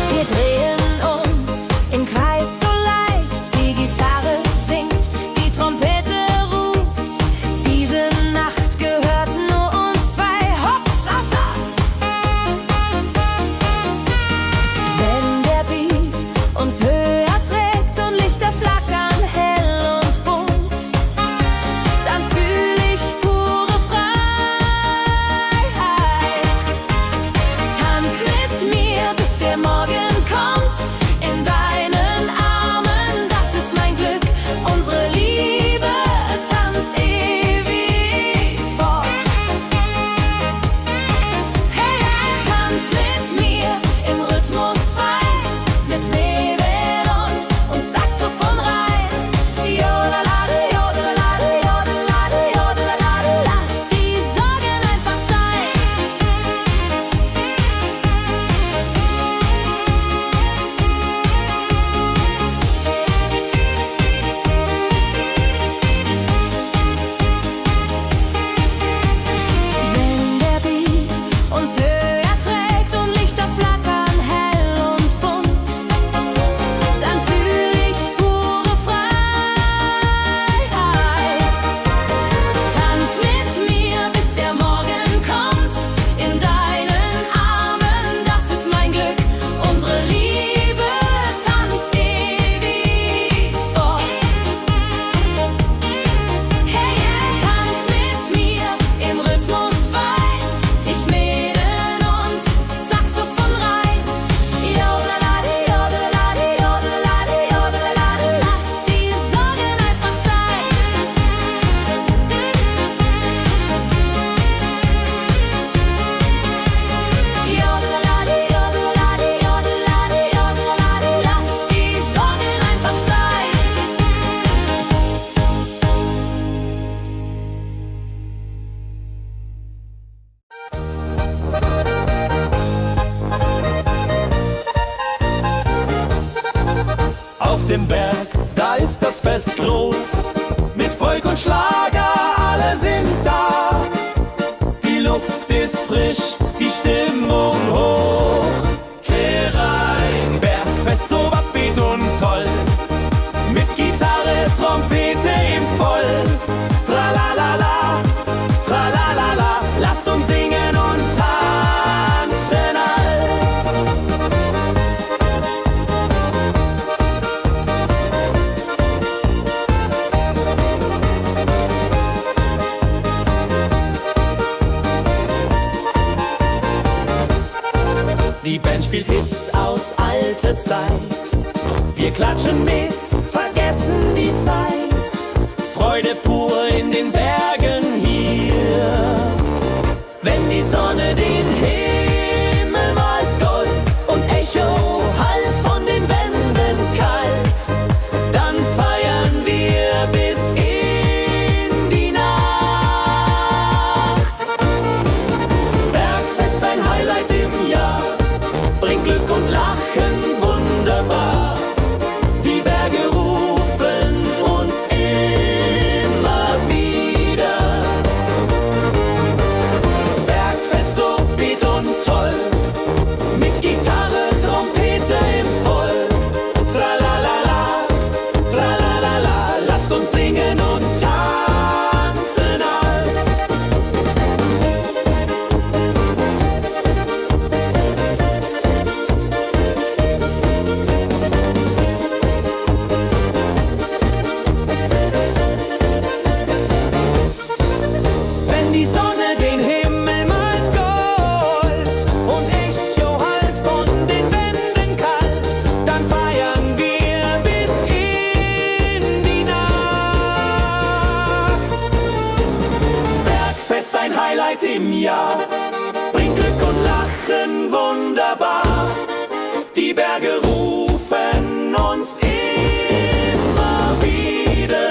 Wir drehen uns im Kreis so leicht. Die Gitarre singt, die Trompete ruft. Diese Nacht gehört nur uns zwei. Hopsasa! Wenn der Beat uns höher trägt und Lichter flackern hell und bunt, dann fühl ich pure Freiheit. Tanz mit mir, bis der Morgen kommt, in deinen Armen, das ist mein Glück. Unsere Liebe tanzt ewig fort. Hey, tanz mit mir im Rhythmus fein. Wir schweben und Saxophon rein. Jodelade, jodelade, jodelade, jodelade, lass die Sorgen einfach sein. Wenn der Beat uns höher trägt und Lichter flackern hell und bunt, dann fühl ich pure Freiheit. Tanz mit mir, bis der Morgen kommt, in deinen Armen, das ist mein Glück. Unsere Liebe tanzt ewig fort. Hey, tanz mit mir im Rhythmus fein. Ich mäden und Saxophon rein. Jodelade, jodelade, jodelade, jodelade, lass die Sorgen einfach sein. Jodelade, jodelade, jodelade, jodelade, lass die Sorgen einfach sein. Auf dem Berg, da ist das Fest groß. Mit Volk und Schlager, alle sind da. Die Luft ist frisch, die Stimmung hoch. Geh rein, Bergfest so upbeat und toll. Mit Gitarre, Trompete im Voll. Tralalala, tralalala, lasst uns singen und tanzen all. Die Band spielt Hits aus alter Zeit. Wir klatschen mit, vergessen die Zeit. Freude pur in den Bergen hier. Wenn die Sonne den Himmel malt Gold und Echo hallt von den Wänden kalt, dann feiern wir bis in die Nacht. Bergfest, ein Highlight im Jahr, bringt Glück und Lachen wunderbar. Die Berge rufen uns immer wieder. Bergfest so beat und toll, mit Gitarre, Trompete im Voll. Tralalala, tralalala, lasst uns singen und tanzen all. Wenn die Sonne den Himmel malt Gold und Echo hallt von den Wänden kalt, dann feiern wir bis in die Nacht. Bergfest, ein Highlight im Jahr, bringt Glück und Lachen wunderbar. Die Berge rufen uns immer wieder.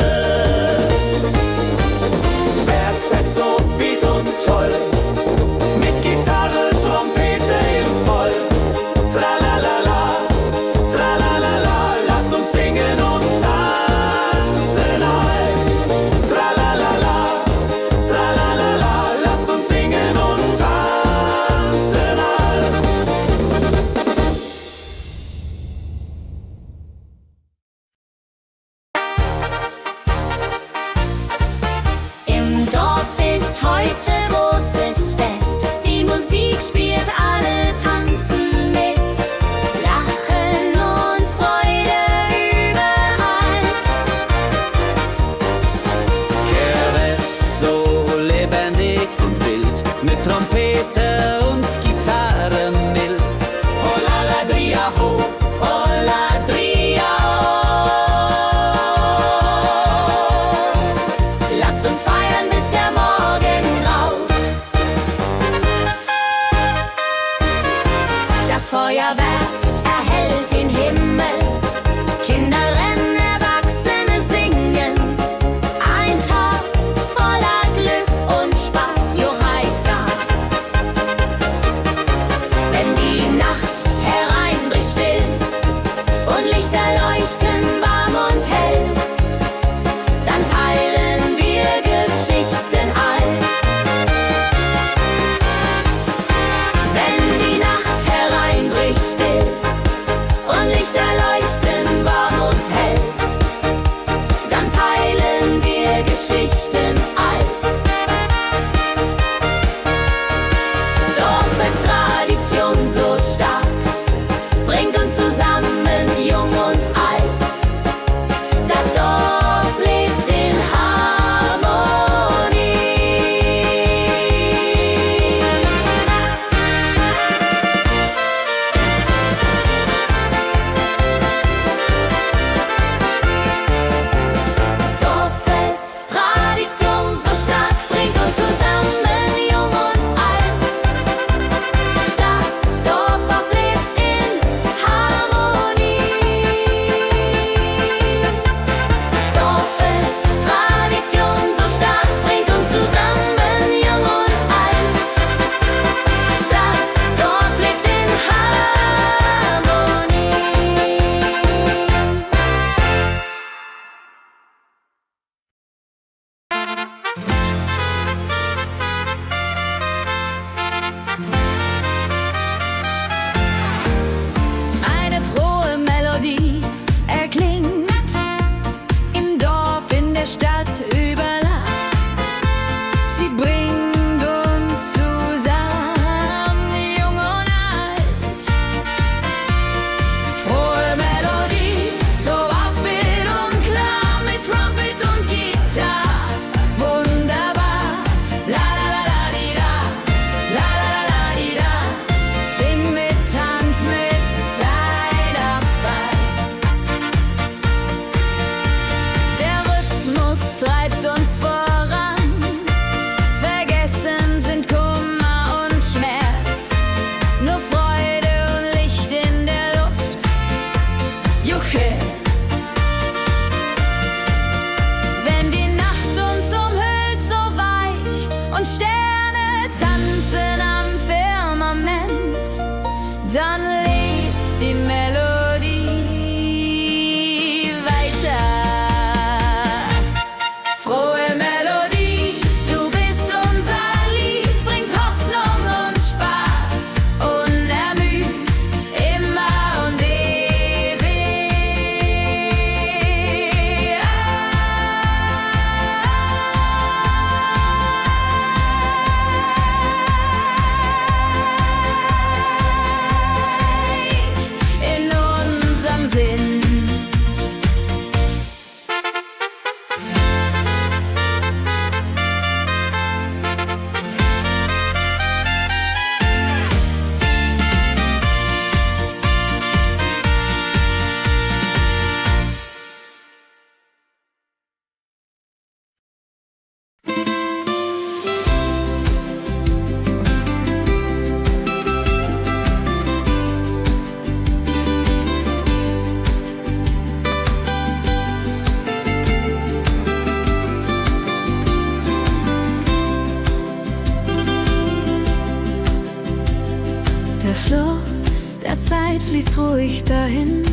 fließt ruhig dahin,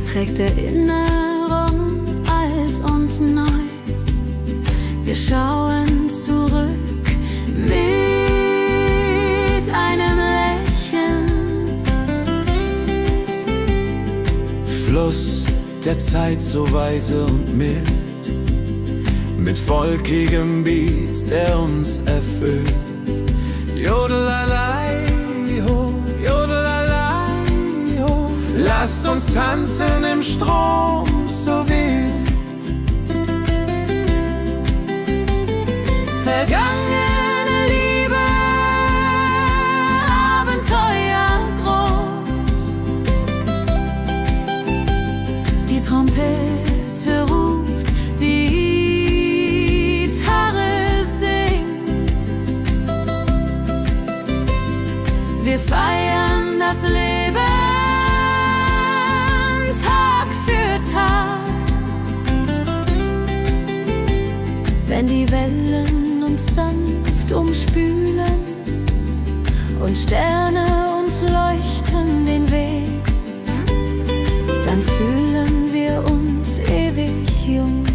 trägt Erinnerung alt und neu. Wir schauen zurück mit einem Lächeln. Fluss der Zeit so weise und mild, mit volkigem Beat, der uns erfüllt. Jodelalei ho, jodelalei ho, lasst uns tanzen im Strom so wild. Vergangene Liebe, Abenteuer groß. Die Trompete ruft, die Gitarre singt. Wir feiern das Leben Tag für Tag. Wenn die Wellen uns sanft umspülen und Sterne uns leuchten den Weg, dann fühlen wir uns ewig jung.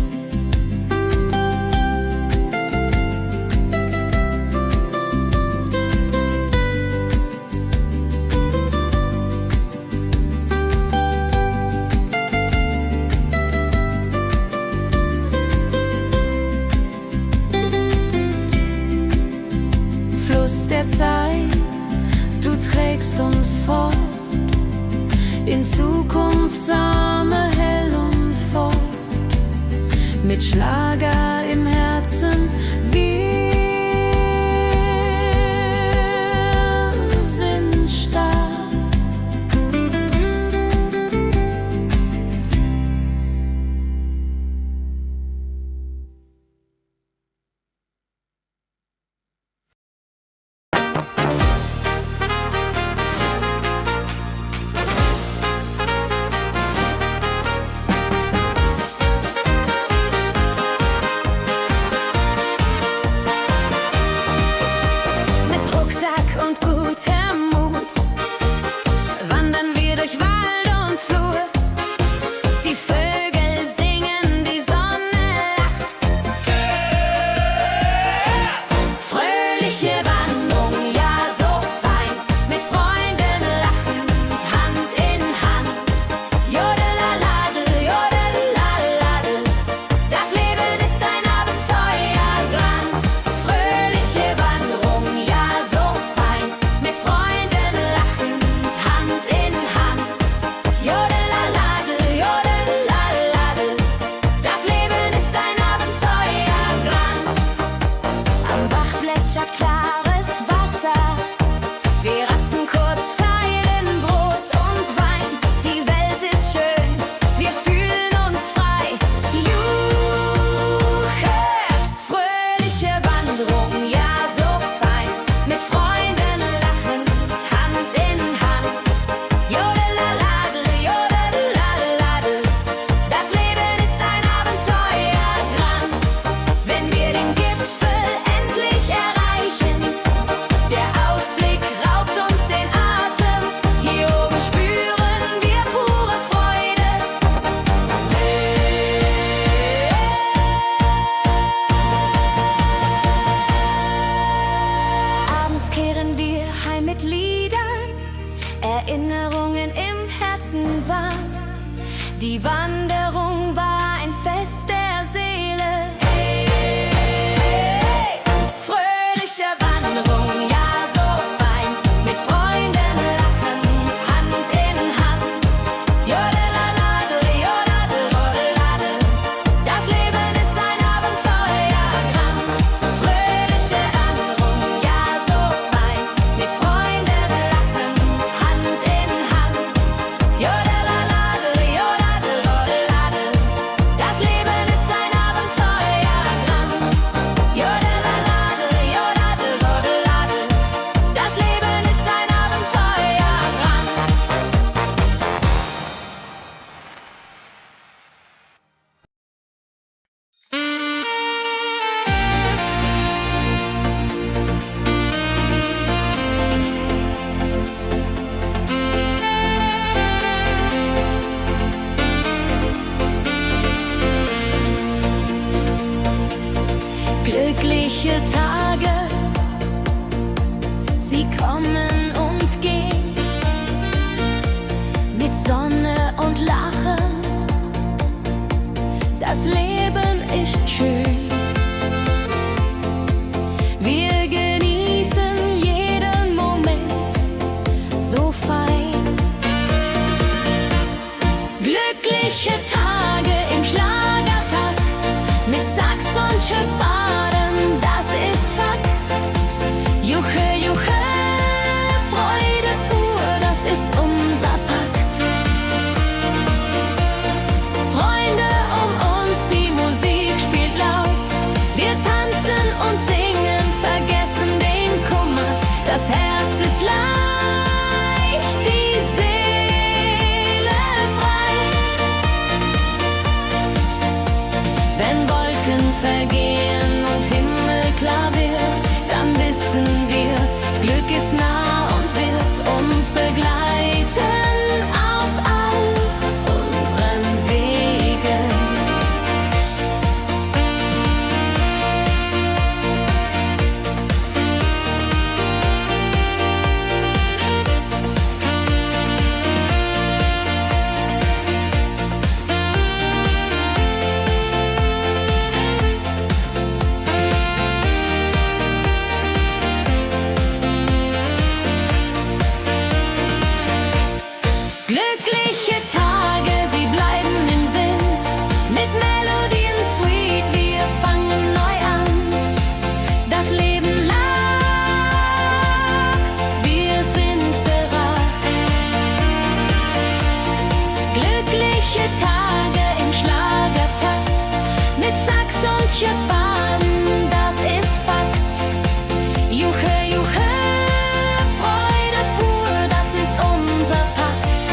Fluss der Zeit, du trägst uns fort in Zukunftssame hell und fort, mit Schlager im Herzen. Wir sind stark. Mit Rucksack und gutem Mut wandern wir durch Wald und Flur. Die Vögel singen, die Sonne lacht. Fröhliche Wanderung, ja so fein, mit Freunden lachend, Hand in Hand. Jodelalade, jodelalade, das Leben ist ein Abenteuerland. Fröhliche Wanderung, ja so fein, mit Freunden lachend, Hand in Hand. Jodelalade, jodelalade, das Leben ist ein Abenteuerland. Am Bach plätschert klares Wasser, wir rasten kurz, teilen Brot und Wein. Die Welt ist schön, wir fühlen uns frei. Juche, fröhliche Wanderung, ja so fein, mit Freunden lachend, Hand in Hand. Jodelalade, jodelalade, das Leben ist ein Abenteuerland. Wenn wir den Gipfel endlich erreichen, der Ausblick raubt uns den Atem. Hier oben spüren wir pure Freude. Abends kehren wir heim mit Liedern, Erinnerungen im Herzen warm. Die Wanderung war ein Fest der Seele. Hey, fröhliche Wanderung, ja so fein, mit Freunden lachend, Hand in Hand. Jodelalade, jodelalade, das Leben ist ein Abenteuerland. Fröhliche Wanderung, ja so fein, mit Freunden lachend, Hand in Hand. Jodelalade, jodelalade, das Leben ist ein Abenteuerland. Glückliche Tage, sie kommen und gehen, mit Sonne und Lachen, das Leben ist schön. Wir genießen jeden Moment so fein. Glückliche Tage im Schlagertakt, mit Sax und Schöpfaden, das ist Fakt. Juche, Juche, Freude pur, das ist unser Pakt. Freunde um uns, die Musik spielt laut. Wir tanzen und singen, vergessen den Kummer. Das Herz ist leicht, die Seele frei. Wenn Wolken vergehen und Himmel klar wird, dann wissen wir, Glück ist nah und wird uns begleiten auf all unseren Wegen. Glückliche Tage, sie bleiben im Sinn, mit Melodien sweet, wir fangen neu an. Das Leben lacht, wir sind bereit. Glückliche Tage im Schlagertakt, mit Sax und Schöpfaden, das ist Fakt. Juche, Juche, Freude pur, das ist unser Pakt.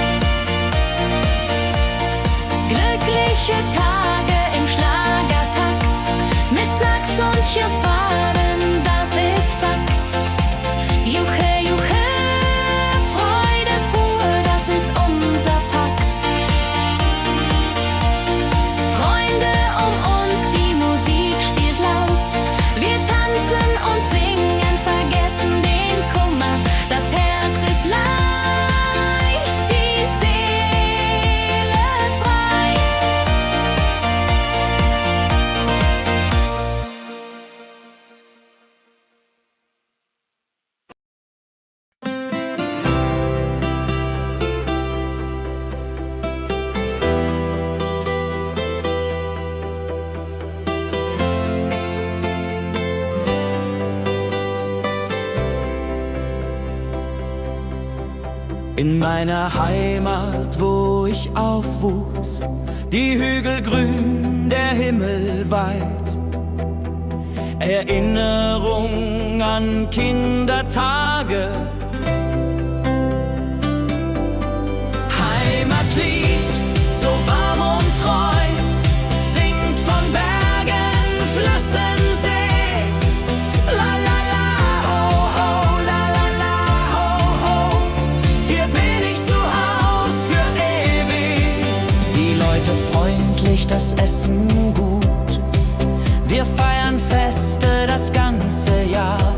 Glückliche Tage im Schlagertakt, mit Sax und Schöpfaden, das ist Fakt. Juche, Juche, Freude pur, das ist unser Pakt. Freunde um uns, die Musik spielt laut. Wir tanzen und singen, vergessen den Kummer. Das Herz ist leicht, die Seele frei. In meiner Heimat, wo ich aufwuchs, die Hügel grün, der Himmel weit. Erinnerung an Kindertage. Heimatlied, so warm und treu, singt von Bergen, Flüssen, See. La la la, ho ho, la la la, ho ho. Hier bin ich zu Haus für ewig. Die Leute freundlich, das Essen gut. Wir feiern Feste das ganze Jahr.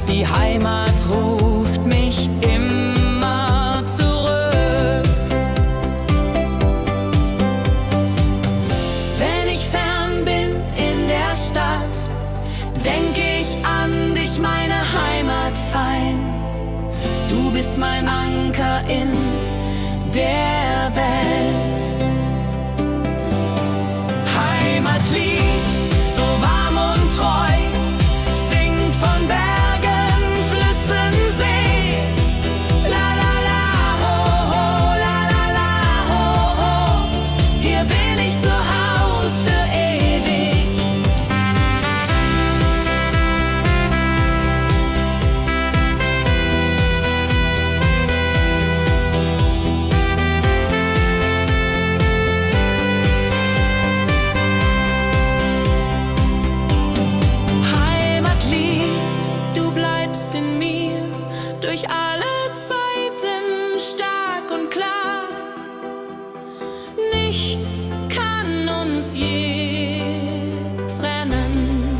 Die Heimat ruft mich immer zurück. Wenn ich fern bin in der Stadt, denk ich an dich, meine Heimat fein. Du bist mein Anker in der Welt. Heimatlied, so warm und treu, singt von Bergen, Flüssen, See. La la la, ho ho, la la la, ho ho. Hier bin ich zu Haus für ewig. Nichts kann uns je trennen.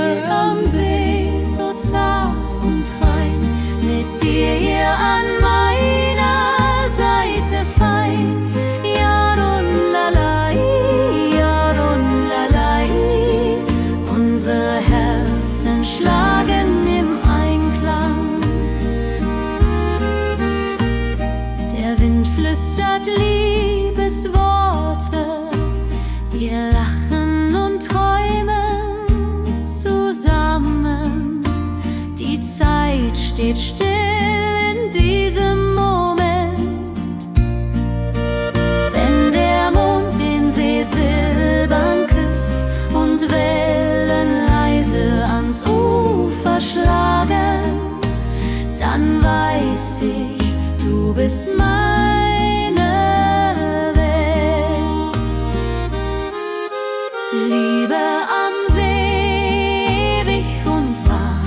Liebe am See, so zart und rein, mit dir hier an meiner Seite fein. Yadunlalai, Yadunlalai, unsere Herzen schlagen im Einklang. Der Wind flüstert Liebesworte, wir lachen und träumen zusammen. Die Zeit steht still in diesem Moment. Wenn der Mond den See silbern küsst und Wellen leise ans Ufer schlagen, dann weiß ich, du bist meine Welt. Liebe am See, ewig und wahr,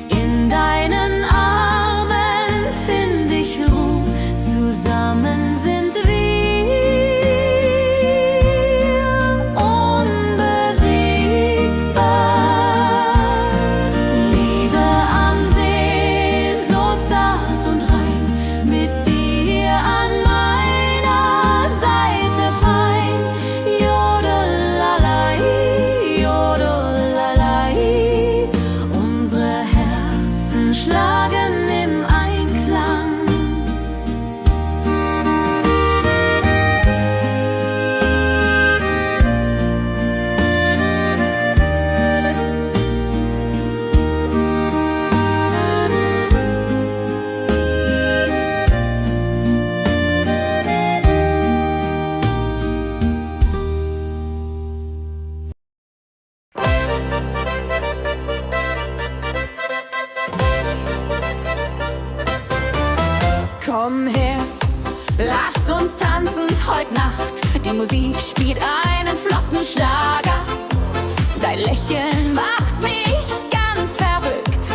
in deinen Armen find ich Ruhe, zusammen sind wir unbesiegbar. Liebe am See, so zart und rein, mit dir an meiner Seite fein. Jodelalai, Jodelalai, unsere Herzen schlagen im Einklang. Komm her, lass uns tanzen heut Nacht. Die Musik spielt einen flotten Schlager. Dein Lächeln macht mich ganz verrückt.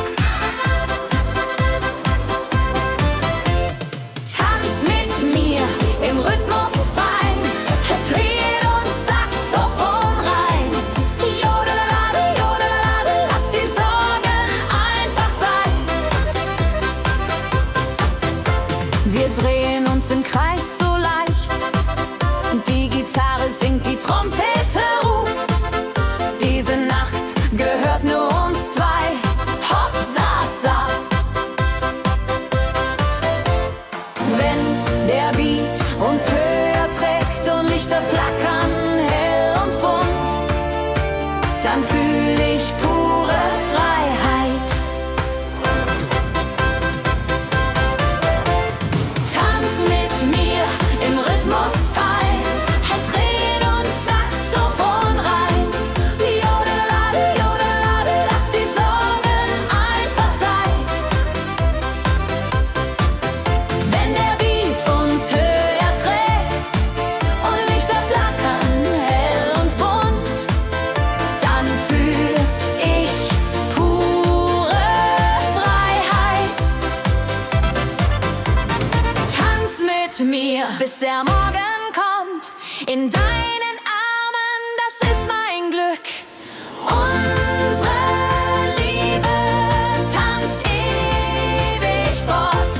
Tanz mit mir im Rhythmus fein, Trill und Saxophon rein. Jodelade, jodelade, lass die Sorgen einfach sein. Wir drehen uns im Kreis so leicht, die Gitarre singt, die Trompete ruft. Diese Nacht gehört nur uns zwei, hopp, sa, sa. Wenn der Beat uns höher trägt und Lichter flackern hell und bunt, dann fühl ich pure Freiheit. Tanz mit mir im Rhythmus fein, Trill und Saxophon rein. Jodelade, jodelade, lass die Sorgen einfach sein. Wenn der Beat uns höher trägt und Lichter flackern hell und bunt, dann fühl ich pure Freiheit. Tanz mit mir, bis der Morgen kommt. In deinen Armen, das ist mein Glück. Unsere Liebe tanzt ewig fort.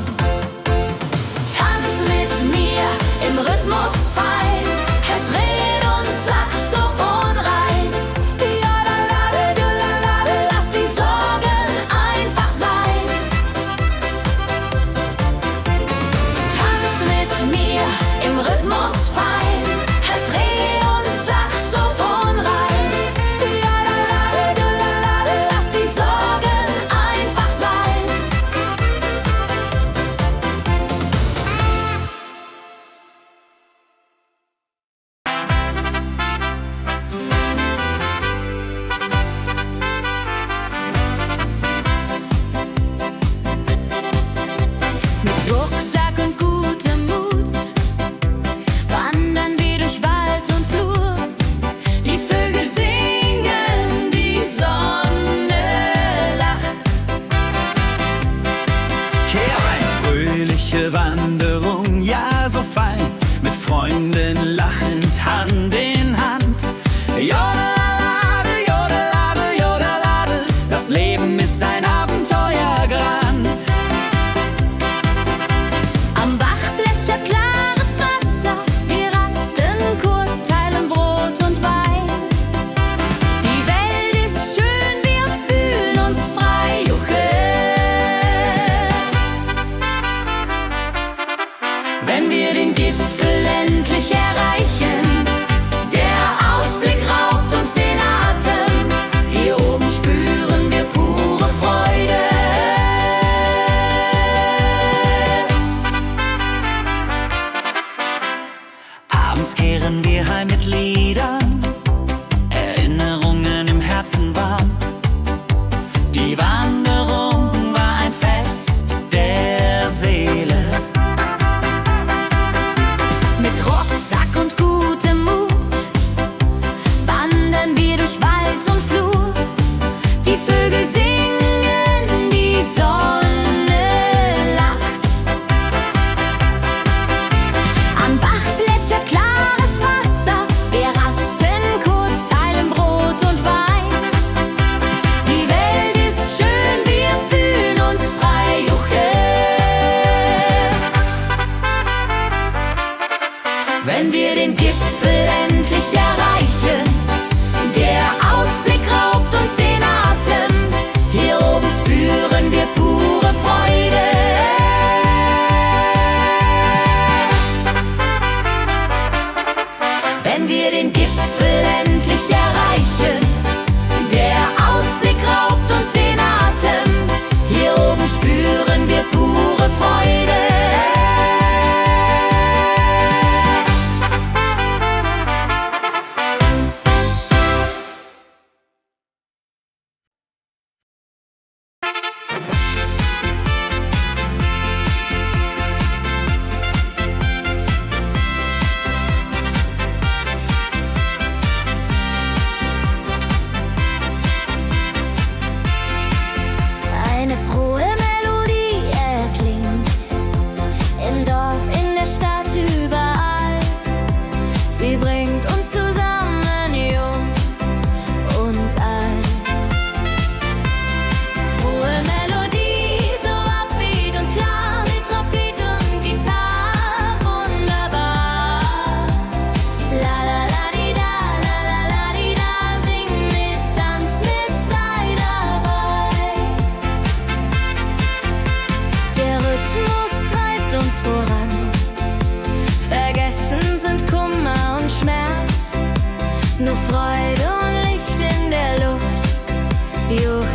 Tanz mit mir im Rhythmus fein, Trill und Saxophon rein. Jodelade, jodelade, lass die Sorgen einfach sein. Tanz mit mir im Rhythmus fein, Trill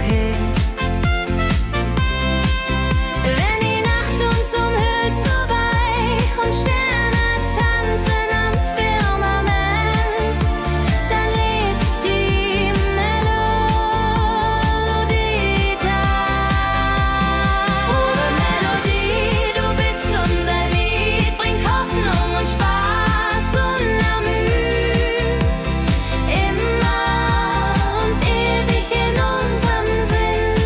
hin. Wenn die Nacht uns umhüllt so weich und Sterne tanzen am Firmament, dann lebt die Melodie da. Frohe Melodie, du bist unser Lied, bringt Hoffnung und Spaß unermüht. Immer und ewig in unserem Sinn.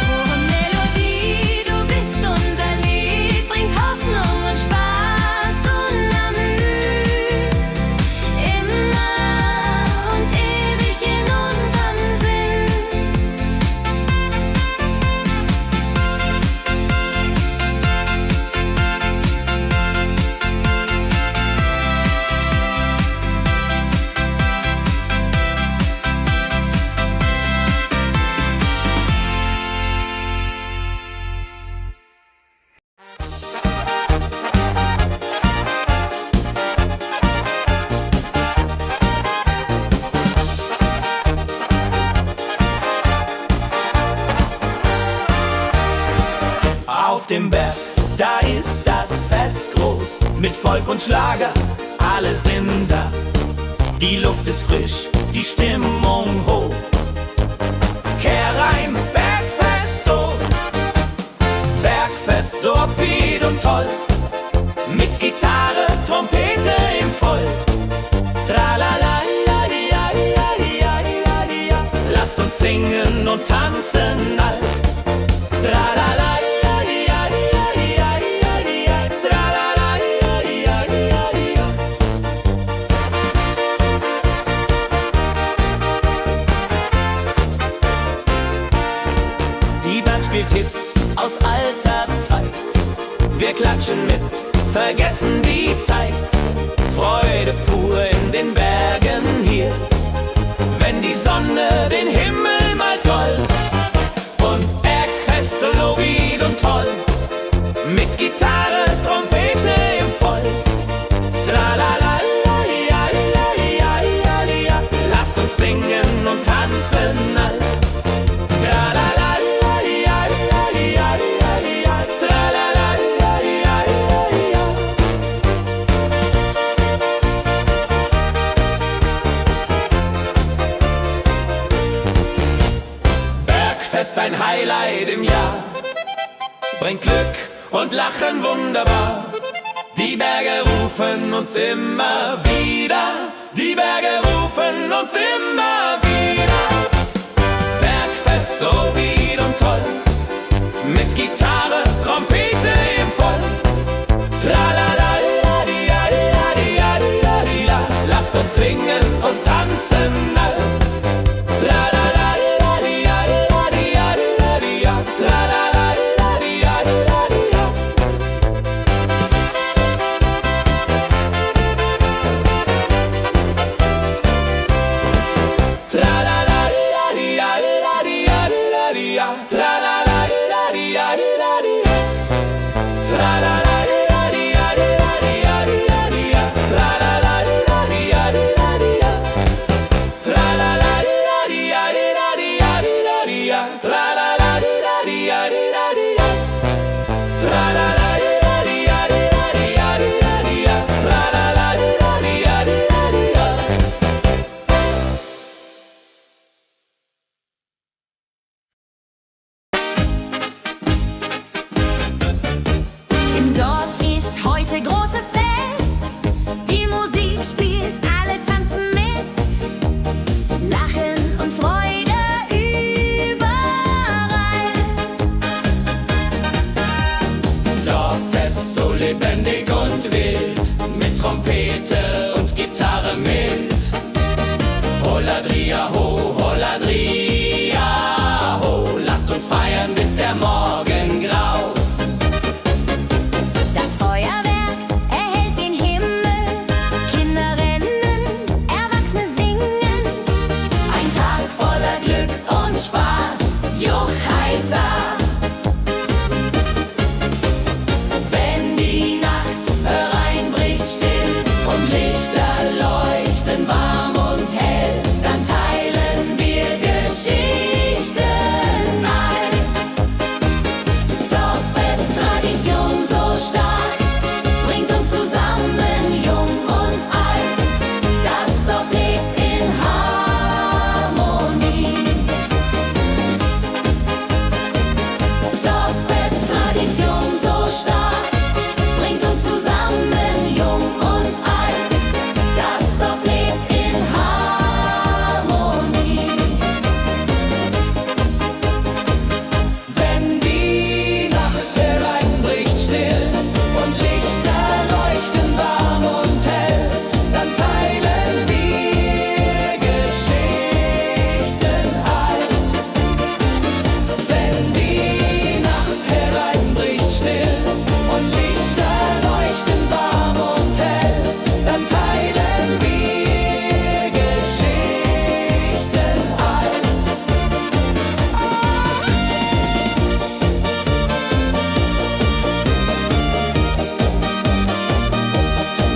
Frohe Melodie, du bist unser Lied, bringt Hoffnung und Spaß unermüht. Immer und ewig in unserem Sinn. Auf dem Berg, da ist das Fest groß, mit Volk und Schlager, alle sind da. Die Luft ist frisch, die Stimmung hoch. Kehrreim, Bergfest, oh. Bergfest, so upbeat und toll. Mit Gitarre, Trompete im Voll. Tralala, ja, ja, ja, ja, ja, ja. Lasst uns singen und tanzen all. Tralala, ja, ja, ja, ja, ja, ja. Tralala, ja, ja, ja, ja. Die Band spielt Hits aus alter Zeit. Wir klatschen mit, vergessen die Zeit. Freude pur in den Bergen hier, wenn die Sonne den Himmel malt gold. Und Bergfest, Lovid und toll, mit Gitarre, Trompete im Voll. Tralala, ja, ja, ja, ja, ja. Lasst uns singen und tanzen all. Tralala, ja, ja, ja, ja, ja. Tralala, ja, ja, ja, ja. Bergfest, ein Highlight im Jahr, bringt Glück und Lachen wunderbar. Die Berge rufen uns immer wieder, die Berge rufen uns immer wieder. Bergfest, so wied und toll, mit Gitarre, Trompete im Voll. Tralala, la, di, la, di, la, di, la, di, la, di, la. Lasst uns singen und tanzen all. Tralala, la, di, la, di, la, di, la, di, la, di, la. Tralala, la, di, la, di, la, di, la. Tra-la-la-di-la-di-la-di-la-di-la-di-la. Tra-la-la-di-la-di-la-di-la. Ria, ho, lasst uns feiern, bis der Morgen graut. Das Feuerwerk erhellt den Himmel, Kinder rennen, Erwachsene singen. Ein Tag voller Glück und Spaß, Juchheisa. Wenn die Nacht hereinbricht still und Lichter leuchten warm und hell, dann teilen wir Geschichten alt. Dorffest-Tradition so stark, bringt uns zusammen, jung und alt. Das Dorf lebt in Harmonie. Dorffest-Tradition so stark, bringt uns zusammen, jung und alt. Das Dorf lebt in Harmonie. Wenn die Nacht hereinbricht still und Lichter leuchten warm und hell, dann teilen wir Geschichten alt. Wenn die Nacht hereinbricht still und Lichter leuchten warm und hell, dann teilen wir Geschichten alt.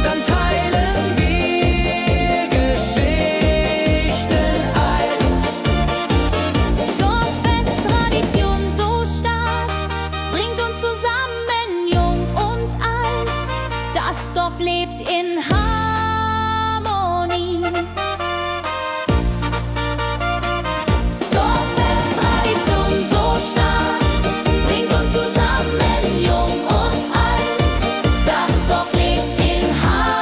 Dann teilen wir Geschichten alt. Dorffest-Tradition so stark, bringt uns zusammen, jung und alt. Das Dorf lebt in Harmonie. Dorffest-Tradition so stark, bringt uns zusammen, jung und alt. Das Dorf lebt in Harmonie.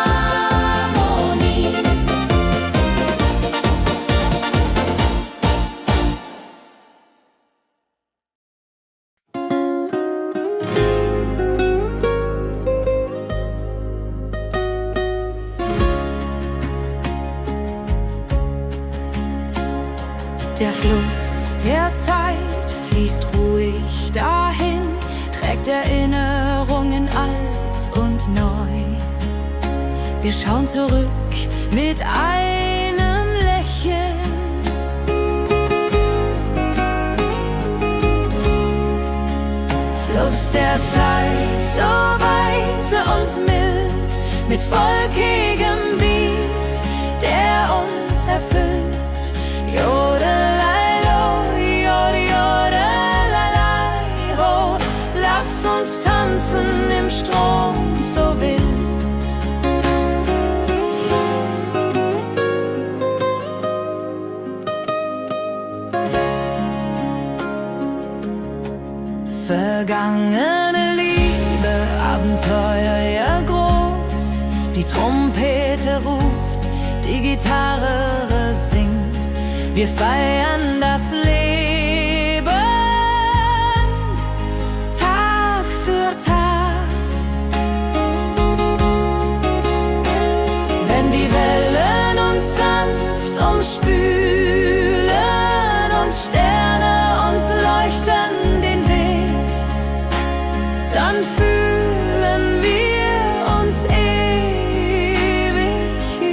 Der Fluss der Zeit fließt ruhig dahin, trägt Erinnerungen alt und neu. Wir schauen zurück mit einem Lächeln. Fluss der Zeit, so weise und mild, mit volkigem Beat, der uns erfüllt. Jodelei-lo, jodelei-lei, ho, lass uns tanzen im Strom so wild. Vergangene Liebe, Abenteuer ja groß. Die Trompete ruft, die Gitarre singt. Wir feiern das Leben Tag für Tag. Wenn die Wellen uns sanft umspülen und Sterne uns leuchten den Weg, dann fühlen wir uns ewig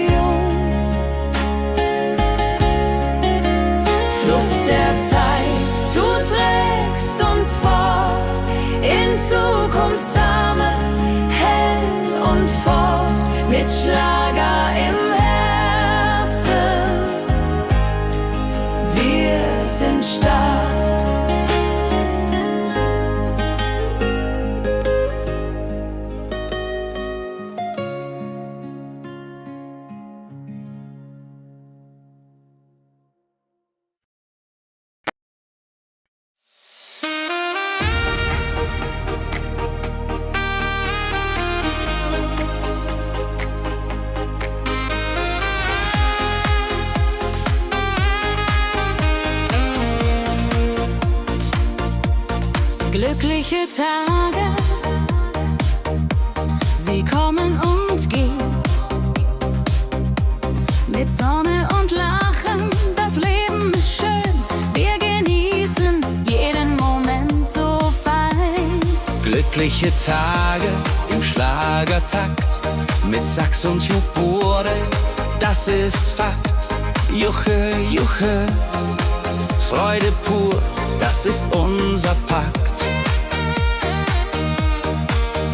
jung. Fluss der Zeit, du trägst uns fort in Zukunftssame, hell und fort, mit Schlager im Herzen. Wir sind stark. Glückliche Tage, sie kommen und gehen. Mit Sonne und Lachen, das Leben ist schön. Glückliche Tage im Schlagertakt mit Sax und Jubore, das ist Fakt. Juche, Juche, Freude pur, das ist unser Pakt.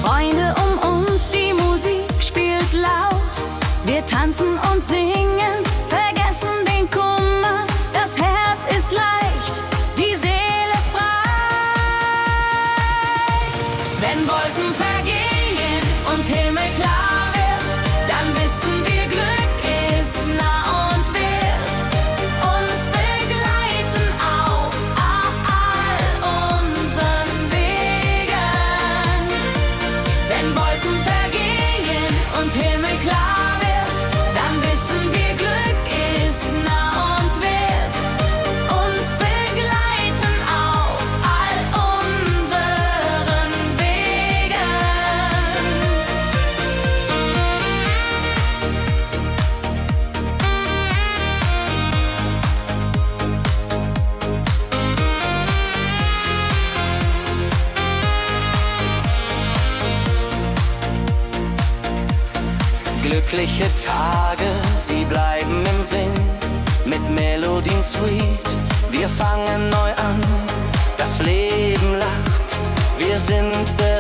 Freunde um uns, die Musik spielt laut. Wir tanzen und singen, vergessen den Kummer. Das Herz ist leicht, die Seele frei. Wenn Wolken vergehen und Himmel klar wird, dann wissen wir, Glück ist nah und wird uns begleiten auf all unseren Wegen. Wenn Wolken vergehen und Himmel klar wird, dann wissen wir, Glück ist nah und wird uns begleiten auf all unseren Wegen. Glückliche Tage, sie bleiben im Sinn, mit Melodien sweet. Wir fangen neu an, das Leben lacht, wir sind bereit.